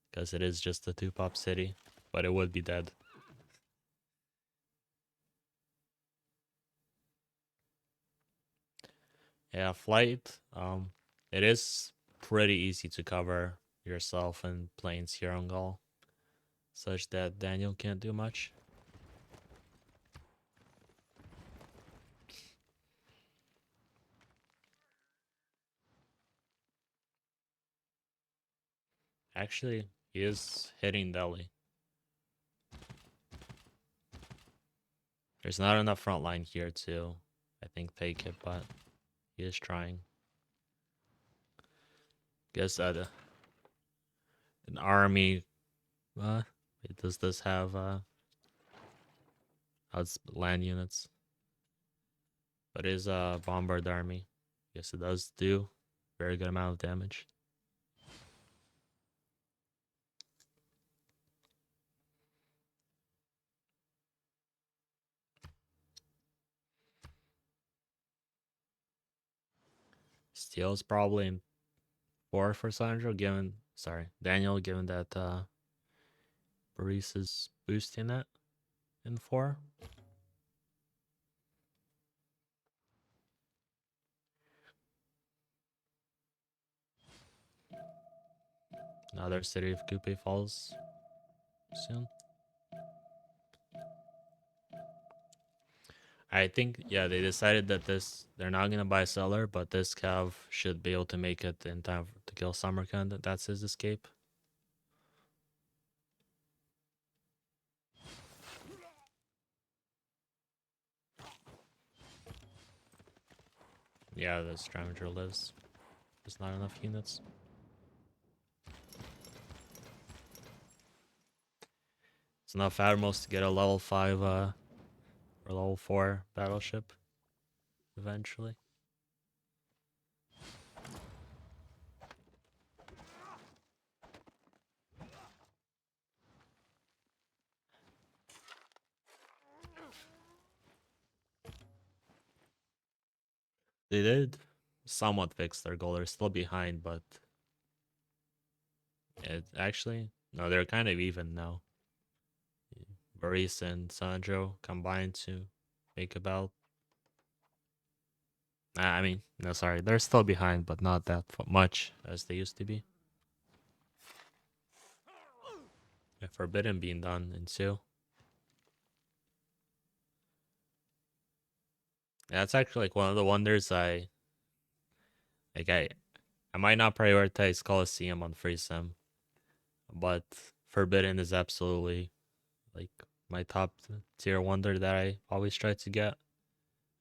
because it is just a 2-pop city, but it would be dead. Yeah, flight. It is pretty easy to cover yourself in planes here on Gaul, such that Daniel can't do much. Actually, he is hitting Delhi. There's not enough front line here to, I think, take it, but he is trying. Guess that an army. Does this have how's land units? But it is a bombard army. Yes, it does do very good amount of damage. Steel is probably in 4 for Sandro, Daniel, given that Boris is boosting it in 4. Another city of Coupe falls soon. I think, yeah, they decided that they're not gonna buy seller, but this cav should be able to make it in time to kill Samarkand. That's his escape. Yeah, the Stravenger lives. There's not enough units. It's enough Admirals to get a level 5 or level 4 battleship eventually. They did somewhat fix their goal. They're still behind, but it actually, no, they're kind of even now. Boris and Sandro combined to make about. I mean, no, sorry, they're still behind, but not that much as they used to be. Forbidden being done in 2. That's actually like one of the wonders I like. I might not prioritize Coliseum on free sim, but Forbidden is absolutely like my top tier wonder that I always try to get.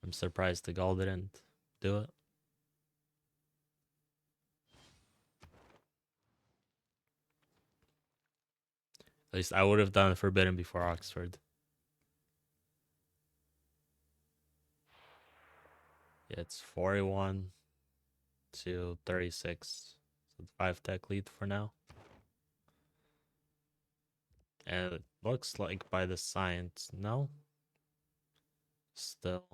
I'm surprised the Gaul didn't do it. At least I would have done Forbidden before Oxford. Yeah, it's 41 to 36. So 5 tech lead for now. And it looks like by the science, no? Still.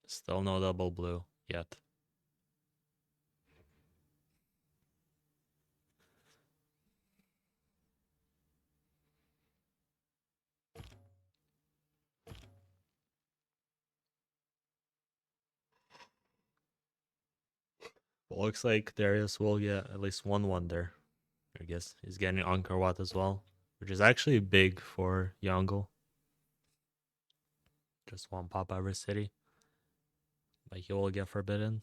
Still no double blue yet. Well, looks like Darius will get at least one wonder. I guess he's getting Angkor Wat as well, which is actually big for Yongle. Just one pop every city. Like he will get Forbidden.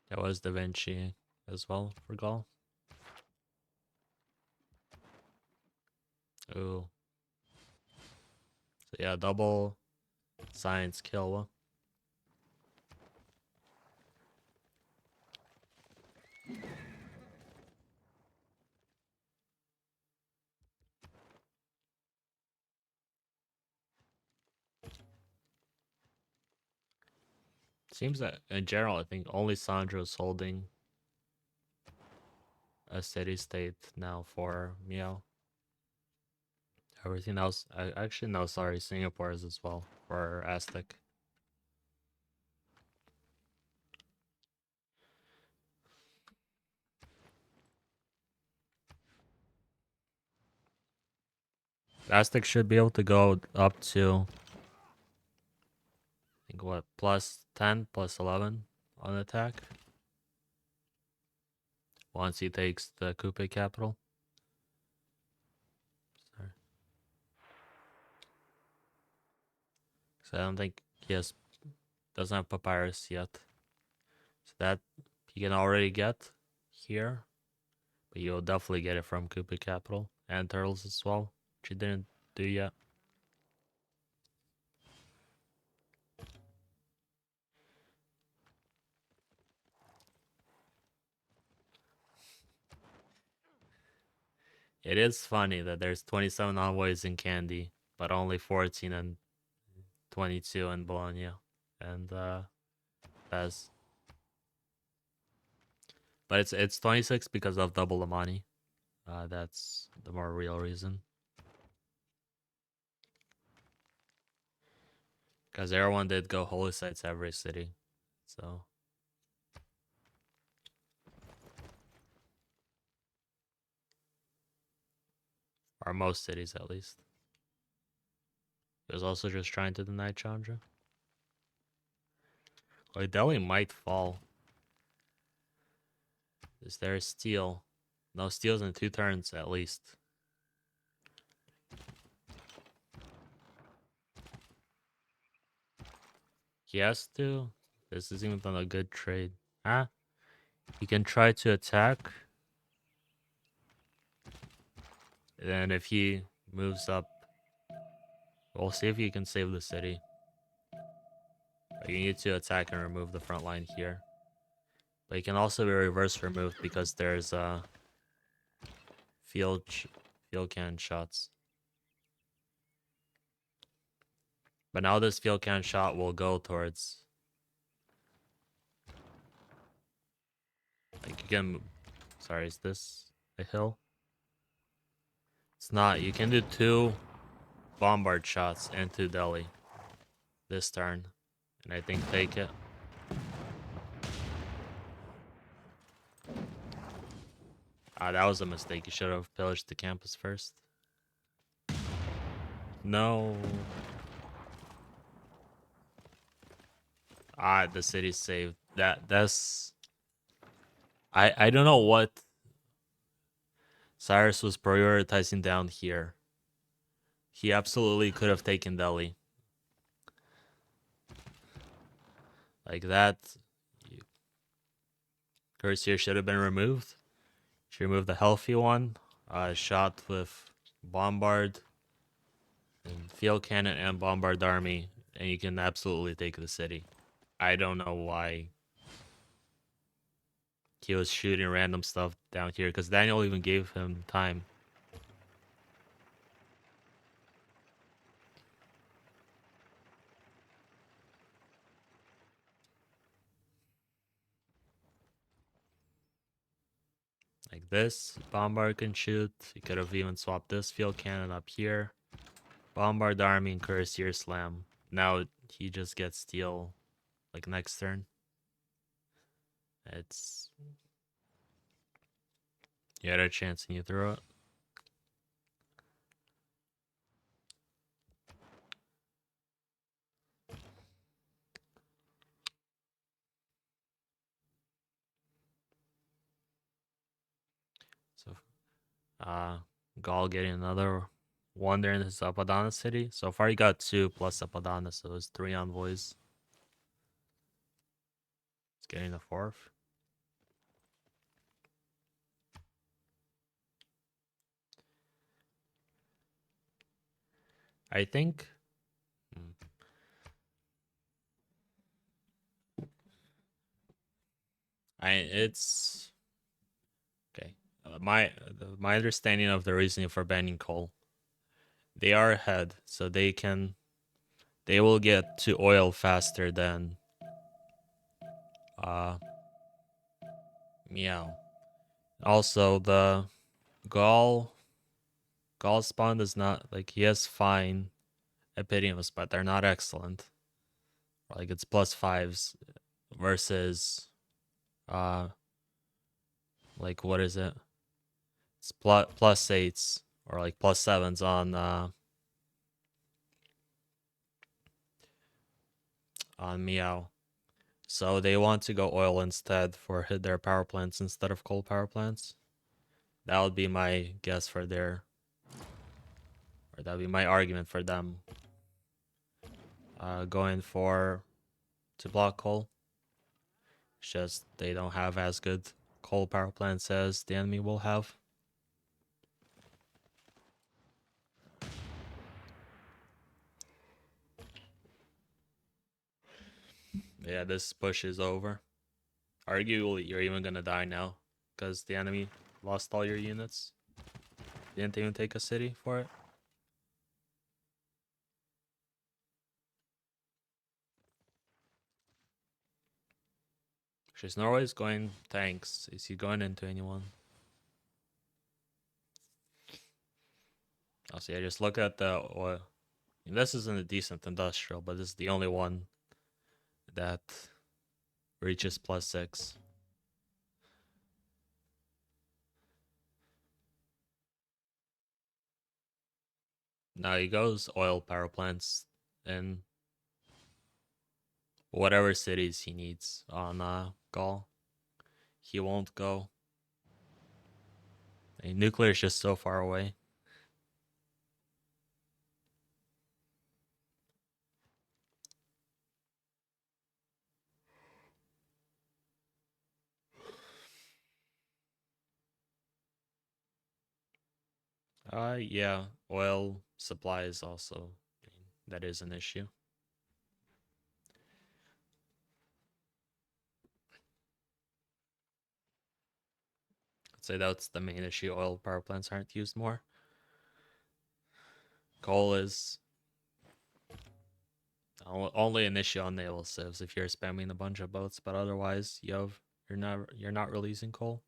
That was Da Vinci as well for Gaul. Ooh. So yeah, double science kill. Seems that in general, I think only Sandro's holding a steady state now for MEOW. Everything else, I actually no, sorry, Singapore is as well for Aztec. Aztec should be able to go up to, I think what, plus 10, plus 11 on attack once he takes the Kupe capital. Sorry. So I don't think he doesn't have Papyrus yet. So that he can already get here, but you'll definitely get it from Kupe capital and Turtles as well, which he didn't do yet. It is funny that there's 27 envoys in Candy, but only 14 and 22 in Bologna and Fez. But it's 26 because of double Amani. That's the more real reason. Because everyone did go holy sites every city, so. Or most cities at least. He was also just trying to deny Chandra. Like Delhi might fall. Is there a steal? No steals in 2 turns at least. He has to. This isn't even a good trade. Huh? He can try to attack. And if he moves up, we'll see if he can save the city. But you need to attack and remove the front line here. But he can also be reverse removed because there's field cannon shots. But now this field cannon shot will go towards. Like you can. Sorry, is this a hill? It's not. You can do 2 bombard shots into Delhi this turn, and I think take it. That was a mistake. You should have pillaged the campus first. No. The city's saved. That's. I don't know what. Cyrus was prioritizing down here. He absolutely could have taken Delhi. Like that. Cuirassier should have been removed. Should remove the healthy one. Shot with Bombard, and Field Cannon, and Bombard Army. And you can absolutely take the city. I don't know why he was shooting random stuff down here, because Daniel even gave him time. Like this, Bombard can shoot. You could have even swapped this Field Cannon up here. Bombard Army and Cuirassier Slam. Now he just gets Steel like next turn. It's... You had a chance and you threw it. So, Gaul getting another wonder in his Apadana city. So far, he got 2 plus Apadana, so it's 3 envoys. He's getting the 4th. I think. It's okay. My understanding of the reasoning for banning coal, they are ahead, so they will get to oil faster than MEOW. Also, the Gaul spawn is not like, he has fine Epidemius, but they're not excellent. Like it's +5s versus like what is it? It's +8s or like +7s on MEOW. So they want to go oil instead for their power plants instead of coal power plants. That would be my guess for their, or that would be my argument for them going to block coal. It's just they don't have as good coal power plants as the enemy will have. Yeah, this push is over. Arguably, you're even gonna die now because the enemy lost all your units. Didn't even take a city for it. She's Norway's going tanks. Is he going into anyone? I'll see. I just look at the oil. This isn't a decent industrial, but this is the only one that reaches +6. Now he goes oil power plants in whatever cities he needs on Gaul. He won't go. Nuclear is just so far away. Yeah, oil supply is also, that is an issue. I'd say that's the main issue. Oil power plants aren't used more. Coal is only an issue on naval civs if you're spamming a bunch of boats, but otherwise you're not releasing coal.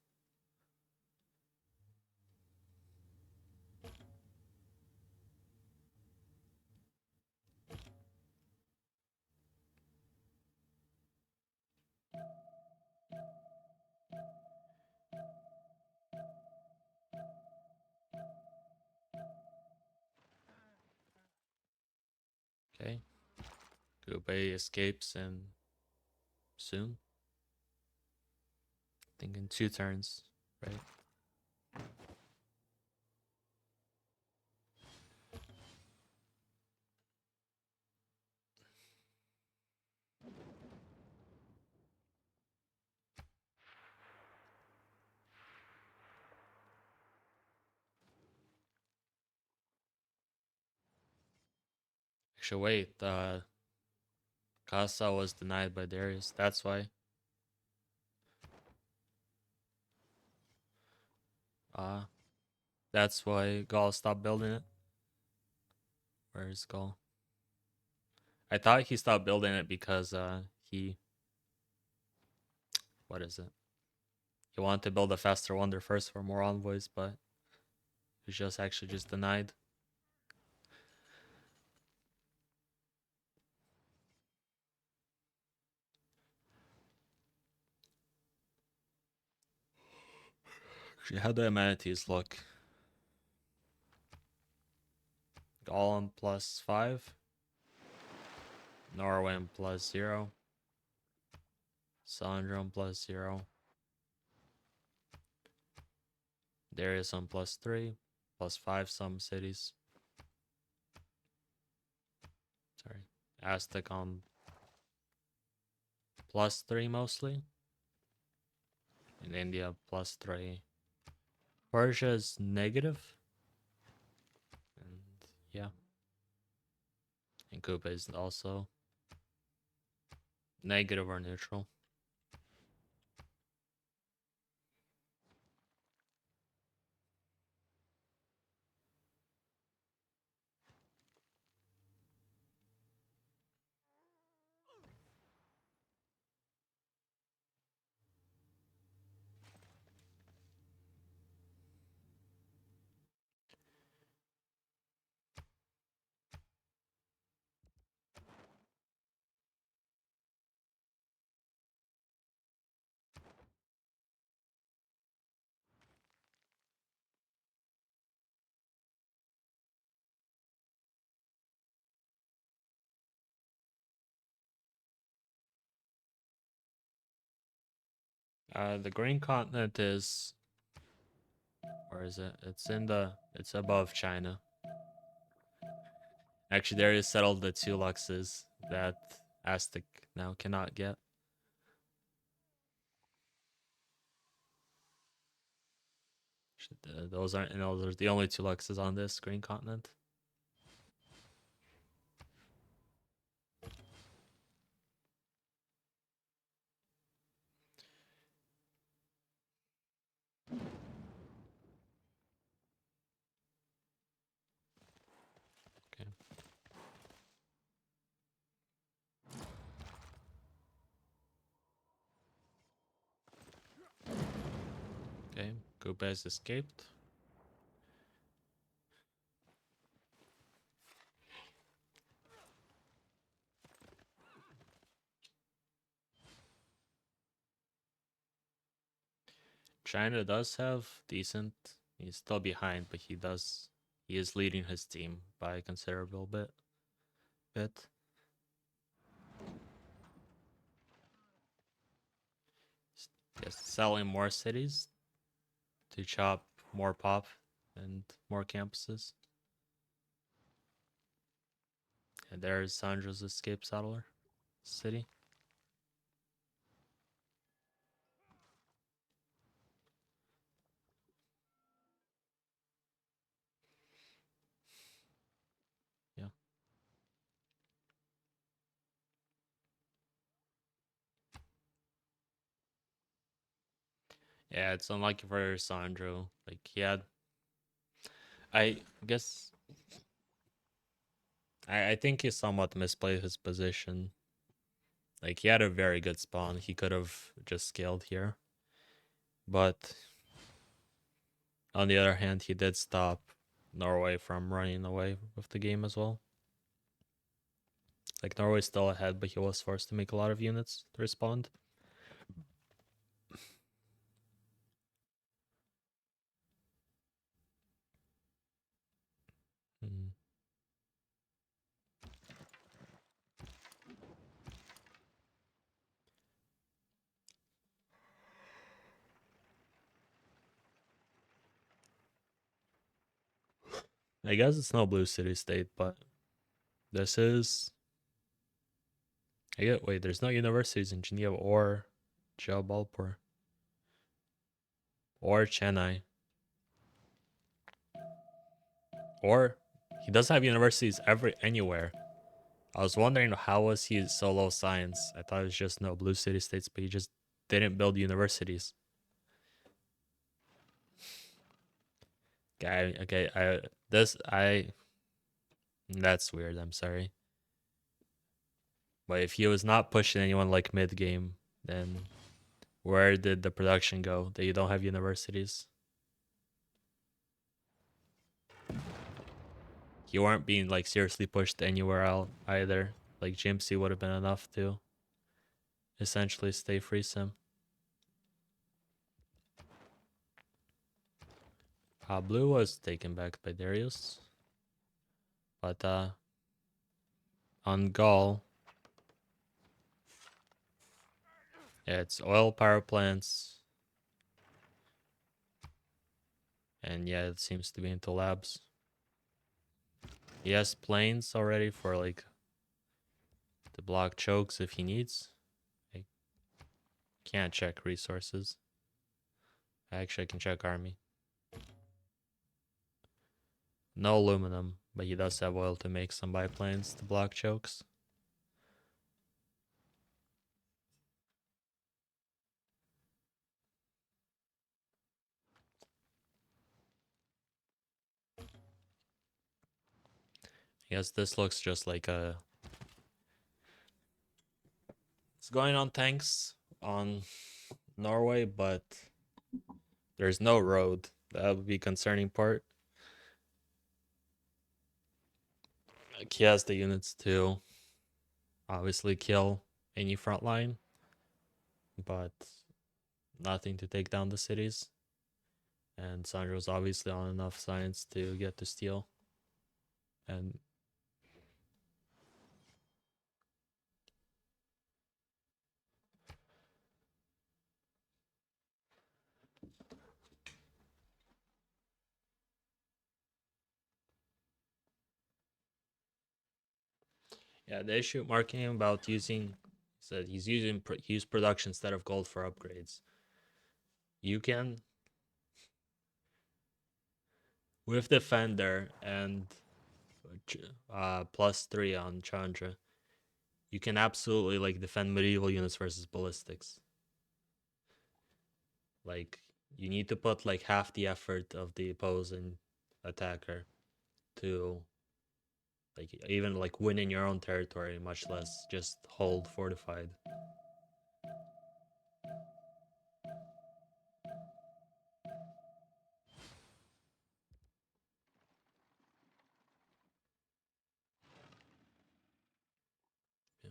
Okay. Gubei escapes and soon. I think in 2 turns, right? Actually, wait. Casa was denied by Darius. That's why. Uh, that's why Gaul stopped building it. Where is Gaul? I thought he stopped building it because he, what is it? He wanted to build a faster wonder first for more envoys, but he was just actually just denied. Actually, how do amenities look? Golem +5, Norwin +0, Sandrum +0, Darius on +3, +5 some cities. Sorry, Aztec on +3 mostly. In India +3. Persia is negative. And yeah. And Cuba is also negative or neutral. The green continent is, where is it? It's above China. Actually, there is settled the 2 luxes that Aztec now cannot get. Those aren't, those are the only 2 luxes on this green continent. Okay. Okay, Cuba has escaped. China does have decent. He's still behind, but he is leading his team by a considerable bit. Yes, selling more cities to chop more pop and more campuses. And there's Sandra's escape settler city. Yeah. Yeah, it's unlucky for Sandro. Like he had, I guess, I think he somewhat misplayed his position. Like he had a very good spawn. He could have just scaled here. But on the other hand, he did stop Norway from running away with the game as well. Like Norway's still ahead, but he was forced to make a lot of units to respond. Mm. I guess it's no blue city state, but this is. Wait, there's no universities in Geneva or Jabalpur or Chennai. Or he does have universities anywhere. I was wondering how was he so low science. I thought it was just no blue city states, but he just didn't build universities. Okay, that's weird. I'm sorry, but if he was not pushing anyone like mid game, then where did the production go? That you don't have universities. You weren't being like seriously pushed anywhere else either. Like GMC would have been enough to essentially stay free sim. Blue was taken back by Darius, but on Gaul, yeah, it's oil power plants, and yeah, it seems to be into labs. He has planes already for like to block chokes if he needs. I can't check resources. Actually, I can check army. No aluminum, but he does have oil to make some biplanes to block chokes. Yes, this looks just like a. It's going on tanks on Norway, but there's no road. That would be concerning part. Like he has the units to obviously kill any front line, but nothing to take down the cities. And Sandro's obviously on enough science to get to steal. And yeah, the issue marking about using said he's using use production instead of gold for upgrades. You can with defender and +3 on Chandra, you can absolutely like defend medieval units versus ballistics. Like you need to put like half the effort of the opposing attacker to like even like win in your own territory, much less just hold fortified. Yeah.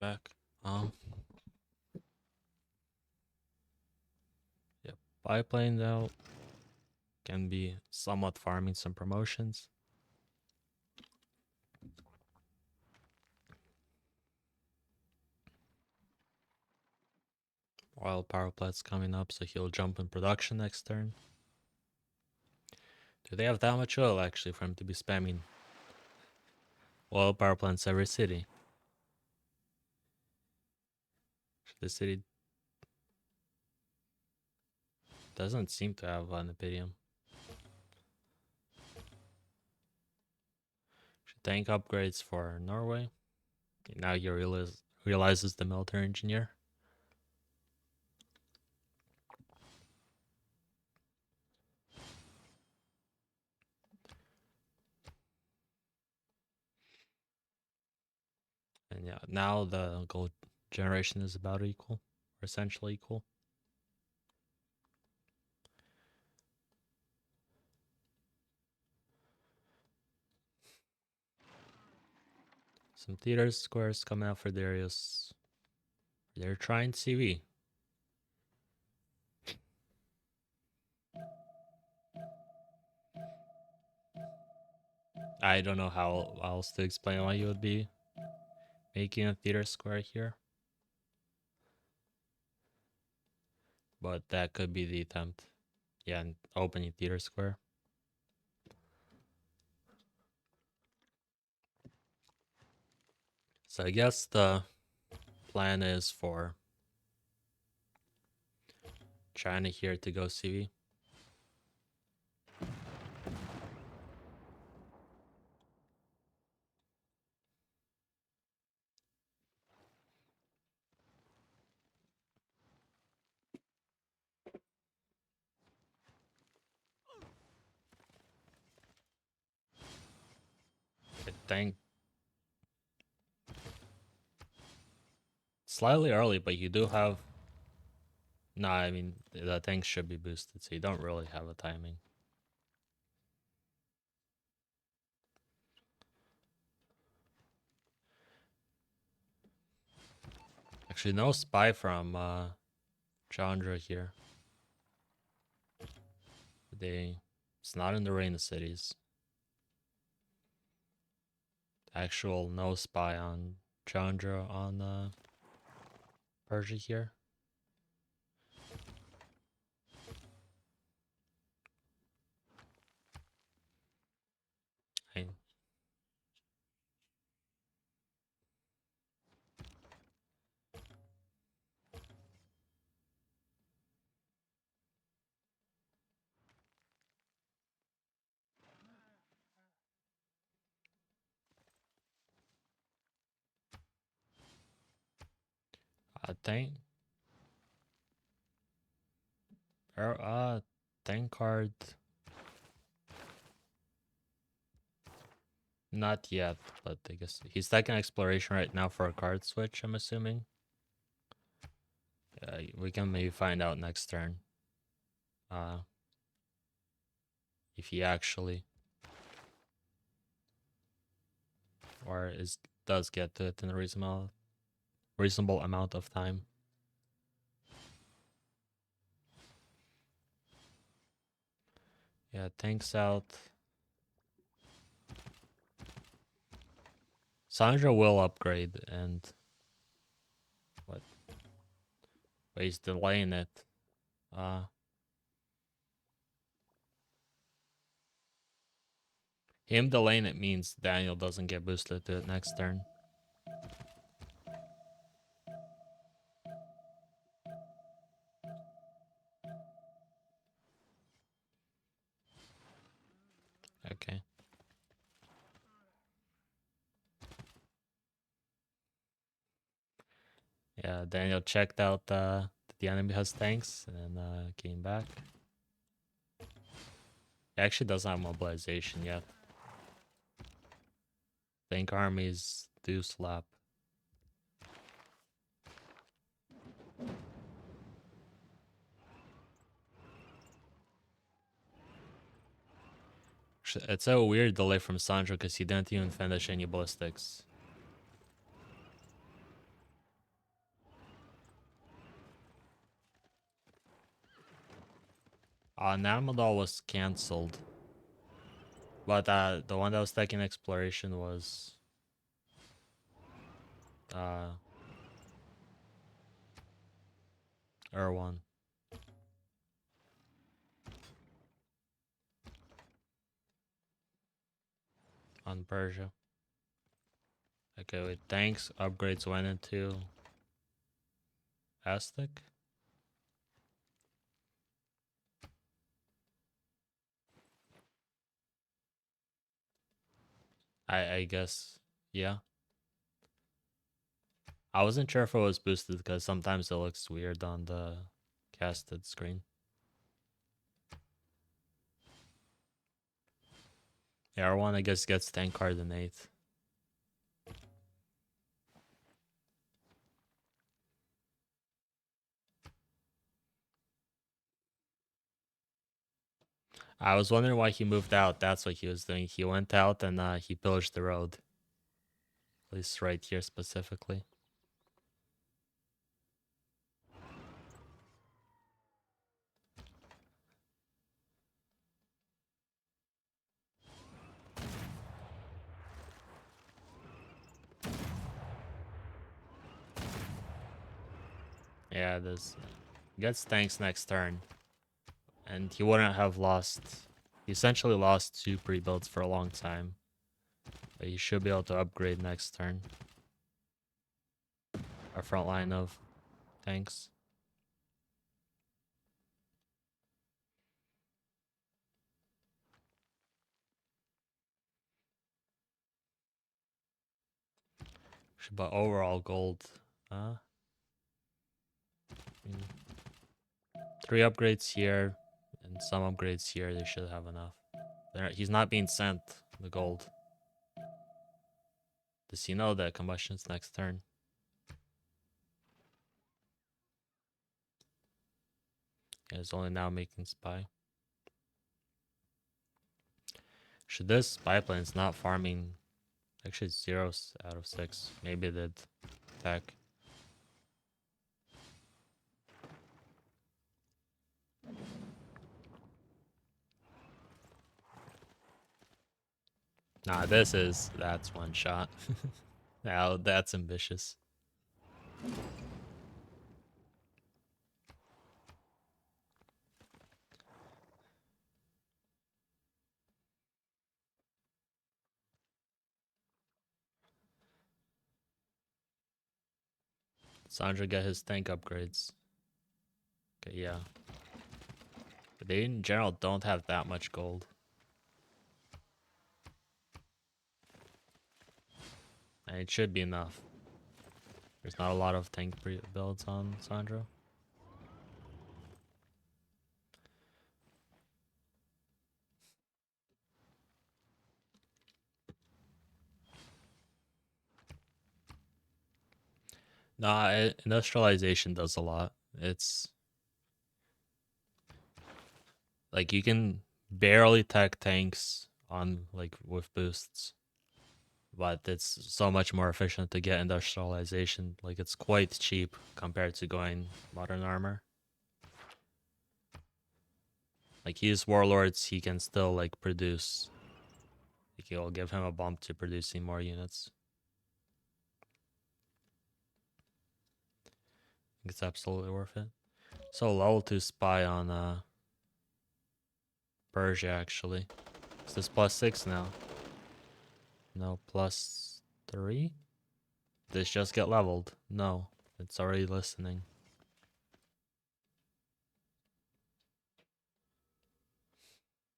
Back. Um. Yep. Biplanes out. Can be somewhat farming some promotions. Oil power plant's coming up, so he'll jump in production next turn. Do they have that much oil actually for him to be spamming oil power plants every city? The city doesn't seem to have an Epidemium. Tank upgrades for Norway. Now he realizes the military engineer. And yeah, now the gold generation is about equal, or essentially equal. Some theater squares coming out for Darius. They're trying CV. I don't know how else to explain why you would be making a theater square here. But that could be the attempt. Yeah, and opening theater square. So I guess the plan is for China here to go CV. I think slightly early, but you do have. No, I mean the tanks should be boosted, so you don't really have a timing. Actually, no spy from Chandra here. It's not in the Reina cities. Actual no spy on Chandra on Persia here. I think tank card. Not yet, but I guess he's taking exploration right now for a card switch, I'm assuming. We can maybe find out next turn. If he actually does get to it in a reasonable amount of time. Yeah, tanks out. Sandra will upgrade and what? But he's delaying it. Him delaying it means Daniel doesn't get boosted to it next turn. Okay. Yeah, Daniel checked out that the enemy has tanks and came back. He actually doesn't have mobilization yet. Tank armies do slap. It's a weird delay from Sandra because he didn't even finish any ballistics. Namadal was cancelled. But the one that was taking exploration was Erwan. On Persia. Okay, wait, thanks. Upgrades went into Aztec. I guess, yeah. I wasn't sure if it was boosted because sometimes it looks weird on the casted screen. Yeah, R1 I guess gets tank card in 8th. I was wondering why he moved out. That's what he was doing. He went out and he pillaged the road. At least right here specifically. Yeah, this gets tanks next turn. And he wouldn't have lost. He essentially lost 2 pre-builds for a long time. But he should be able to upgrade next turn. Our front line of tanks. But overall gold. 3 upgrades here and some upgrades here. They should have enough. He's not being sent the gold. Does he know that combustion's next turn? He's only now making spy. Should this spy plane's not farming? Actually, 0 out of 6. Maybe it did attack. Nah, that's one shot. Now that's ambitious. Sandra get his tank upgrades. Okay, yeah. But they in general don't have that much gold. And it should be enough. There's not a lot of tank builds on Sandra. Nah, industrialization does a lot. It's like you can barely tech tanks on like with boosts, but it's so much more efficient to get industrialization. Like it's quite cheap compared to going modern armor. Like he's warlords, he can still like produce. Like it'll give him a bump to producing more units. I think it's absolutely worth it. So level 2 spy on Persia actually. Is this +6 now? No, +3? This just get leveled? No, it's already listening.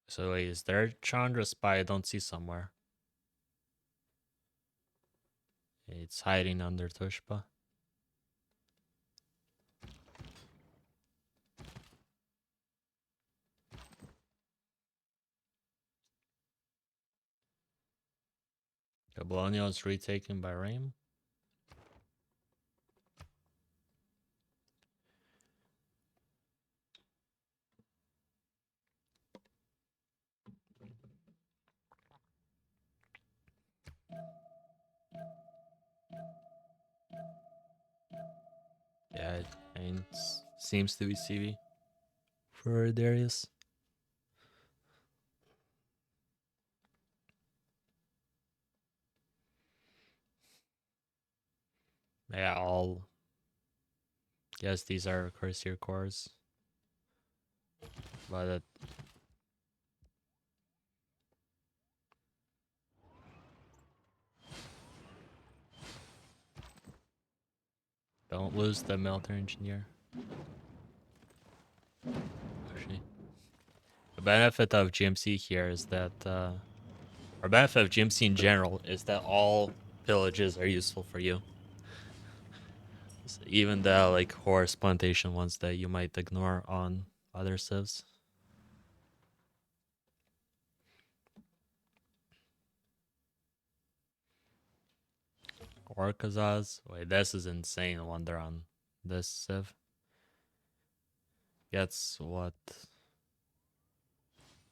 So wait, is there Chandra spy I don't see somewhere? It's hiding under Tushpa. Bologna is retaken by Raim. Yeah, it seems to be CV for Darius. Yeah, all. Yes, these are Cursor cores. But don't lose the military engineer. Actually, the benefit of GMC here is that, or benefit of GMC in general is that all pillages are useful for you. Even the like horse plantation ones that you might ignore on other civs. Orcazaz. Wait, this is insane. Wonder on this civ. Gets what?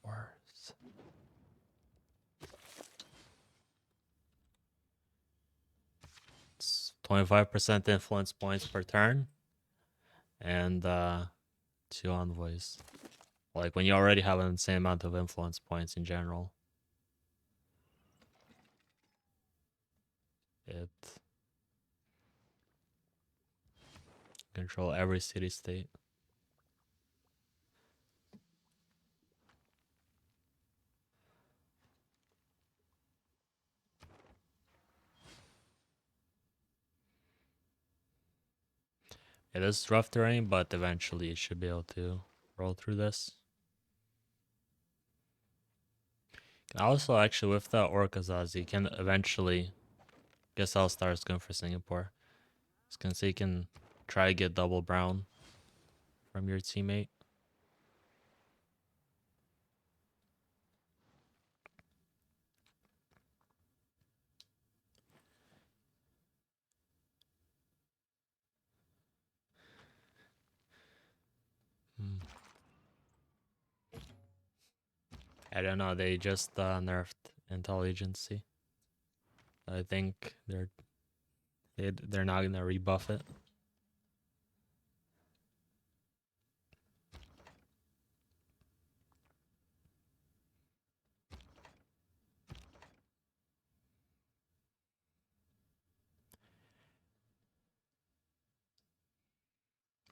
Worse. It's 25% influence points per turn. And 2 envoys. Like when you already have an insane amount of influence points in general. It control every city state. It is rough terrain, but eventually it should be able to roll through this. Also, actually, with the Orcazaz, you can eventually. Guess I'll start going for Singapore. I was gonna say you can try to get double brown from your teammate. I don't know. They just nerfed Intel Agency. I think they're not gonna rebuff it.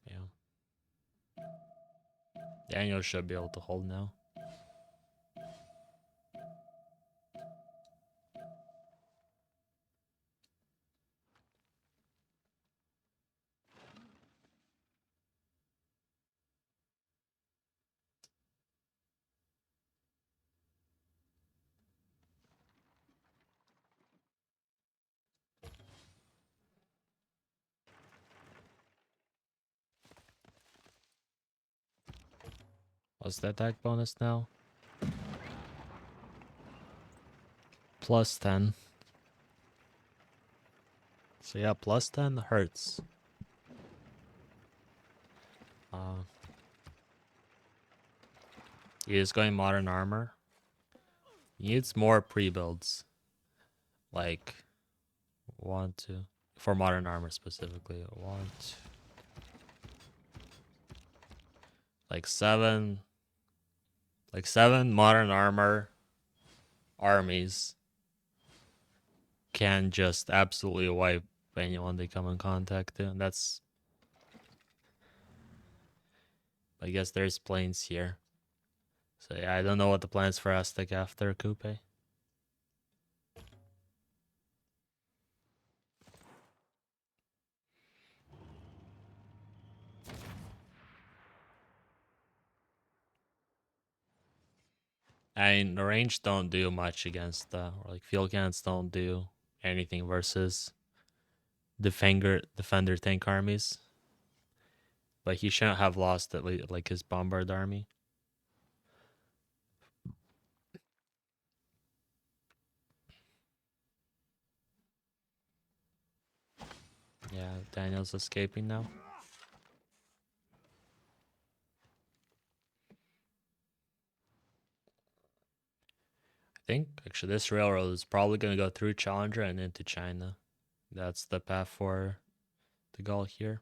Yeah. Daniel should be able to hold now. What's the attack bonus now? Plus 10. So yeah, plus 10 hurts. He is going modern armor. He needs more pre-builds. Like, want to. For modern armor specifically. Want. Like 7 modern armor armies can just absolutely wipe anyone they come in contact to. And that's, I guess there's planes here. So yeah, I don't know what the plans for Aztec after Coupe. I mean, the range don't do much against or like field cannons don't do anything versus defender tank armies. But he shouldn't have lost at least like his bombard army. Yeah, Daniel's escaping now. I think actually this railroad is probably going to go through Challenger and into China. That's the path for the goal here.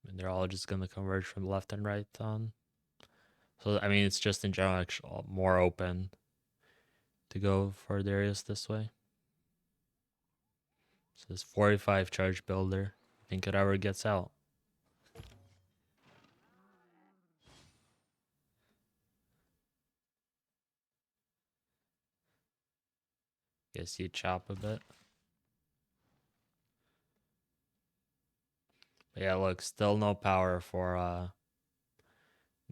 And they're all just going to converge from left and right on. So, I mean, it's just in general actually more open to go for the areas this way. So this 45 charge builder. I think it ever gets out. Guess you chop a bit. But yeah, look, still no power for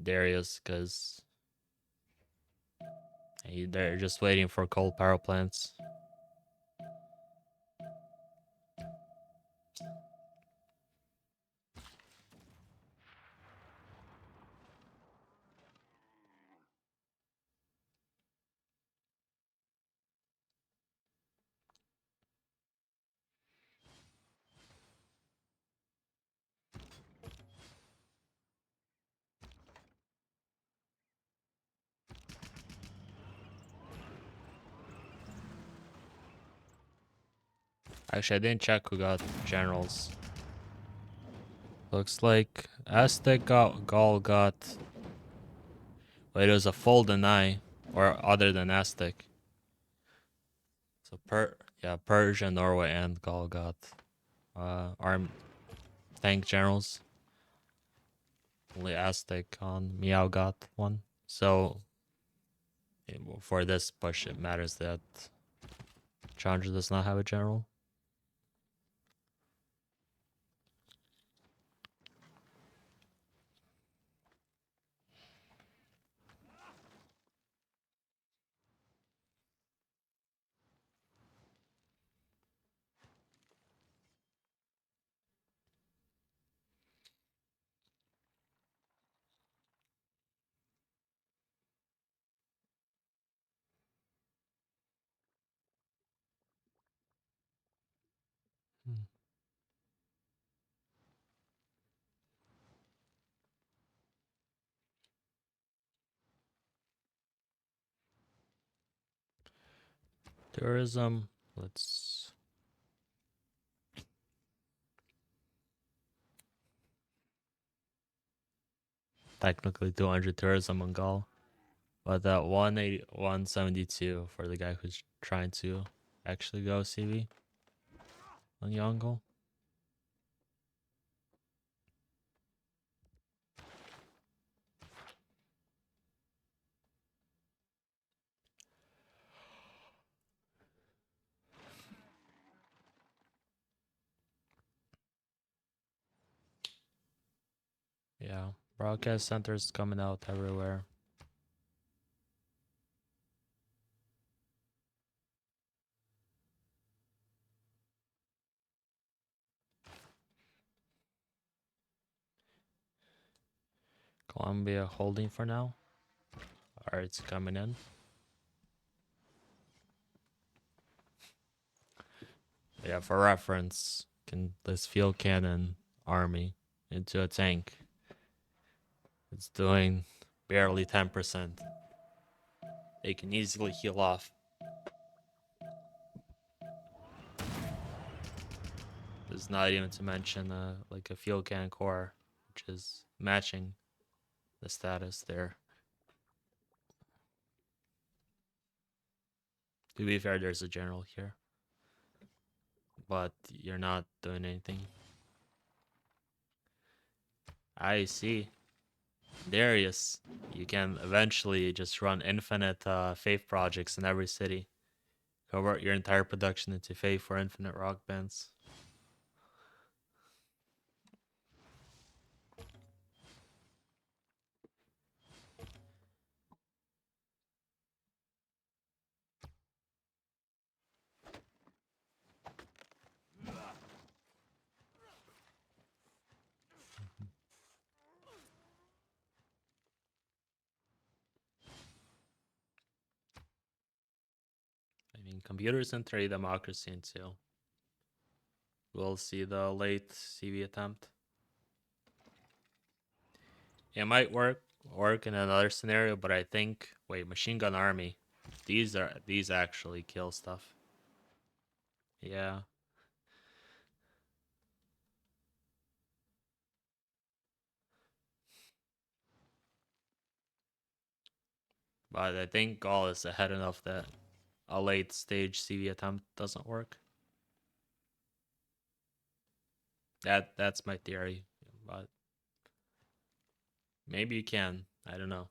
Darius because they're just waiting for coal power plants. Actually, I didn't check who got generals. Looks like Aztec got Gaul got. Wait, it was a full deny, or other than Aztec. So Persia, Norway, and Gaul got arm tank generals. Only Aztec on MEOW got one. So for this push, it matters that Challenger does not have a general. Hmm. Tourism. Let's technically 200 tourism on Gaul, but that 180, 172 for the guy who's trying to actually go CV on Yongle. Yeah, broadcast centers coming out everywhere. Colombia holding for now. Alright, it's coming in. Yeah, for reference, can this field cannon army into a tank? It's doing barely 10%. It can easily heal off. There's not even to mention like a field cannon core, which is matching the status there. To be fair, there's a general here, but you're not doing anything. I see. Darius, you can eventually just run infinite faith projects in every city. Convert your entire production into faith for infinite rock bands. I mean, computers and trade democracy until we'll see the late CV attempt. It might work in another scenario, but I think machine gun army. These actually kill stuff. Yeah. But I think Gaul is ahead enough that a late stage CV attempt doesn't work. That's my theory. But maybe you can. I don't know.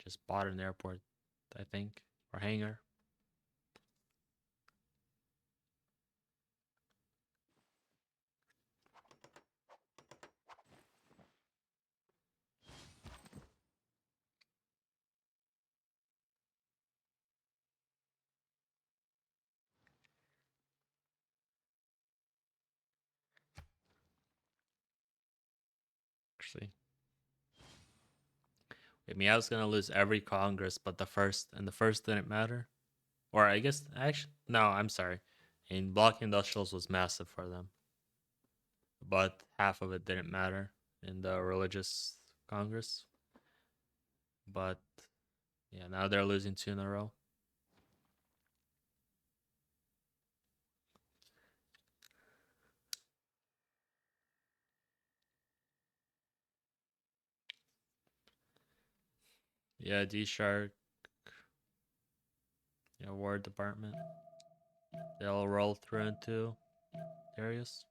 Just bought an airport, I think. Or hangar. Actually. I mean, I was gonna lose every Congress, but the first didn't matter. Or I guess actually no, I'm sorry. And blocking industrials was massive for them. But half of it didn't matter in the religious Congress. But Yeah, now they're losing 2 in a row. Yeah, DShark. Yeah, War Department. They'll roll through into Darius.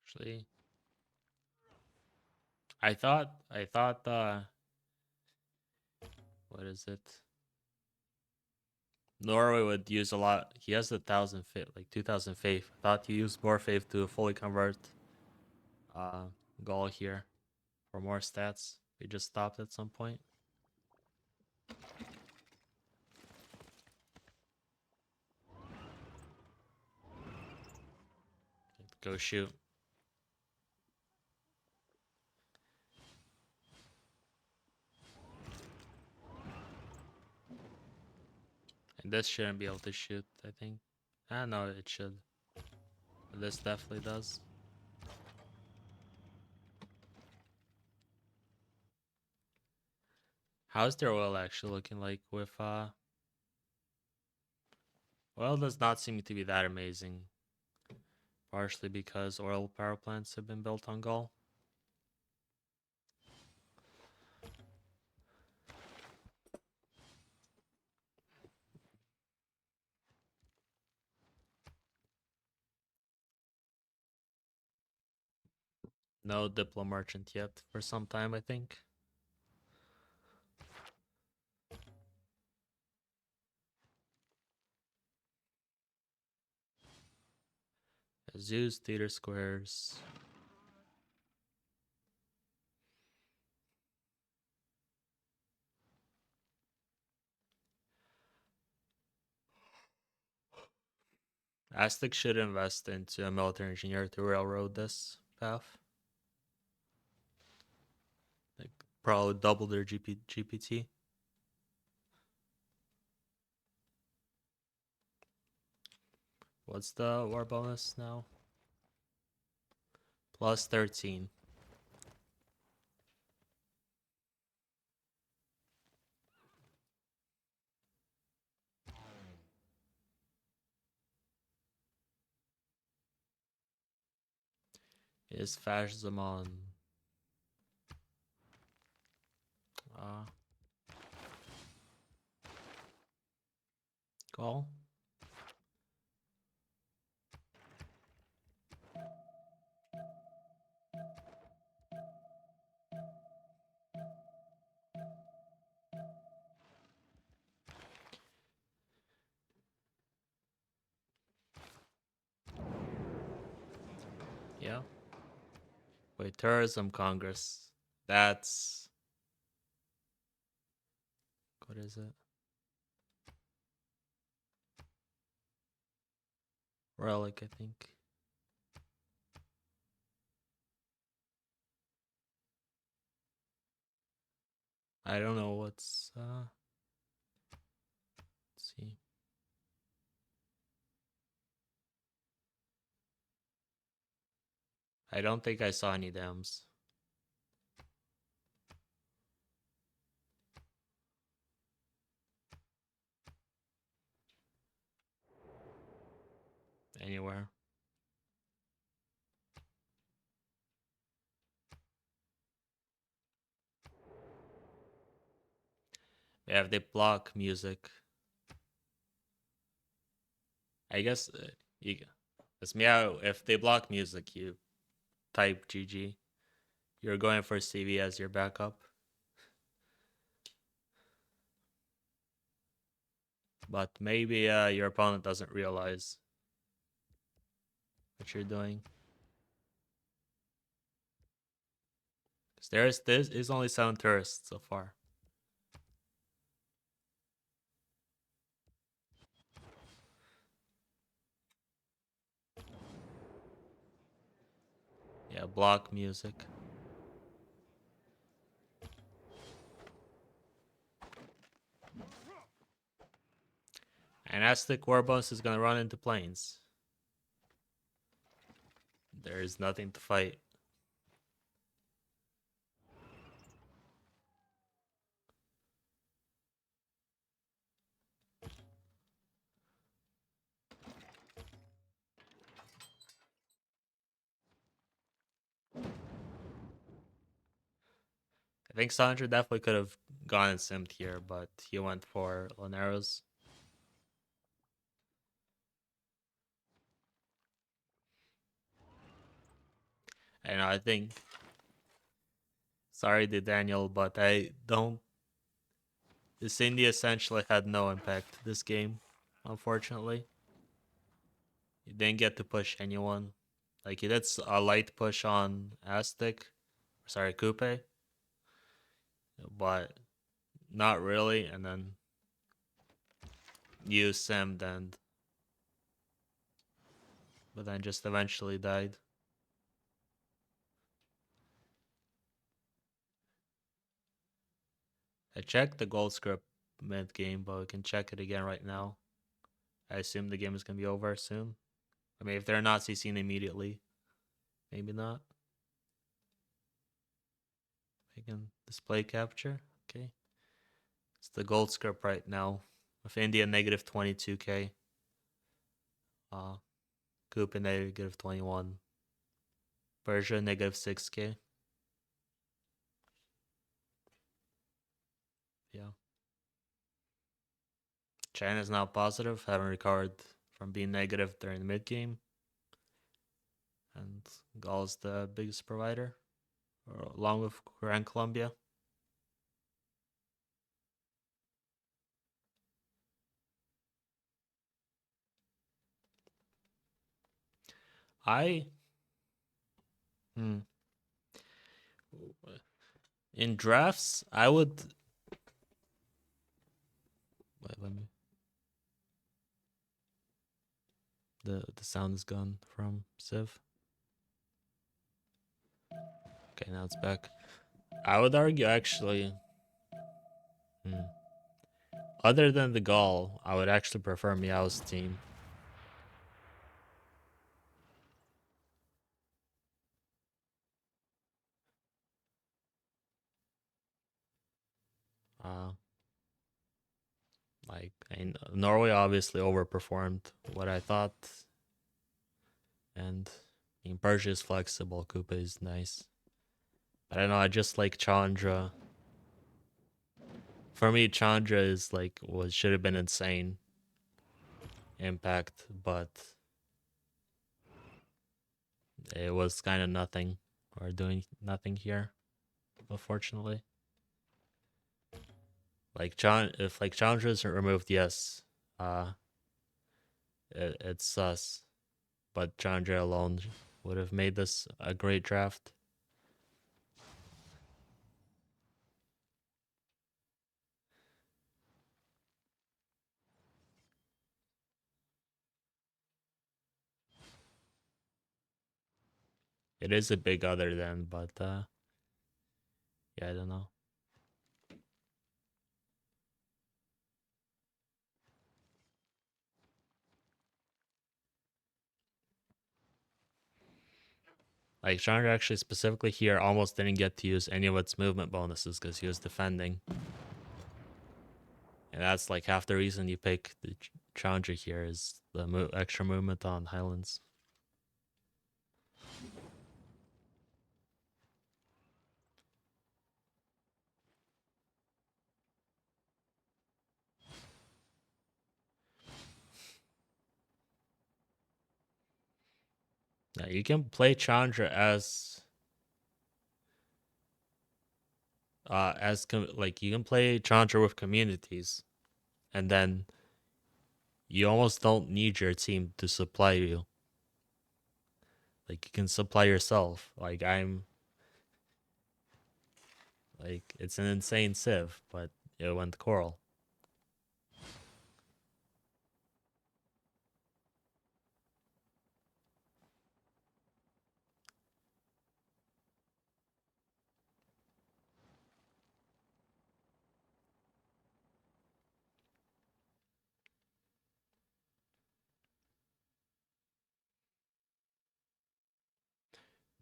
Actually, I thought what is it? Norway would use a lot. He has 1,000 faith, like 2,000 faith. I thought he used more faith to fully convert uh Gaul here for more stats. He just stopped at some point. Go shoot. And this shouldn't be able to shoot, I think. Ah, no, it should. This definitely does. How's their oil actually looking like with oil does not seem to be that amazing. Partially because oil power plants have been built on Gaul. No Diplo merchant yet for some time, I think. Zeus, theater squares. Aztec should invest into a military engineer to railroad this path. Like probably double their GPT. What's the war bonus now? Plus 13. Is fascism on uh Gaul? Yeah. Wait, tourism congress. That's what is it? Relic, I think. I don't know what's let's see. I don't think I saw any dams anywhere. Yeah, if they block music, I guess you. It's meow. If they block music, you type GG. You're going for CV as your backup, but maybe your opponent doesn't realize what you're doing. Cause this is only 7 tourists so far. Yeah, block music. And Aztec Warbus is gonna run into planes. There is nothing to fight. I think Sandra definitely could have gone and simmed here, but he went for Laneros. And I think, sorry to Daniel, but I don't. This India essentially had no impact this game, unfortunately. He didn't get to push anyone. Like, he did a light push on Aztec, sorry, Coupe, but not really. And then you simmed, but then just eventually died. I checked the gold script mid game, but we can check it again right now. I assume the game is gonna be over soon. I mean, if they're not CCing immediately, maybe not. I can display capture. Okay, it's the gold script right now. With India negative 22k, Koopa negative 21, Persia negative 6k. Yeah, China's now positive, having recovered from being negative during the mid game, and Gaul's the biggest provider, along with Gran Colombia. I hmm, in drafts, I would. Wait, let me. The sound is gone from Civ. Okay, now it's back. I would argue actually, hmm, other than the Gaul, I would actually prefer MEOW's team. Uh, like Norway obviously overperformed what I thought, and I mean Persia is flexible, Koopa is nice. But I don't know, I just like Chandra. For me, Chandra is like what should have been insane impact, but it was kind of nothing or doing nothing here, unfortunately. Like if like Chandra isn't removed, yes, uh, it's sus. But Chandra alone would have made this a great draft. It is a big other than, but yeah, I don't know. Like Chandra actually specifically here almost didn't get to use any of its movement bonuses because he was defending. And that's like half the reason you pick the Chandra here is the extra movement on Highlands. Now you can play Chandra like you can play Chandra with communities, and then you almost don't need your team to supply you. Like you can supply yourself. Like it's an insane civ, but it went coral.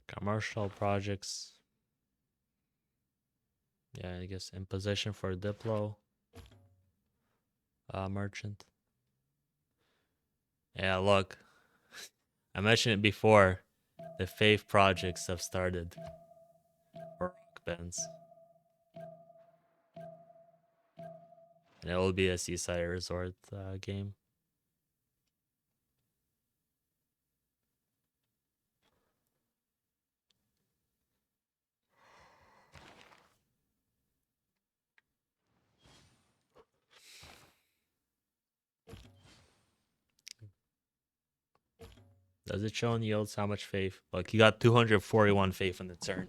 Commercial projects. Yeah, I guess in position for Diplo. Merchant. Yeah, look. I mentioned it before. The Faith projects have started. For rock bands. And it will be a seaside resort game. Does it show in yields how much faith? Look, he got 241 faith on the turn.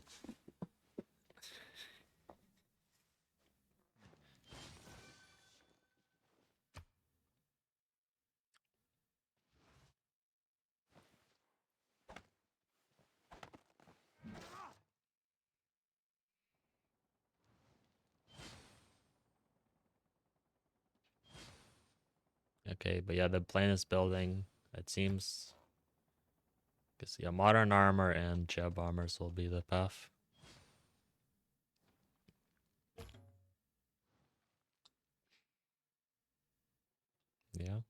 Okay, but yeah, the plane is building. It seems. Because yeah, modern armor and jet bombers will be the path. Yeah.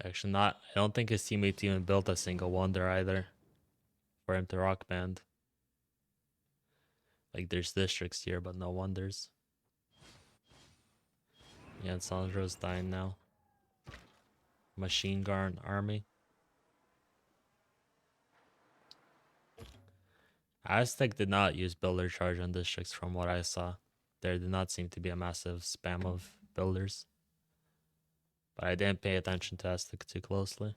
Actually, not. I don't think his teammates even built a single wonder either for him to rock band. Like, there's districts here, but no wonders. Yeah, and Sandro's dying now. Machine gun army. Aztec did not use builder charge on districts from what I saw. There did not seem to be a massive spam of builders. But I didn't pay attention to Aztec too closely.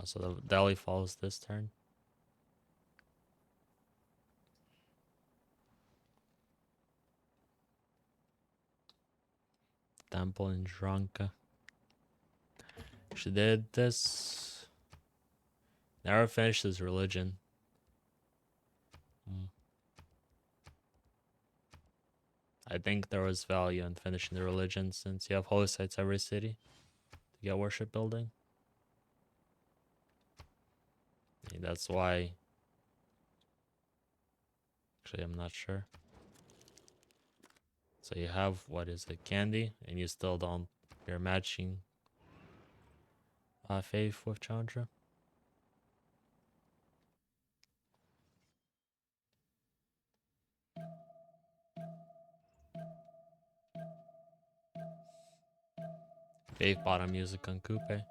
Also, the Delhi falls this turn. Temple in Dranka. She did this. Never finished his religion. I think there was value in finishing the religion since you have holy sites every city to get worship building. That's why. Actually, I'm not sure. So you have, what is it, candy, and you still don't. You're matching faith with Chandra. Faith bottom music on Coupe.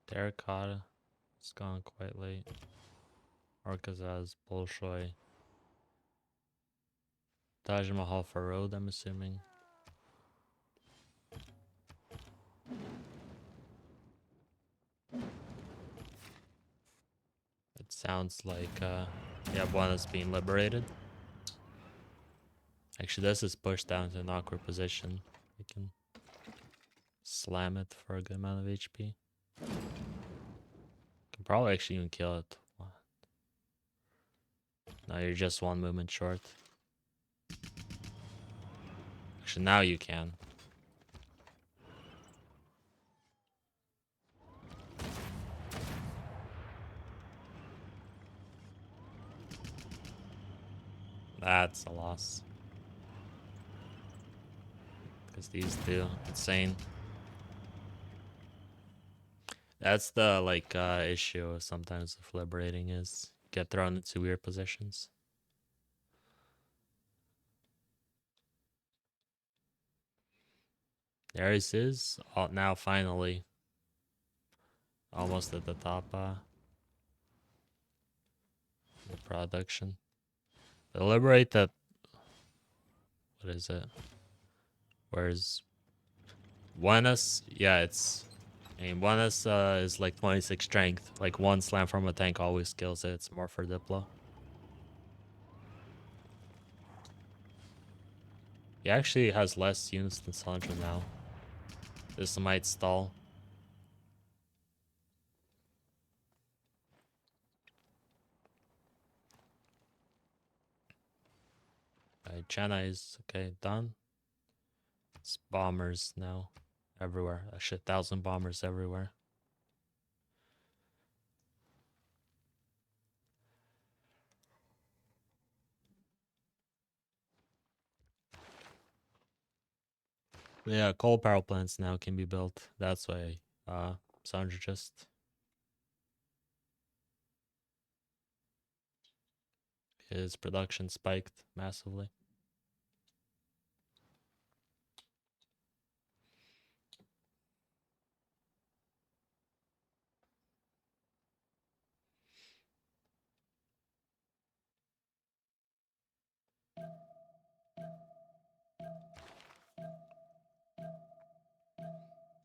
Terracotta. It's gone quite late. Arcazaz, Bolshoi. Taj Mahal for road, I'm assuming. It sounds like Yabuana's being liberated. Actually, this is pushed down to an awkward position. We can slam it for a good amount of HP. Can probably actually even kill it. No, you're just one movement short. Actually, now you can. That's a loss. Because these two, insane. That's the issue sometimes with liberating is get thrown into weird positions. There he is. Oh, now finally. Almost at the top the production. They liberate that. What is it? Whereas Buenos, yeah, it's. I mean, Buenos is like 26 strength. Like one slam from a tank always kills it. It's more for Diplo. He actually has less units than Sandra now. This might stall. China is okay, done. It's bombers now. Everywhere. A shit thousand bombers everywhere. Yeah, coal power plants now can be built. That's why Sandra just his production spiked massively.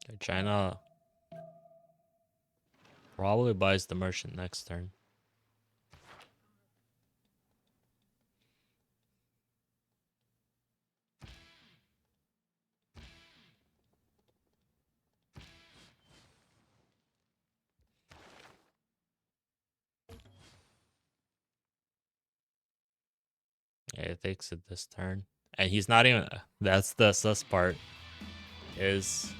Okay, China probably buys the merchant next turn. Yeah, it takes it this turn. And he's not even that's the sus part. Is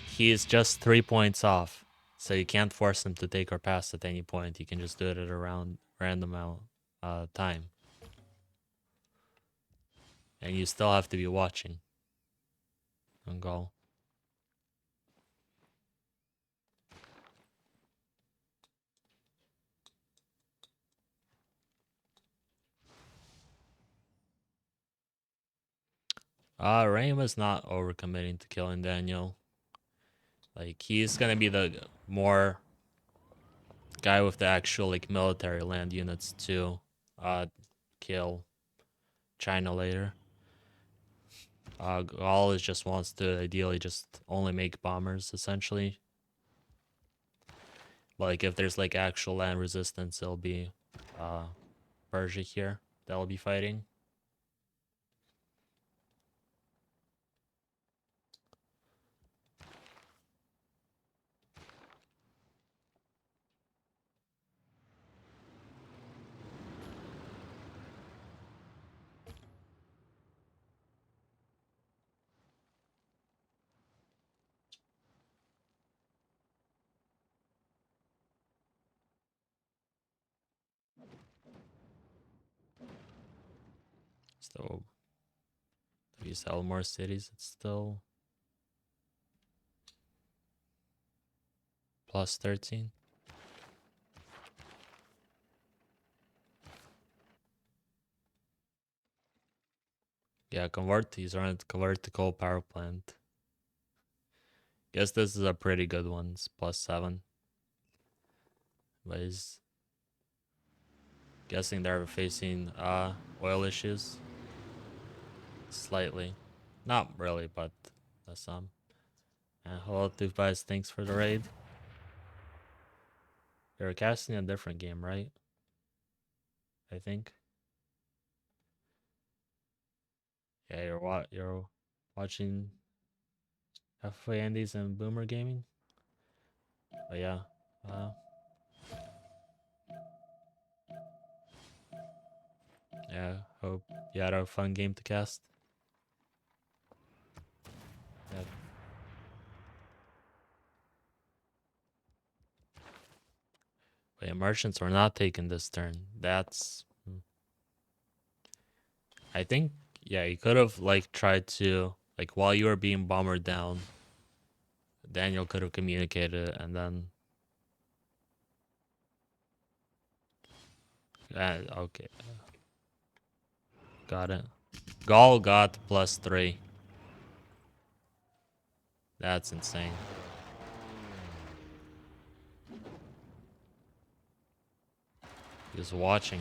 he is just 3 points off. So you can't force him to take or pass at any point. You can just do it at around random time. And you still have to be watching on goal. Raim is not overcommitting to killing Daniel. Like he's gonna be the more guy with the actual like military land units to kill China later. Gaul is just wants to ideally just only make bombers essentially. Like if there's like actual land resistance, it'll be Persia here that'll be fighting. So if you sell more cities, it's still plus 13. Yeah, convert. He's trying to convert to coal power plant. Guess this is a pretty good one. It's plus 7. But he's guessing they're facing oil issues. Slightly. Not really, but some. And hello, Tufbaz. Thanks for the raid. You're casting a different game, right? I think. Yeah, you're watching FFA Andes and Boomer Gaming. But yeah, yeah. Hope you had a fun game to cast. Yeah. But yeah, merchants are not taking this turn. That's. I think. Yeah, you could have like tried to like while you were being bombered down. Daniel could have communicated it and then. Okay. Got it. Gaul got plus 3. That's insane. Just watching.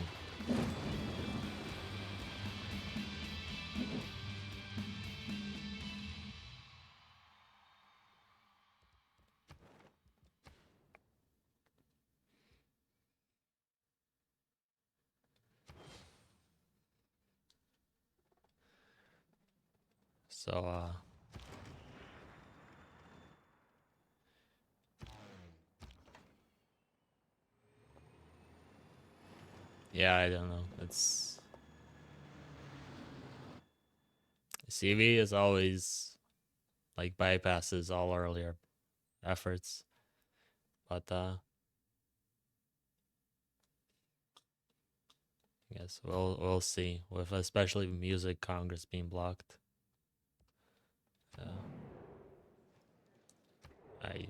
So yeah, I don't know. It's CV is always like bypasses all earlier efforts, but I guess we'll see with especially music Congress being blocked. I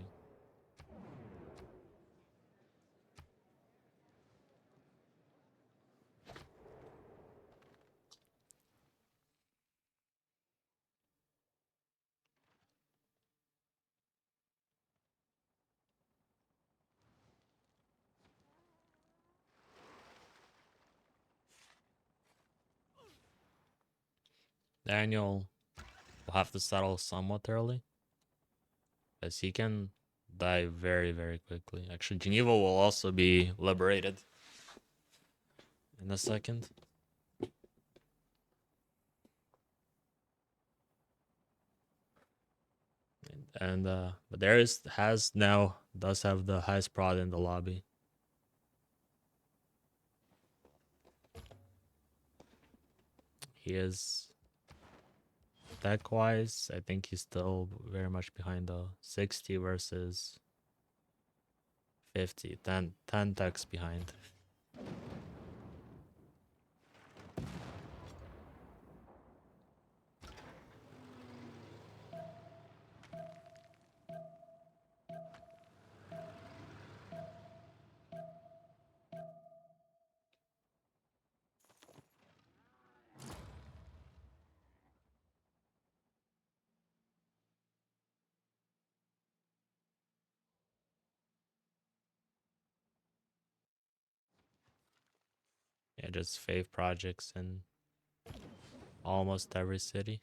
Daniel will have to settle somewhat early, as he can die very very quickly. Actually, Geneva will also be liberated in a second. And but there is has now does have the highest prod in the lobby. He is tech wise, I think he's still very much behind though. 60 versus 50, 10 techs behind. Yeah, just fave projects in almost every city.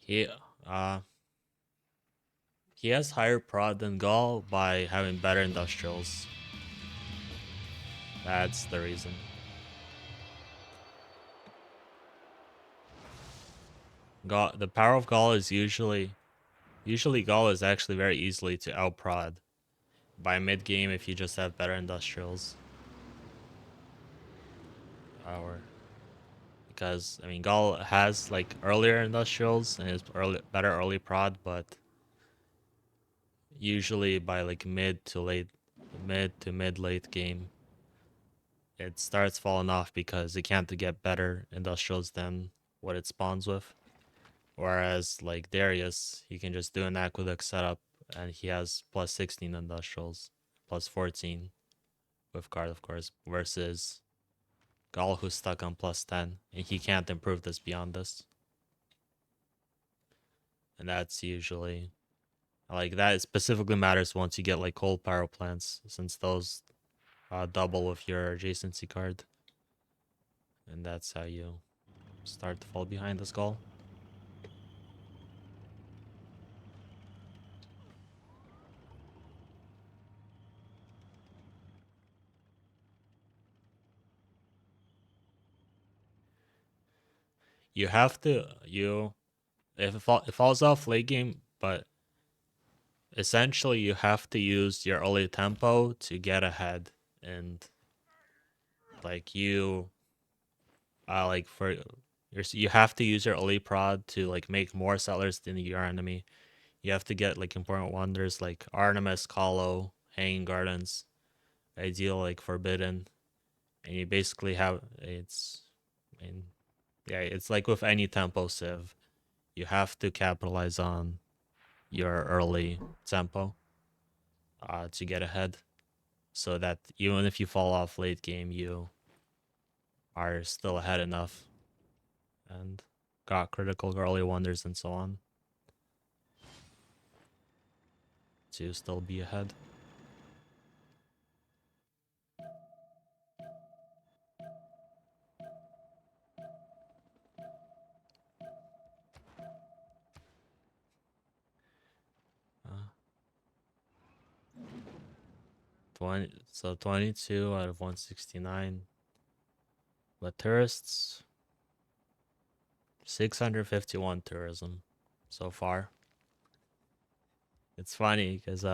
He uh he has higher prod than Gaul by having better industrials. That's the reason. Gaul, the power of Gaul is usually Gaul is actually very easily to outprod by mid game if you just have better industrials. Or because I mean Gaul has like earlier industrials and is better early prod, but usually by like mid to mid late game, it starts falling off because it can't get better industrials than what it spawns with. Whereas like Darius, he can just do an aqueduct setup and he has plus 16 industrials, plus 14 with card of course, versus Gaul who's stuck on plus 10 and he can't improve this beyond this. And that's usually like that specifically matters once you get like cold power plants, since those double with your adjacency card, and that's how you start to fall behind this goal. You have to you if it falls off late game, but essentially you have to use your early tempo to get ahead, and like you like for you have to use your early prod to like make more settlers than your enemy. You have to get like important wonders like Artemis, Kahlo, Hanging Gardens, ideal like Forbidden, and you basically have I mean, yeah, it's like with any tempo civ, you have to capitalize on your early tempo to get ahead, so that even if you fall off late game, you are still ahead enough and got critical early wonders and so on to still be ahead. Uh, so 22 out of 169. But tourists, 651 tourism so far. It's funny because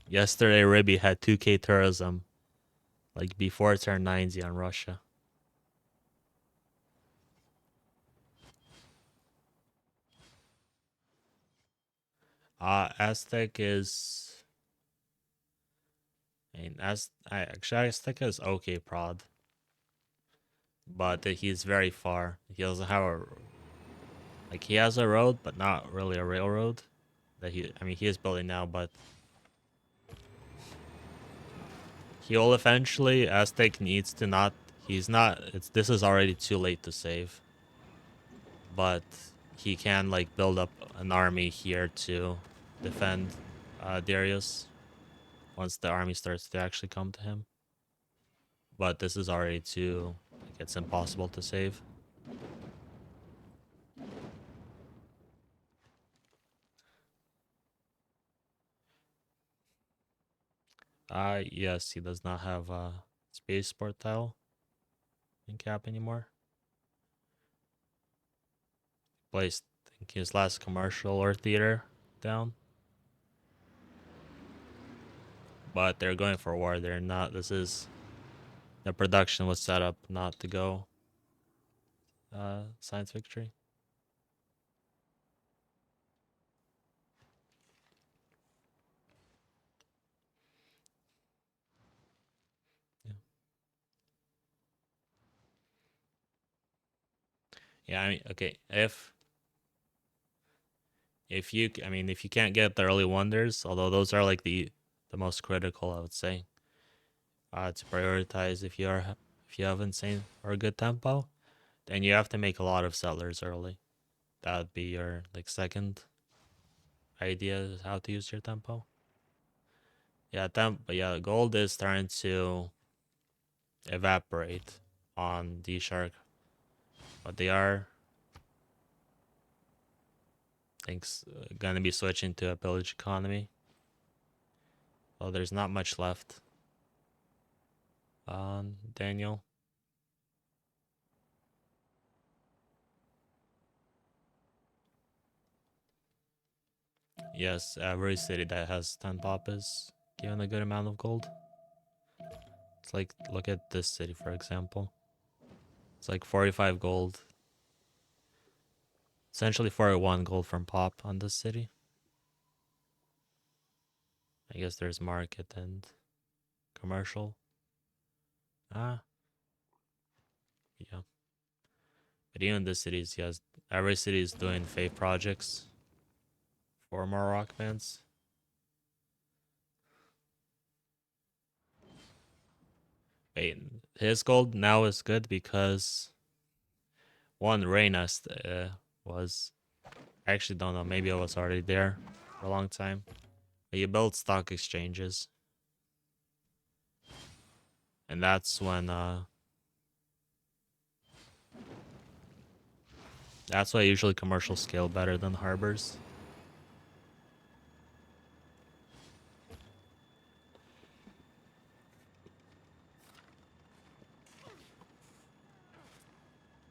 yesterday Ribby had 2K tourism, like before it turned 90 on Russia. Aztec is, I mean, actually Aztec is okay prod, but he's very far. He doesn't have a, like he has a road, but not really a railroad. That he is building now, but he will eventually. Aztec needs to not. He's not. This is already too late to save, but he can like build up an army here to defend Darius once the army starts to actually come to him. But this is already too. Like, it's impossible to save. Yes, he does not have a spaceport tile in cap anymore. Placed, I think, his last commercial or theater down. But they're going for war. They're not. This is, the production was set up not to go science victory. Yeah. Yeah. I mean, okay. If you, I mean, if you can't get the early wonders, although those are like the most critical, I would say, to prioritize if you have insane or good tempo, then you have to make a lot of settlers early. That would be your like second idea is how to use your tempo. Yeah, but yeah, gold is starting to evaporate on DShark, but they are, I think, gonna be switching to a pillage economy. Well, there's not much left on Daniel. Yes, every city that has 10 pop is given a good amount of gold. It's like, look at this city, for example. It's like 45 gold. Essentially 41 gold from pop on this city. I guess there's market and commercial. Ah, yeah. But even this cities, yes, every city is doing fave projects for more rock bands. Wait, his gold now is good because one Reynest was, I actually don't know, maybe I was already there for a long time. But you build stock exchanges, and that's when that's why usually commercials scale better than harbors.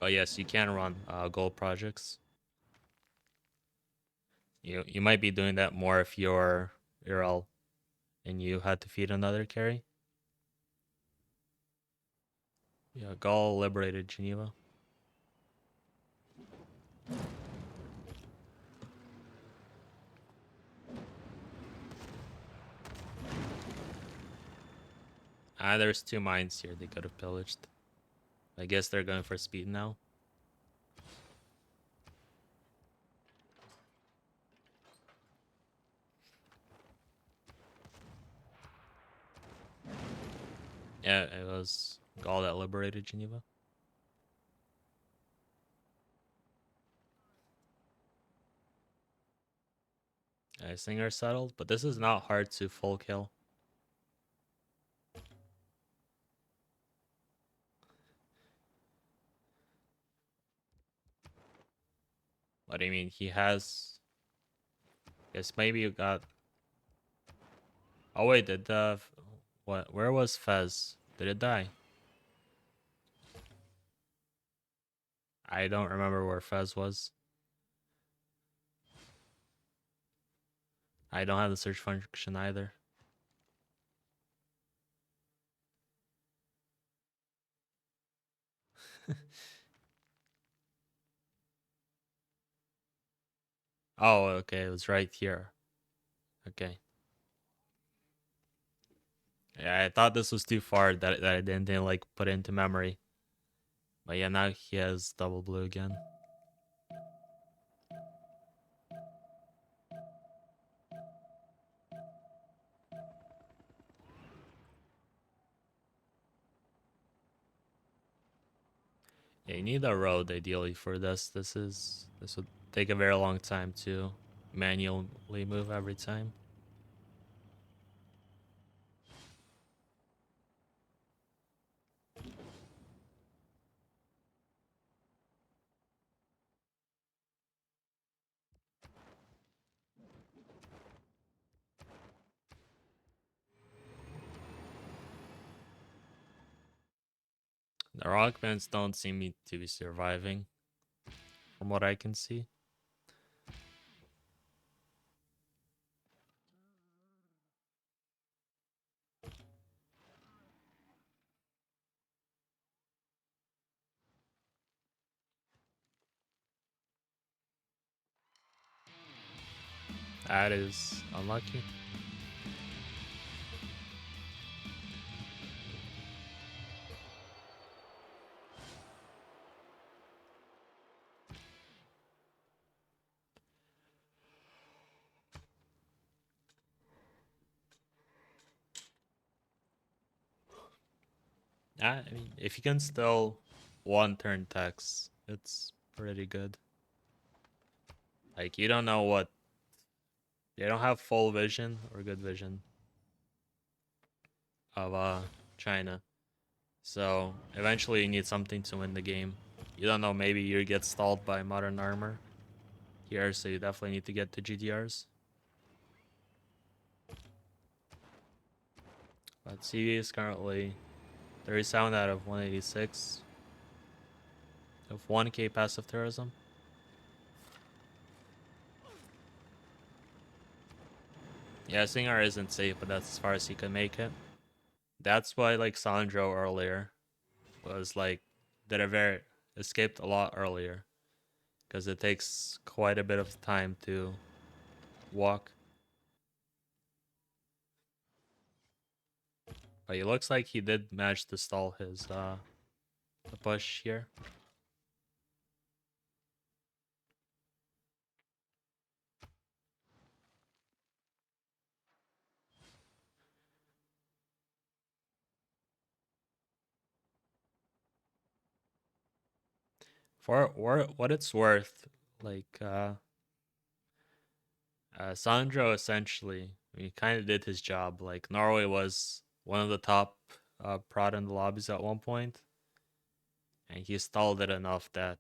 But yes, you can run gold projects. You might be doing that more if you're Ural and you had to feed another carry. Yeah, Gaul liberated Geneva. There's 2 mines here they could have pillaged. I guess they're going for speed now. Yeah, it was Gaul that liberated Geneva. Singer settled, but this is not hard to full kill. What do you mean? He has. Guess maybe you got. Oh wait, did the what? Where was Fez? Did it die? I don't remember where Fez was. I don't have the search function either. Oh, okay, it was right here. Okay. Yeah, I thought this was too far that I didn't like put it into memory. But yeah, now he has double blue again. Yeah, you need a road ideally for this. This would take a very long time to manually move every time. The Rockmans don't seem to be surviving, from what I can see. That is unlucky. I mean, if you can still one turn text, it's pretty good. Like, you don't know what. They don't have full vision or good vision of China. So eventually you need something to win the game. You don't know, maybe you get stalled by modern armor here, so you definitely need to get to GDRs. But CV is currently 37 out of 186 of 1k passive terrorism. Yeah, Singar isn't safe, but that's as far as he can make it. That's why, like, Sandro earlier was like, did a very escaped a lot earlier, because it takes quite a bit of time to walk. But it looks like he did manage to stall his the push here. For what it's worth, like Sandro essentially, he kind of did his job. Like, Norway was one of the top prod in the lobbies at one point, and he stalled it enough that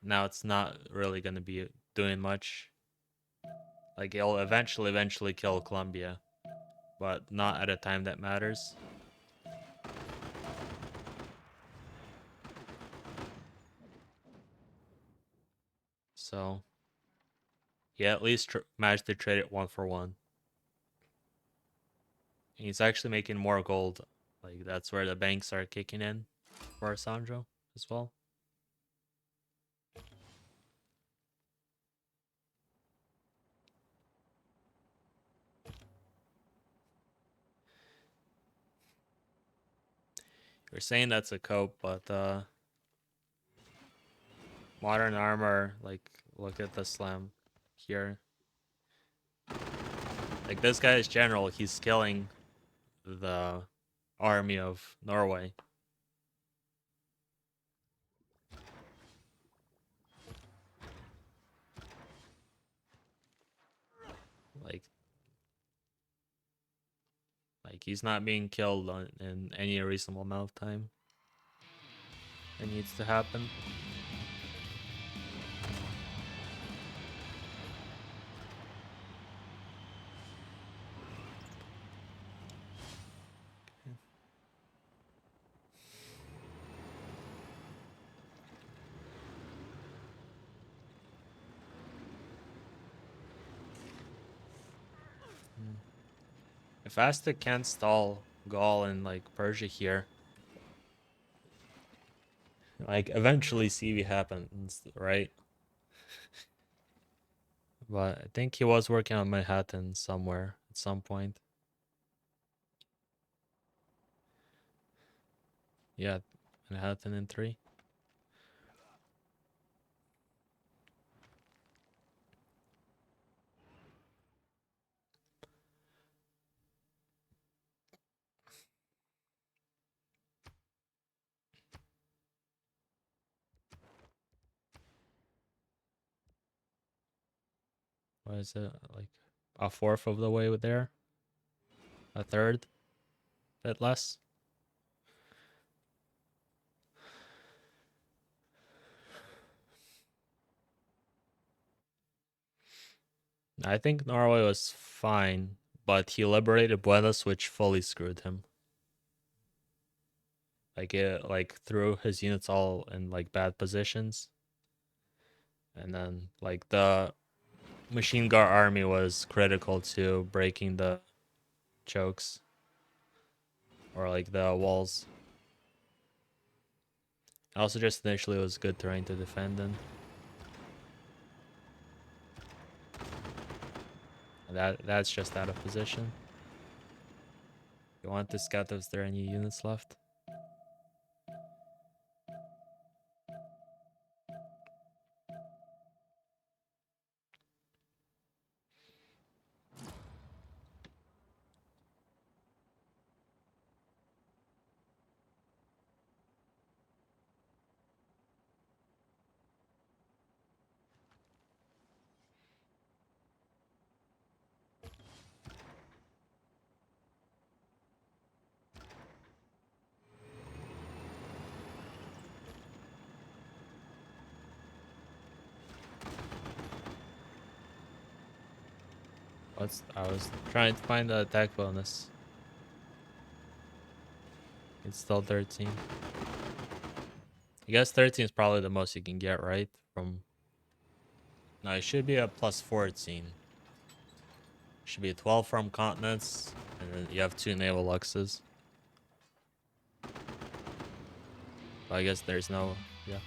now it's not really going to be doing much. Like, he'll eventually kill Colombia, but not at a time that matters. So he at least managed to trade it 1-for-1. And he's actually making more gold. Like, that's where the banks are kicking in for Sandro as well. You're saying that's a cope, but modern armor, like, look at the slam here. Like, this guy is general, he's killing the army of Norway. Like, he's not being killed in any reasonable amount of time. It needs to happen. Fasta can't stall Gaul and like Persia here. Like eventually CV happens, right? But I think he was working on Manhattan somewhere at some point. Yeah, Manhattan in 3. What is it? Like a fourth of the way there? A third? Bit less? I think Norway was fine, but he liberated Buenos, which fully screwed him. Like it like threw his units all in like bad positions. And then like the machine gun army was critical to breaking the chokes or like the walls. Also just initially it was good terrain to defend in. That's just out of position. You want to scout if there any units left. I was trying to find the attack bonus. It's still 13. I guess 13 is probably the most you can get, right? From no, it should be a plus 14. It should be a 12 from continents, and then you have 2 naval luxes. But I guess there's no, yeah.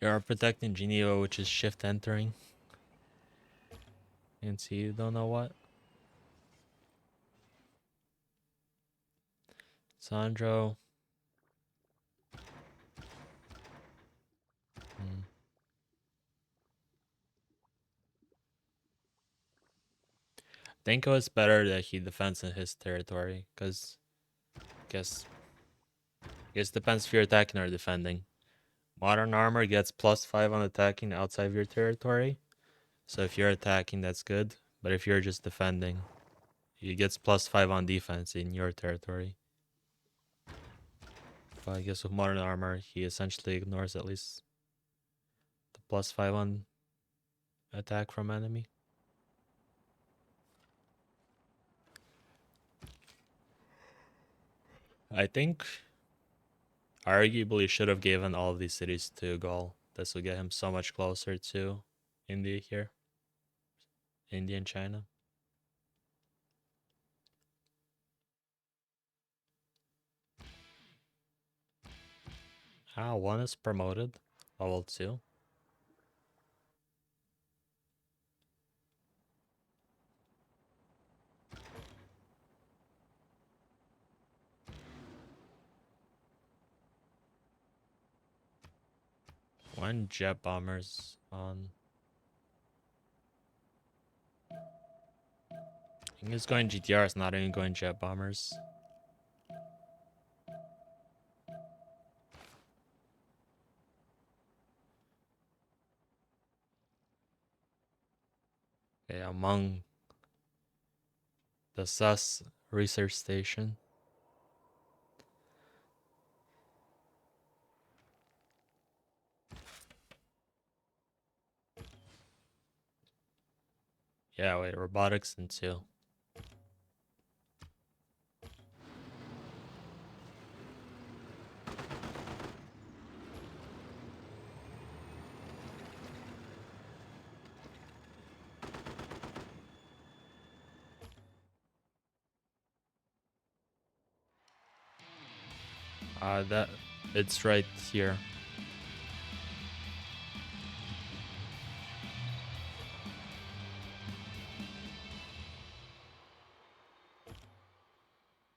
You're protecting Geneva, which is shift entering. And see, you don't know what. Sandro. Hmm. I think it was better that he defends in his territory, because guess depends if you're attacking or defending. Modern armor gets +5 on attacking outside of your territory. So if you're attacking, that's good. But if you're just defending, he gets +5 on defense in your territory. But I guess with modern armor, he essentially ignores at least the +5 on attack from enemy. I think arguably should have given all of these cities to Gaul. This would get him so much closer to India here. India and China. Ah, 1 is promoted. Level 2. One jet bombers on. I think he's going GTRs, not even going jet bombers. Okay, among the sus research station. Yeah, wait, robotics and 2. That it's right here.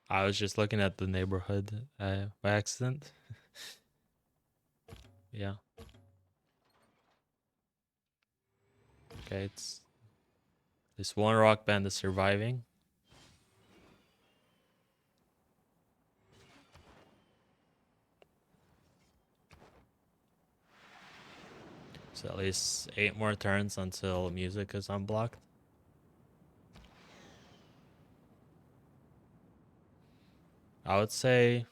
I was just looking at the neighborhood by accident. Yeah. Okay, it's this one rock band is surviving. So at least 8 more turns until music is unblocked. I would say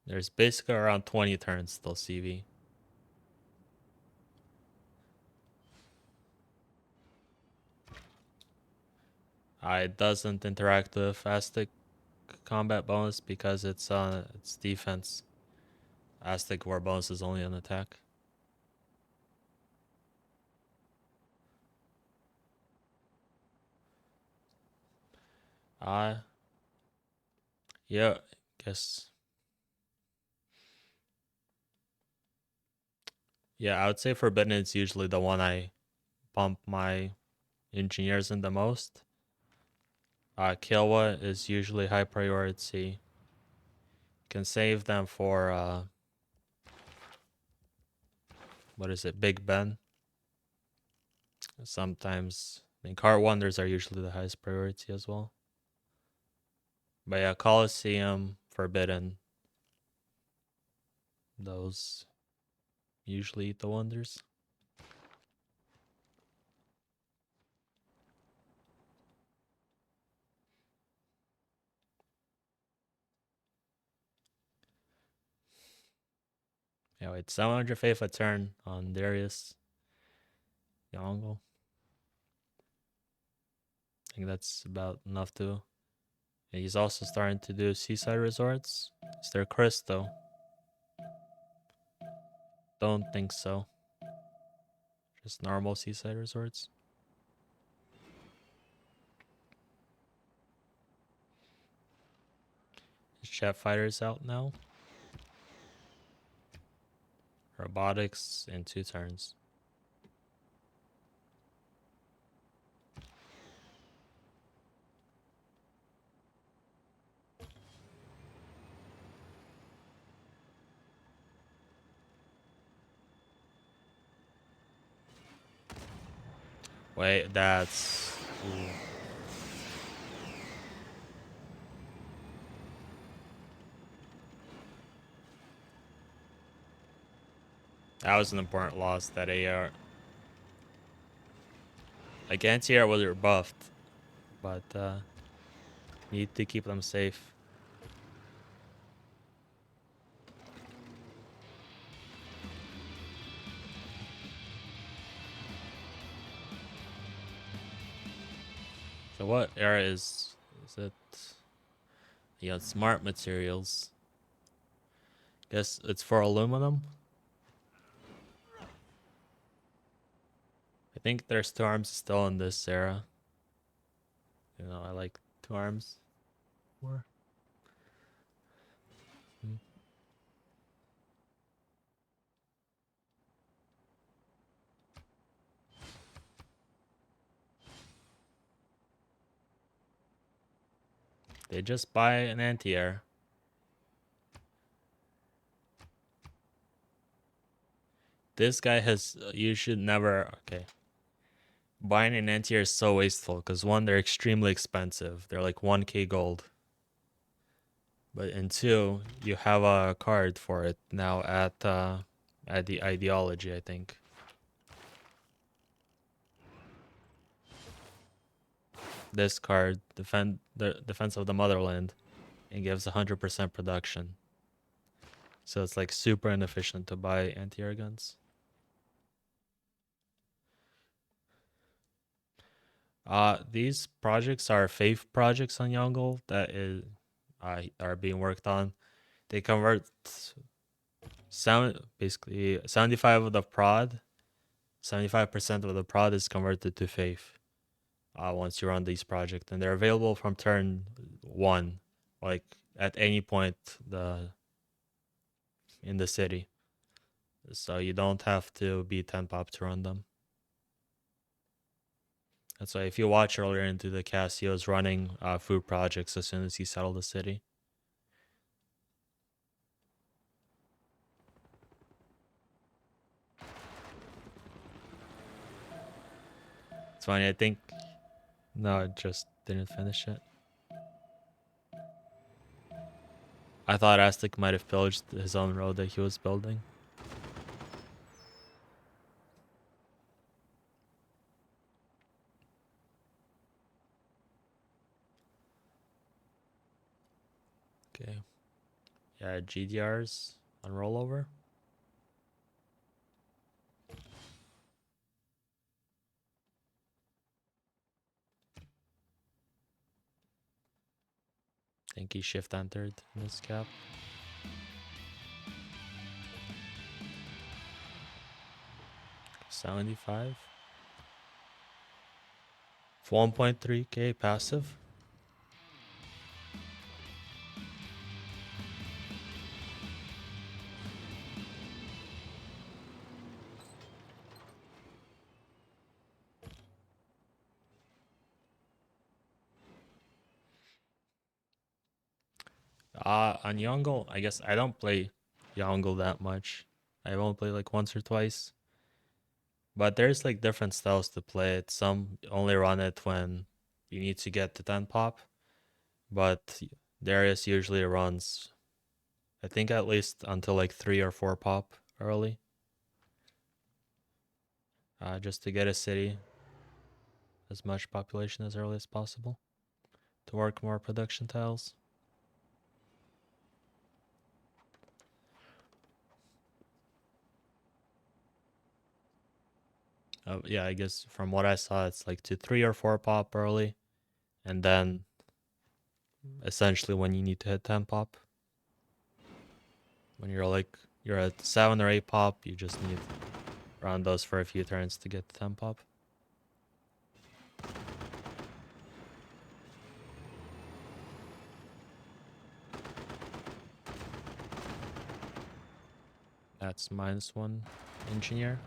there's basically around 20 turns till CV. It doesn't interact with Aztec combat bonus because it's defense. Aztec war bonus is only on attack. Yeah, guess. Yeah, I would say Forbidden is usually the one I bump my engineers in the most. Killwa is usually high priority. Can save them for what is it, Big Ben. Sometimes I mean Cart Wonders are usually the highest priority as well. But yeah, Coliseum, Forbidden, those usually eat the wonders. Yeah, wait, 700 faith a turn on Darius Yongle. I think that's about enough to. And he's also starting to do seaside resorts. Is there Chris though? Don't think so. Just normal seaside resorts. Is Chat Fighters out now? Robotics in 2 turns. Wait, that's... Ooh. That was an important loss, that AR. Like, anti-air was rebuffed, but need to keep them safe. So what era is it? Yeah, smart materials. Guess it's for aluminum. I think there's 2 arms still in this era. You know, I like 2 arms more. They just buy an anti-air. This guy has... you should never... Okay. Buying an anti-air is so wasteful because 1, they're extremely expensive. They're like 1k gold. But in 2, you have a card for it now at the ideology, I think. This card, the defense of the motherland, and gives 100% production. So it's like super inefficient to buy anti-air guns. These projects are faith projects on Yongle that is are being worked on. They convert basically 75 of the prod, 75% of the prod is converted to faith. Once you run these projects, and they're available from turn 1, like at any point in the city. So you don't have to be 10 pop to run them. That's why if you watch earlier into the cast, he was running food projects as soon as he settled the city. It's funny, I think. No, it just didn't finish it. I thought Aztec might have pillaged his own road that he was building. Okay. Yeah, GDRs on rollover. I think he shift entered in this cap. $75. 1.3k passive. On Yongle, I guess I don't play Yongle that much. I won't play like once or twice. But there's like different styles to play it. Some only run it when you need to get to 10 pop. But Darius usually runs, I think, at least until like 3 or 4 pop early. Just to get a city as much population as early as possible to work more production tiles. Yeah, I guess from what I saw, it's like to 3 or 4 pop early, and then essentially when you need to hit 10 pop. When you're at 7 or 8 pop, you just need around those for a few turns to get to 10 pop. That's -1 engineer.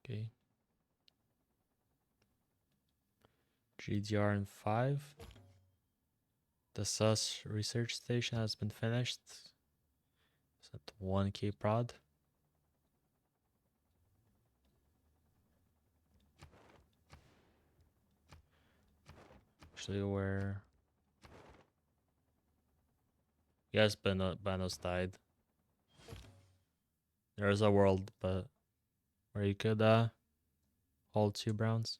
Okay. GDR in 5. The SUS research station has been finished. It's at 1k prod. Actually, where... Yes, Banos died. There is a world, but where you could hold 2 browns.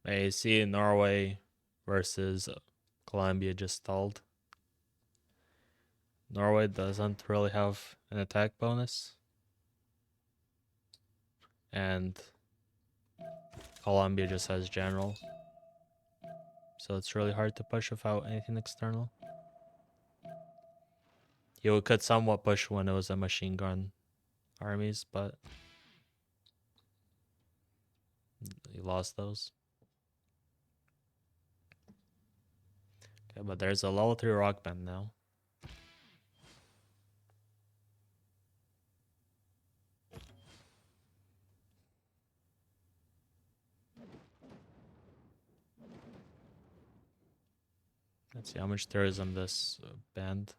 I see Norway versus Colombia just stalled. Norway doesn't really have an attack bonus. And Colombia just has general. So it's really hard to push without anything external. You could somewhat push when it was a machine gun armies, but he lost those. Okay, but there's a level 3 rock band now. Let's see how much tourism this band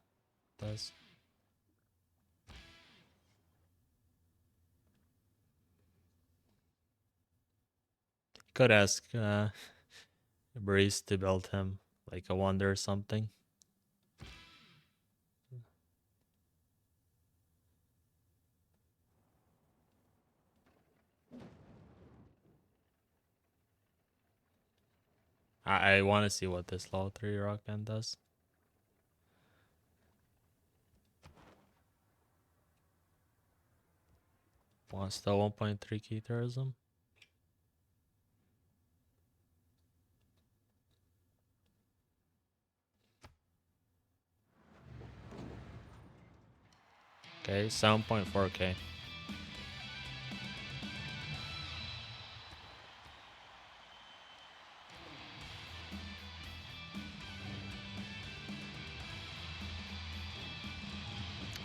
does. Could ask Breeze to build him like a wonder or something. I want to see what this level 3 rock band does. Still 1.3k tourism. Okay, 7.4k.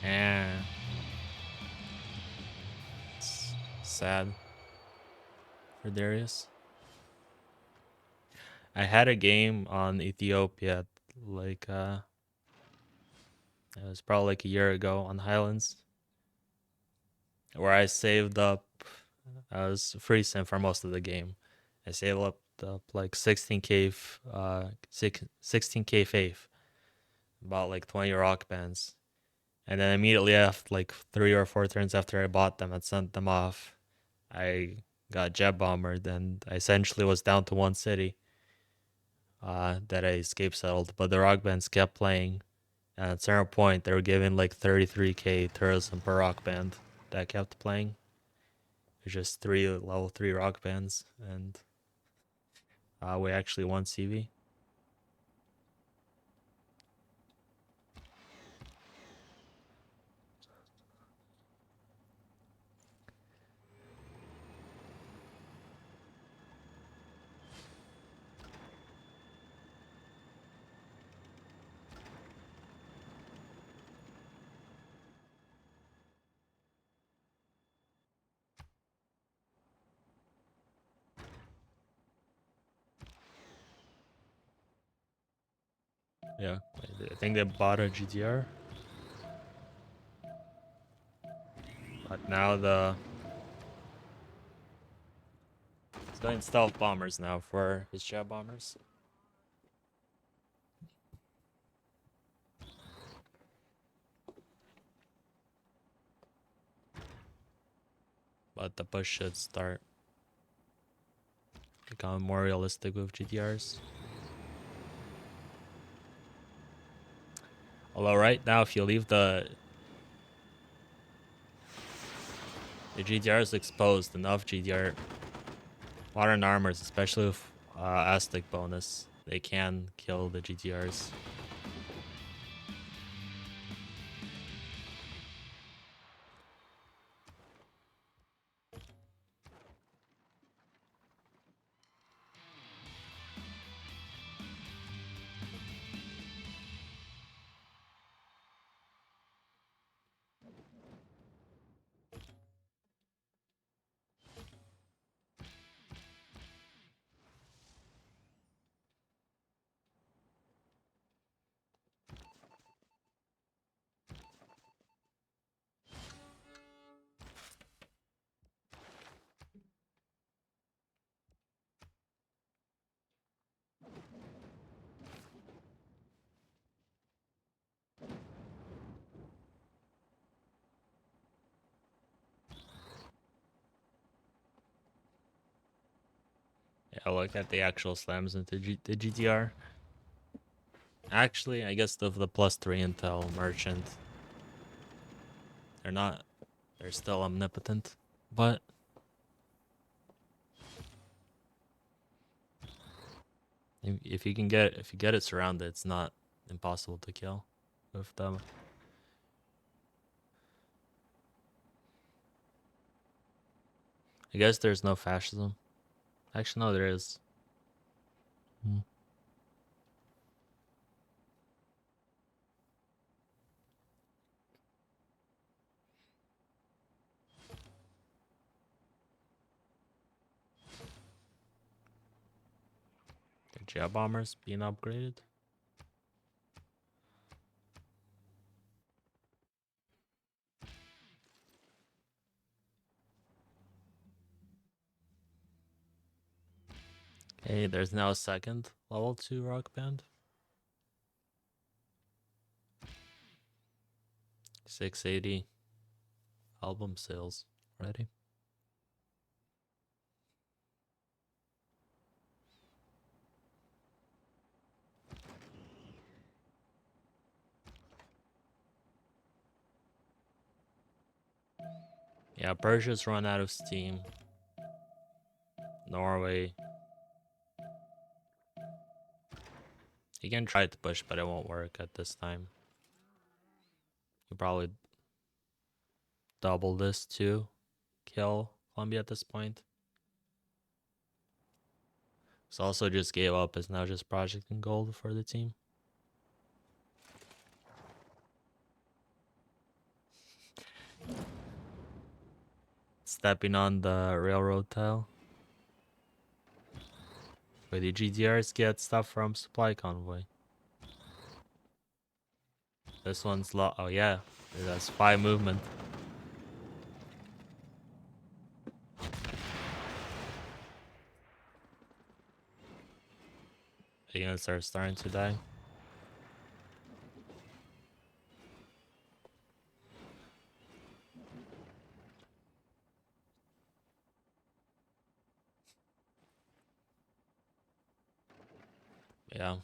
And it's sad for Darius. I had a game on Ethiopia, like it was probably like a year ago on Highlands, where I saved up. I was free sim for most of the game. I saved up like 16k, 16k faith, about like 20 rock bands, and then immediately after, like 3 or 4 turns after I bought them and sent them off, I got jet bombered, and I essentially was down to one city. That I escape settled, but the rock bands kept playing. And at a certain point, they were giving like 33k tourism per rock band that kept playing. There's just 3 level 3 rock bands, and we actually won CV. Yeah, I think they bought a GTR, but now he's going stealth bombers now for his jet bombers. But the push should start becoming more realistic with GTRs. Although right now, if you leave the GTR is exposed, enough GTR modern armors, especially with Aztec bonus, they can kill the GTRs. Yeah, look at the actual slams into the GTR. Actually, I guess the +3 intel merchant, they're still omnipotent, but if you get it surrounded, it's not impossible to kill with them. I guess there's no fascism. Actually, no, there is. Hmm. The jet bombers being upgraded. Okay, there's now a second level 2 rock band. 680 album sales already. Yeah, Yeah, Persia's run out of steam. Norway. You can try to push, but it won't work at this time. You probably double this to kill Colombia at this point. It's also just gave up. It's now just project and gold for the team. Stepping on the railroad tile. Wait, the GTRs get stuff from supply convoy. This one's low. Oh yeah, it has 5 movement. The units are starting to die. Yeah.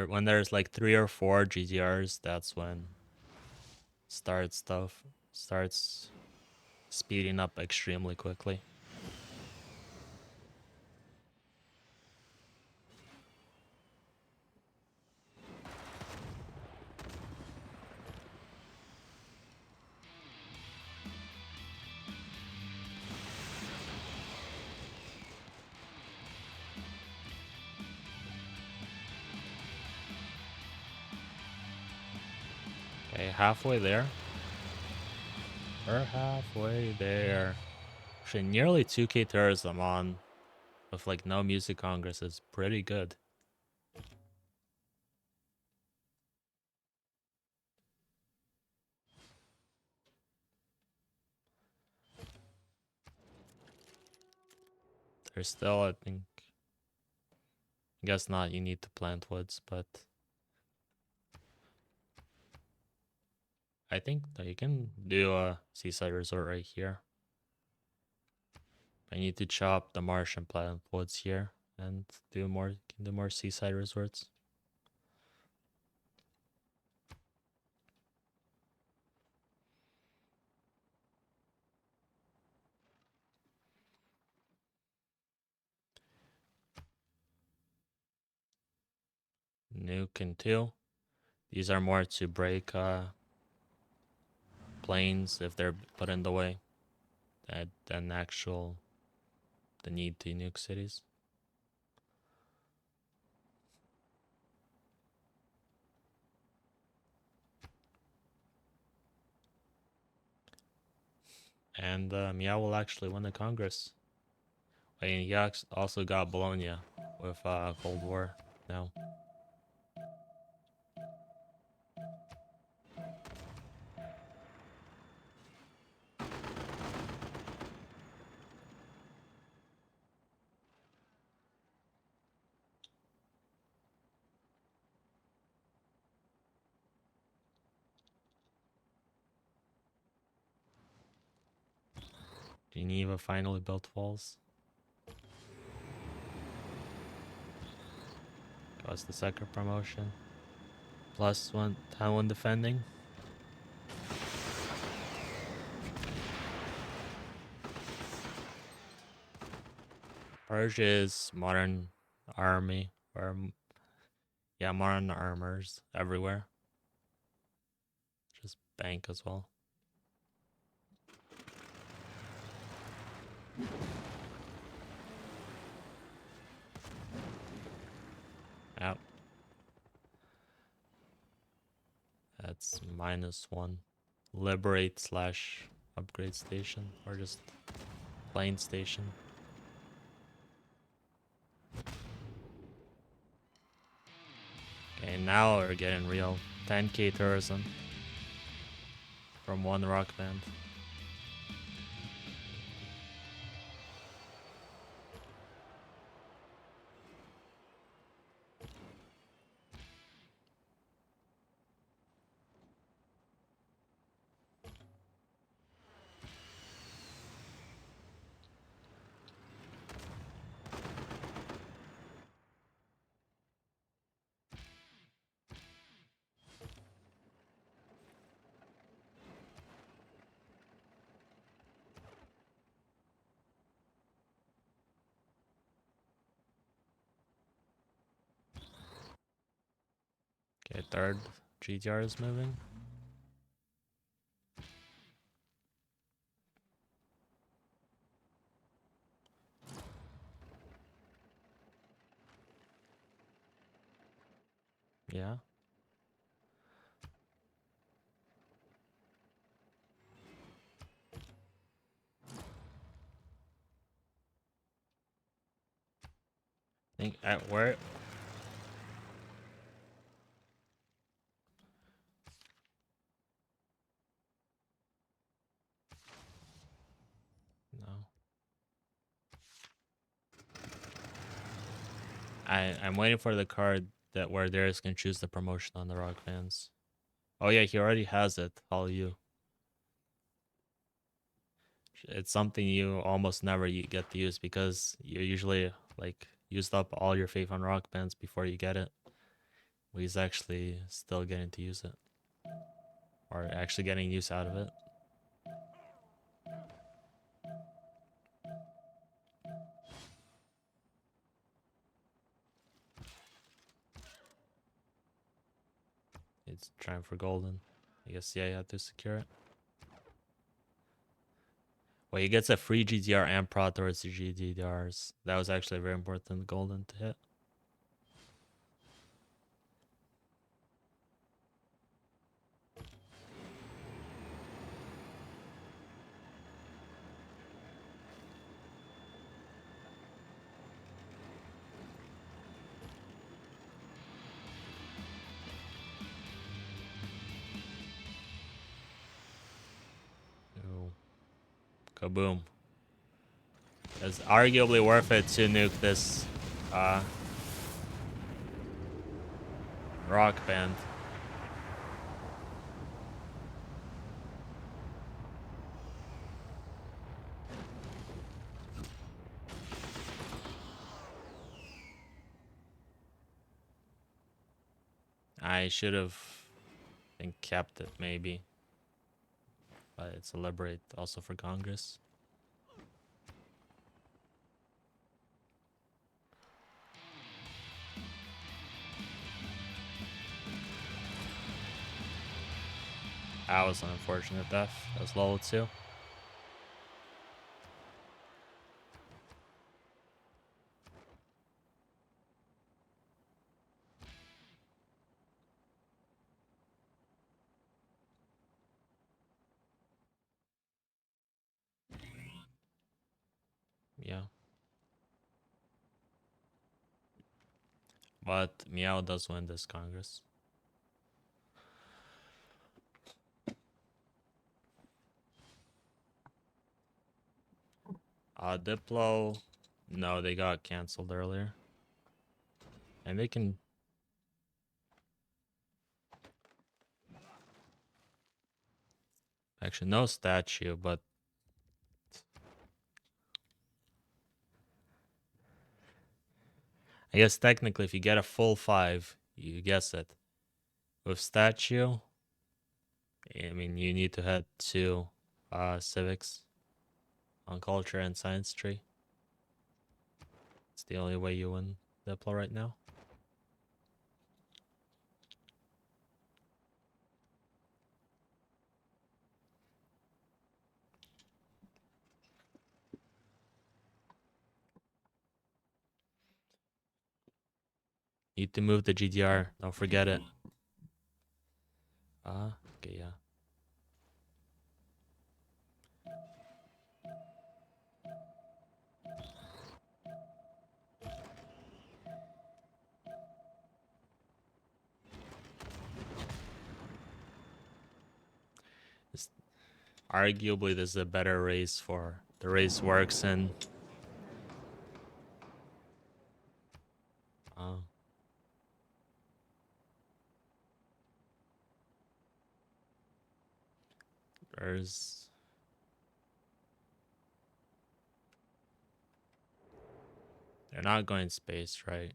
When there's like 3 or 4 GTRs, that's when starts speeding up extremely quickly. Okay, halfway there. We're halfway there. Actually, nearly 2k tourism on with like no music congress is pretty good. There's still, I guess not, you need to plant woods, but I think that you can do a seaside resort right here. I need to chop the marsh and plant woods here and do more seaside resorts. Nuke and 2. These are more to break planes if they're put in the way than the need to nuke cities. And MEOW will actually win the Congress. And he also got Bologna with Cold War now. Geneva finally built walls. Got the second promotion. Plus 1 defending. Persia's modern army, or yeah, modern armors everywhere. Just bank as well. Yep. That's -1. Liberate / upgrade station, or just plain station. Okay, now we're getting real. 10k tourism from 1 rock band. third GTR is moving. Yeah. Think at where? No. I'm waiting for the card that where Darius can choose the promotion on the rock bands. Oh yeah, he already has it. All you. It's something you almost never get to use because you usually like used up all your faith on rock bands before you get it. But he's actually still getting to use it, or actually getting use out of it. It's trying for golden. I guess yeah, you have to secure it. Well, he gets a free GTR and Pro towards the GTRs. That was actually very important golden to hit. Ooh. Kaboom. It's arguably worth it to nuke this rock band. I should have kept it maybe. But it's a liberate also for Congress. That was an unfortunate death. That was level 2. Yeah. But MEOW does win this Congress. Diplo, no, they got canceled earlier. And they can... Actually, no statue, but... I guess technically if you get a full 5, you guess it. With statue, I mean, you need to head to civics on culture and science tree. It's the only way you win Diplo right now. Need to move the GDR. Don't forget it. Okay, yeah. Arguably, this is a better race for the race works and there's they're not going space, right?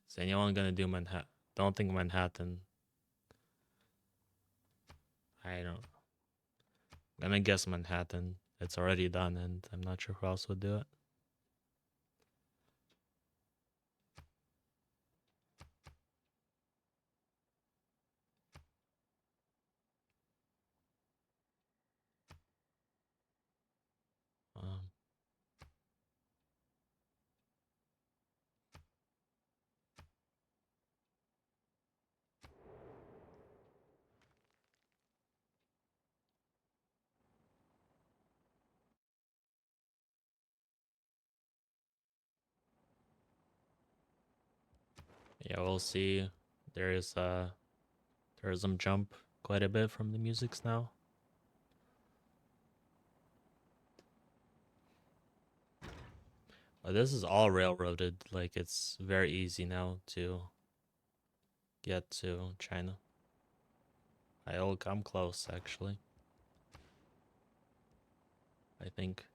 Is anyone gonna do Manhattan? Don't think Manhattan. I don't. I'm gonna guess Manhattan. It's already done, and I'm not sure who else would do it. Yeah, we'll see. There is tourism jump quite a bit from the musics now. But this is all railroaded. Like it's very easy now to get to China. I'll come close actually. I think.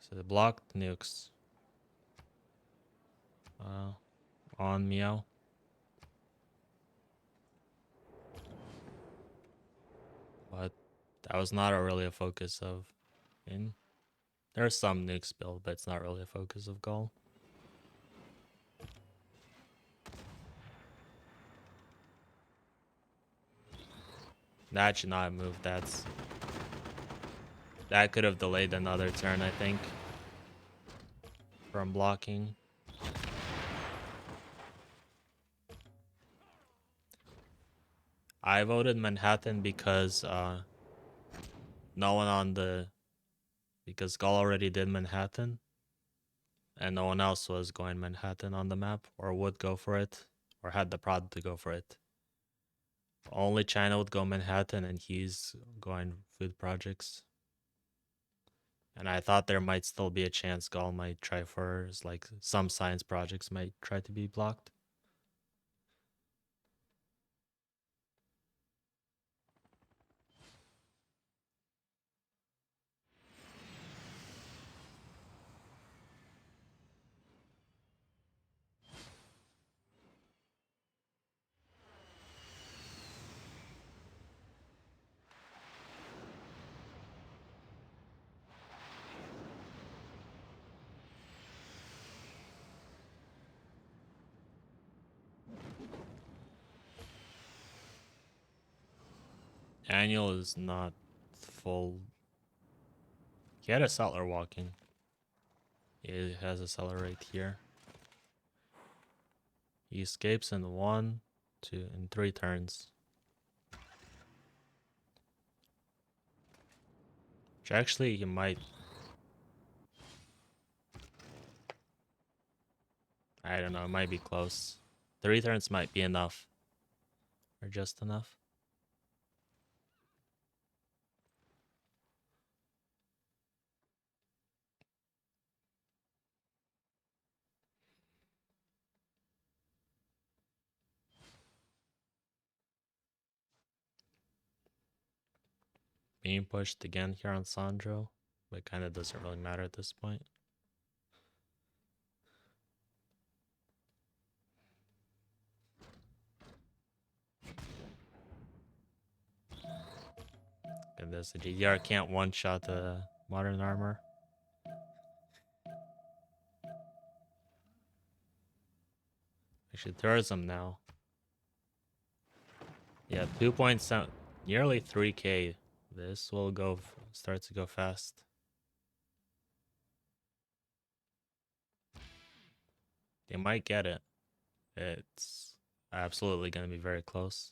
So they blocked nukes on MEOW. But that was not really a focus of in. There's some nukes built, but it's not really a focus of Gaul. That should not have moved. That could have delayed another turn, I think, from blocking. I voted Manhattan because no one on the because Gaul already did Manhattan, and no one else was going Manhattan on the map or would go for it or had the prod to go for it. Only China would go Manhattan, and he's going food projects. And I thought there might still be a chance Gaul might try for like some science projects might try to be blocked. Annual is not full. He had a settler walking. He has a settler right here. He escapes in 1, 2, and 3 turns. Which actually you might. I don't know, it might be close. 3 turns might be enough. Or just enough. Being pushed again here on Sandro, but kind of doesn't really matter at this point. And this, the GDR can't one-shot the modern armor. Actually, tourism now. Yeah, 2.7, nearly 3k. This will go, start to go fast. They might get it. It's absolutely going to be very close.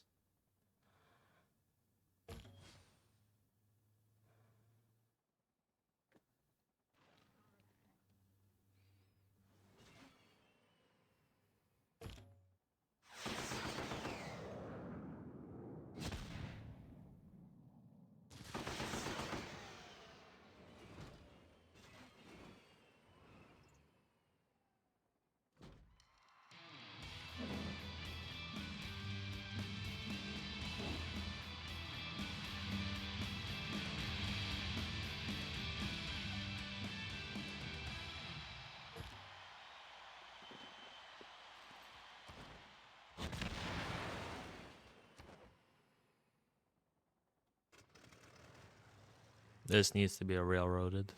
This needs to be a railroaded.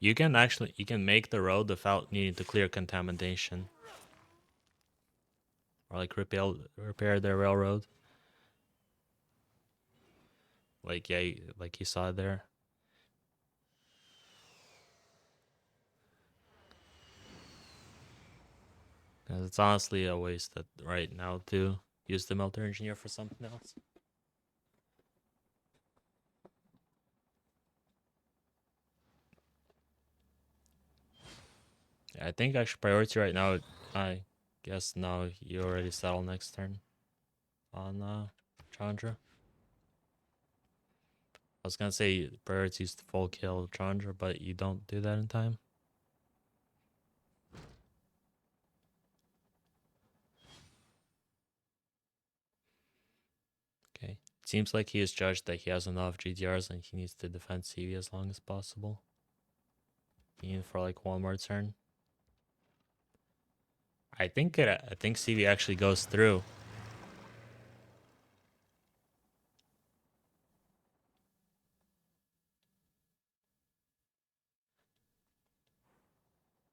You can make the road without needing to clear contamination. Or like repair the railroad. Like, yeah, like you saw there. Because it's honestly a waste right now too. use the military engineer for something else. Yeah, I think actually priority right now. I guess now you already settle next turn on Chandra. I was gonna say priority is to full kill Chandra, but you don't do that in time. Okay. It seems like he is judged that he has enough GDRs and he needs to defend CV as long as possible. Even for like one more turn. I think CV actually goes through.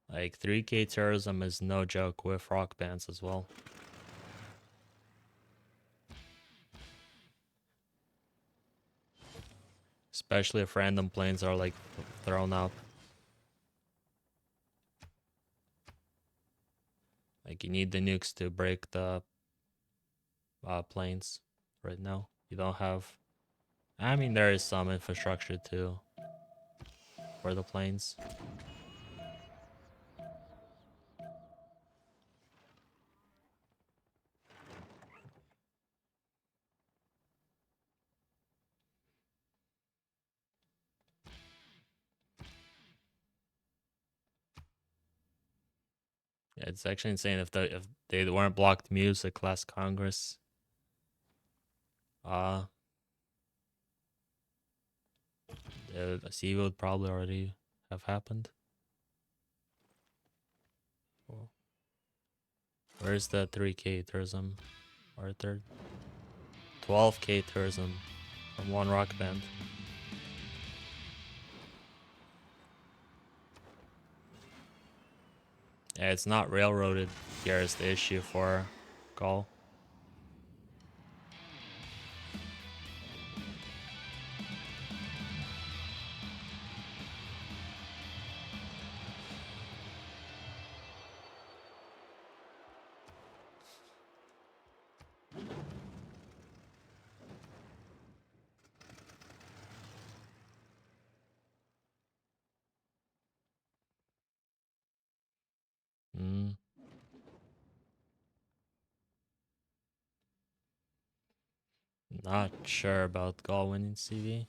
Like 3K terrorism is no joke with rock bands as well. Especially if random planes are like thrown up. Like you need the nukes to break the planes right now. You don't have. I mean, there is some infrastructure too for the planes. Yeah, it's actually insane if they weren't blocked music last Congress. The CV would probably already have happened. Well, where's the 3K tourism or third? 12K tourism from one rock band. Yeah, it's not railroaded here is the issue for Gaul. Mm, not sure about Gaul winning CV.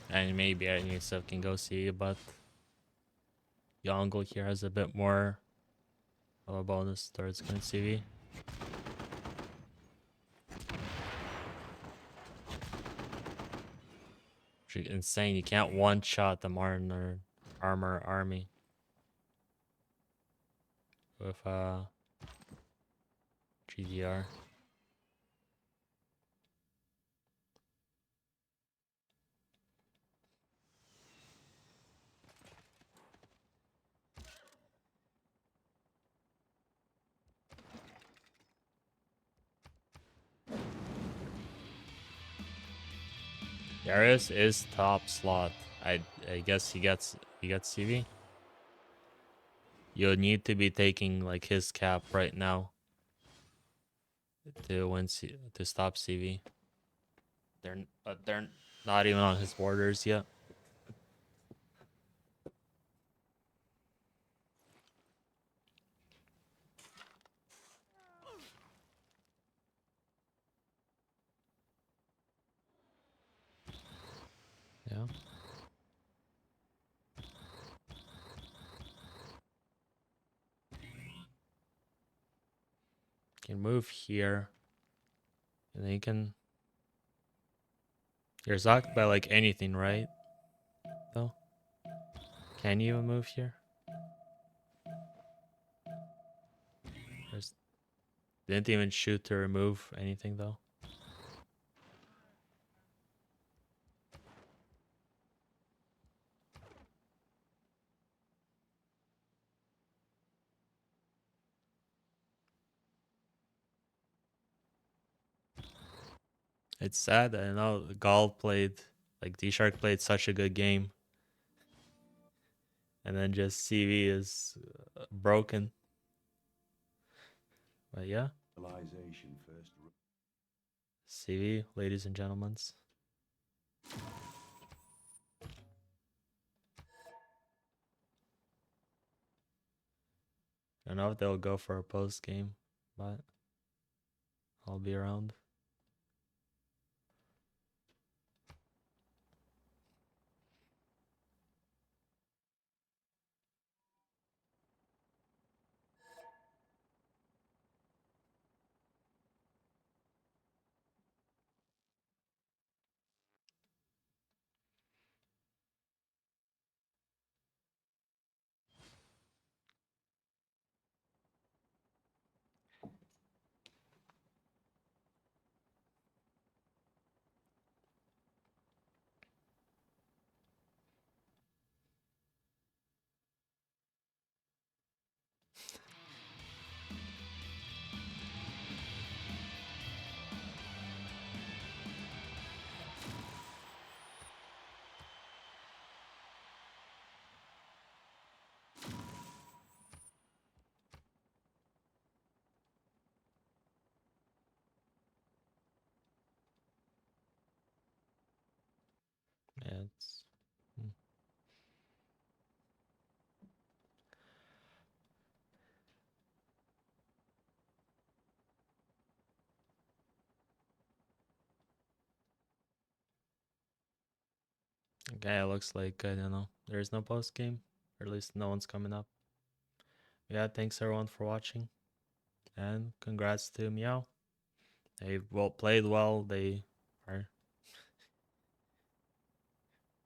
And maybe Anisef can go see, but Yongle here has a bit more of a bonus towards going CV. Which is insane. You can't one-shot the Mariner armor army with GDR. Darius is top slot. I guess he gets CV. You need to be taking like his cap right now to to stop CV. They're not even on his borders yet. Yeah. Can move here. And then you can. You're zocked by like anything, right? Though? Can you even move here? There's, didn't even shoot to remove anything though. It's sad. I know DShark played such a good game. and then just CV is broken. But yeah, CV, ladies and gentlemen. I don't know if they'll go for a post game, but I'll be around. Yeah, it's. Okay, it looks like, I don't know, there's no post game, or at least no one's coming up. Yeah, thanks everyone for watching, and congrats to MEOW. They played well. They are.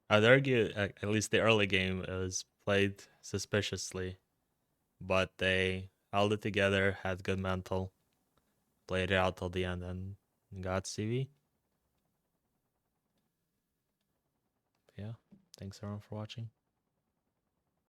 I'd argue at least the early game was played suspiciously, but they held it together, had good mental, played it out till the end, and got CV. Yeah, thanks everyone for watching.